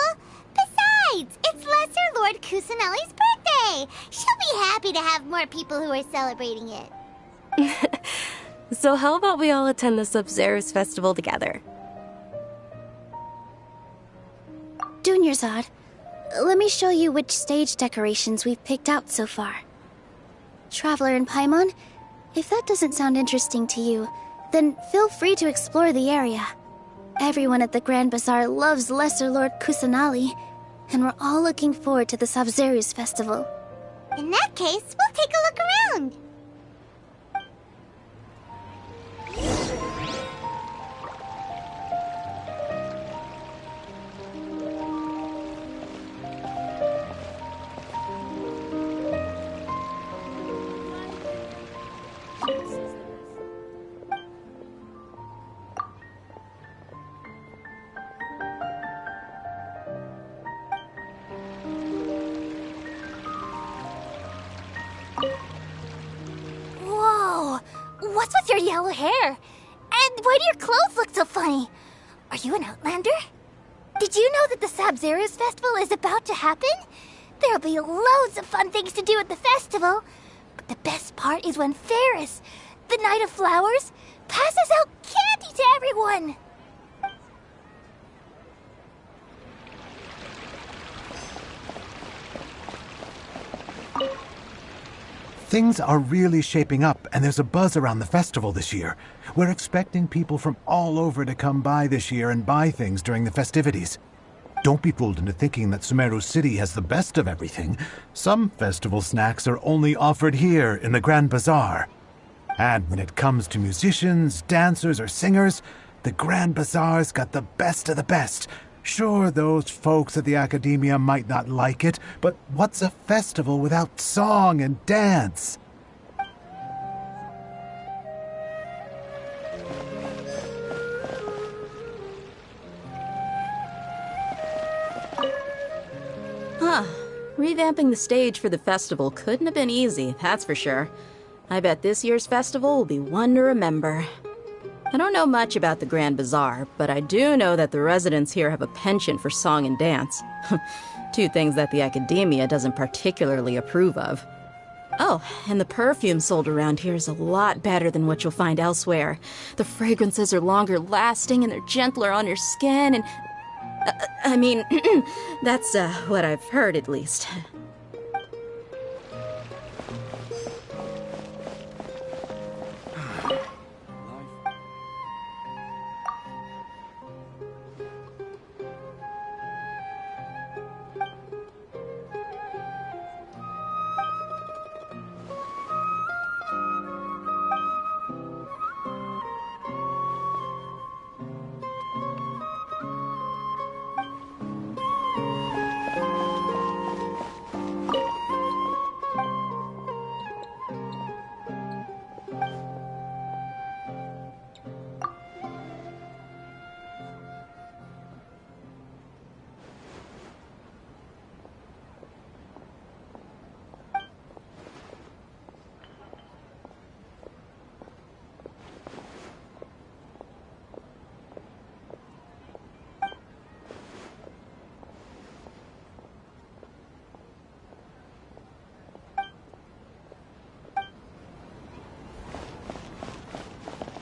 Besides, it's Lesser Lord Kusanali's birthday. She'll be happy to have more people who are celebrating it. So how about we all attend the Sabzeruz festival together? Dunyarzad, let me show you which stage decorations we've picked out so far. Traveler and Paimon, if that doesn't sound interesting to you, then feel free to explore the area. Everyone at the Grand Bazaar loves Lesser Lord Kusanali, and we're all looking forward to the Sabzeruz festival. In that case, we'll take a look around. Whoa! What's with your yellow hair? And why do your clothes look so funny? Are you an Outlander? Did you know that the Sabzeruz festival is about to happen? There'll be loads of fun things to do at the festival. But the best part is when Ferris, the Knight of Flowers, passes out candy to everyone. Things are really shaping up, and there's a buzz around the festival this year. We're expecting people from all over to come by this year and buy things during the festivities. Don't be fooled into thinking that Sumeru City has the best of everything. Some festival snacks are only offered here in the Grand Bazaar. And when it comes to musicians, dancers, or singers, the Grand Bazaar's got the best of the best. Sure, those folks at the Academia might not like it, but what's a festival without song and dance? Huh. Revamping the stage for the festival couldn't have been easy, that's for sure. I bet this year's festival will be one to remember. I don't know much about the Grand Bazaar, but I do know that the residents here have a penchant for song and dance. Two things that the Academia doesn't particularly approve of. Oh, and the perfume sold around here is a lot better than what you'll find elsewhere. The fragrances are longer lasting and they're gentler on your skin and... I mean, that's what I've heard at least.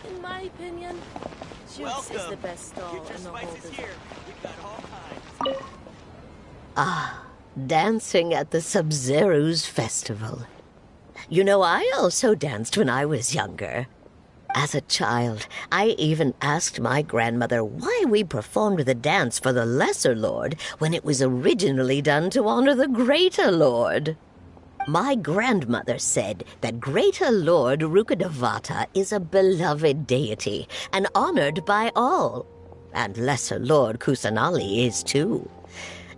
In my opinion, Juice is the best stall in the whole business. Ah, dancing at the Sub-Zero's festival. You know, I also danced when I was younger. As a child, I even asked my grandmother why we performed the dance for the Lesser Lord when it was originally done to honor the Greater Lord. My grandmother said that Greater Lord Rukkhadevata is a beloved deity and honored by all. And Lesser Lord Kusanali is too.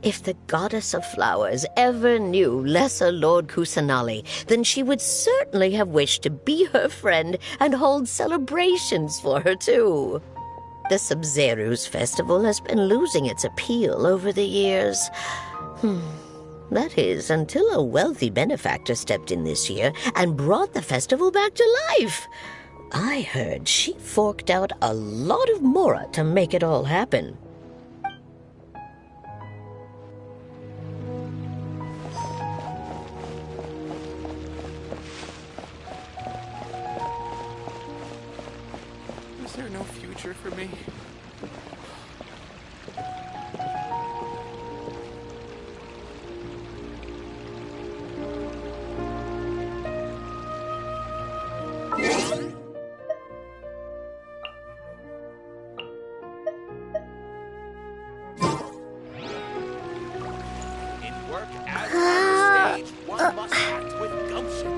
If the Goddess of Flowers ever knew Lesser Lord Kusanali, then she would certainly have wished to be her friend and hold celebrations for her too. The Sub-Zero's festival has been losing its appeal over the years. That is, until a wealthy benefactor stepped in this year and brought the festival back to life. I heard she forked out a lot of mora to make it all happen. Is there no future for me? In work as on the stage, one must act with gumption.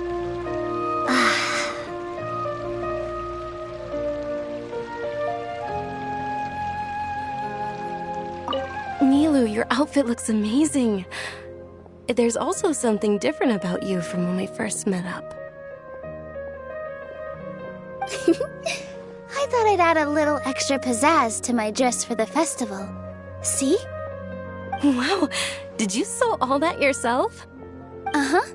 Nilu, your outfit looks amazing. There's also something different about you from when we first met up. I thought I'd add a little extra pizzazz to my dress for the festival. See? Wow, did you sew all that yourself? Uh-huh.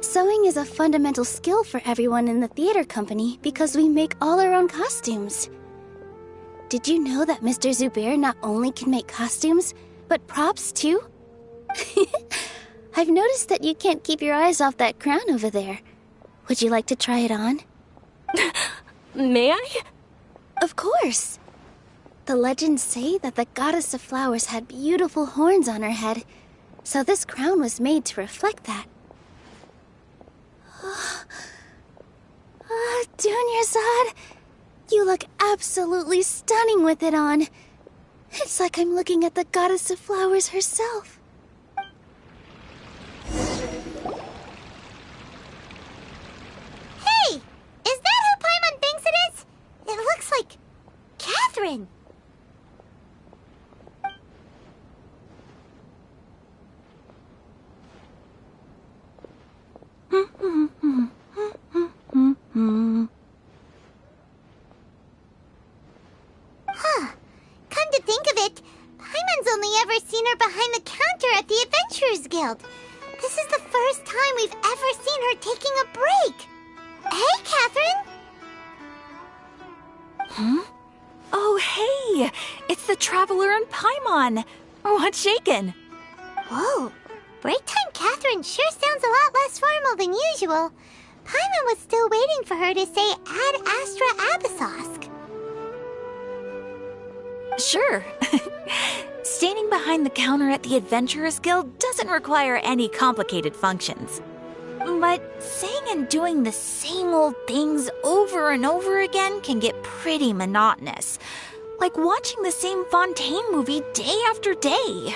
Sewing is a fundamental skill for everyone in the theater company because we make all our own costumes. Did you know that Mr. Zubair not only can make costumes, but props too? I've noticed that you can't keep your eyes off that crown over there. Would you like to try it on? May I? Of course. The legends say that the goddess of flowers had beautiful horns on her head, so this crown was made to reflect that. Dunyarzad, you look absolutely stunning with it on. It's like I'm looking at the goddess of flowers herself. Hey! Is that who Paimon thinks it is? It looks like Catherine. Huh. Come to think of it, Paimon's only ever seen her behind the counter at the Adventurers Guild. This is the first time we've ever seen her taking a break. Hey, Catherine! Huh? Oh, hey! It's the Traveler and Paimon! What's shaken? Whoa! Break time Catherine sure sounds a lot less formal than usual. Paimon was still waiting for her to say Ad Astra Abyssosque. Sure. Standing behind the counter at the Adventurers Guild doesn't require any complicated functions. But saying and doing the same old things over and over again can get pretty monotonous. Like watching the same Fontaine movie day after day.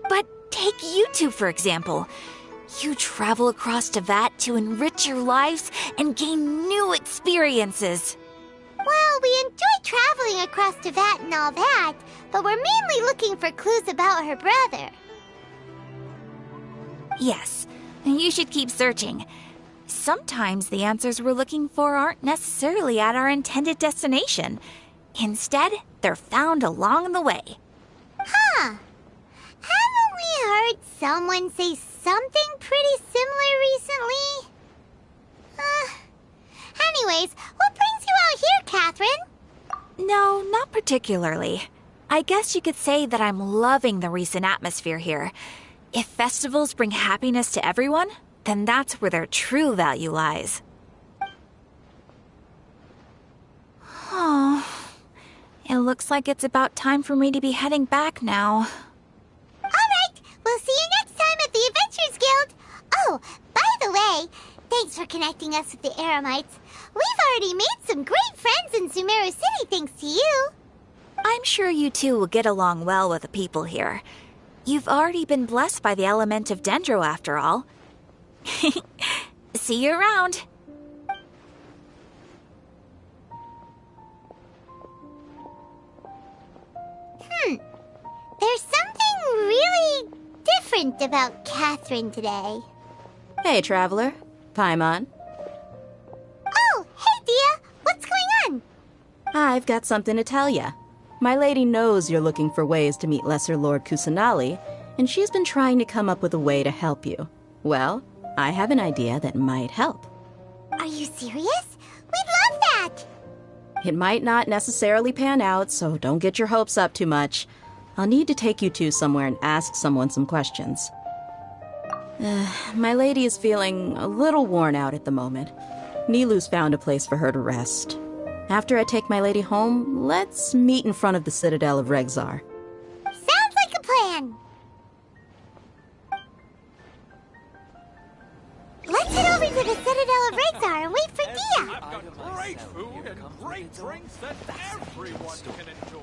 But take you two, for example. You travel across Teyvat to enrich your lives and gain new experiences. Well, we enjoy traveling across Teyvat and all that, but we're mainly looking for clues about her brother. Yes, you should keep searching. Sometimes the answers we're looking for aren't necessarily at our intended destination. Instead, they're found along the way. Huh. Haven't we heard someone say something pretty similar recently? Anyways, what brings you out here, Catherine? No, not particularly. I guess you could say that I'm loving the recent atmosphere here. If festivals bring happiness to everyone, then that's where their true value lies. Oh, it looks like it's about time for me to be heading back now. Alright, we'll see you next time at the Adventurers Guild. Oh, by the way, thanks for connecting us with the Eremites. We've already made some great friends in Sumeru City thanks to you. I'm sure you two will get along well with the people here. You've already been blessed by the element of Dendro after all. See you around. There's something really different about Catherine today. Hey, Traveler. Paimon. Oh, hey, Dia. What's going on? I've got something to tell ya. My lady knows you're looking for ways to meet Lesser Lord Kusanali, and she's been trying to come up with a way to help you. Well, I have an idea that might help. Are you serious? We'd love that! It might not necessarily pan out, so don't get your hopes up too much. I'll need to take you two somewhere and ask someone some questions. My lady is feeling a little worn out at the moment. Nilou's found a place for her to rest. After I take my lady home, let's meet in front of the Citadel of Regzar. Sounds like a plan! Let's head over to the Citadel of Regzar and wait for Dia! I've got great food and great drinks that everyone can enjoy.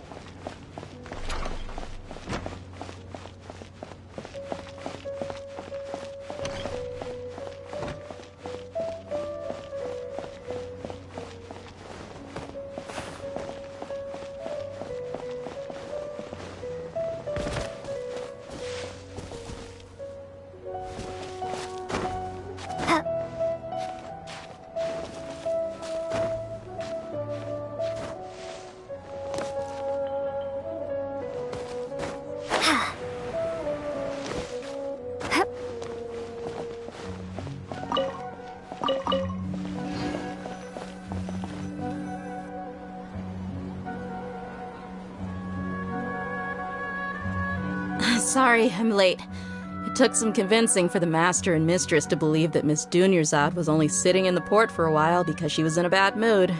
Sorry, I'm late. It took some convincing for the master and mistress to believe that Miss Dunyarzad was only sitting in the port for a while because she was in a bad mood.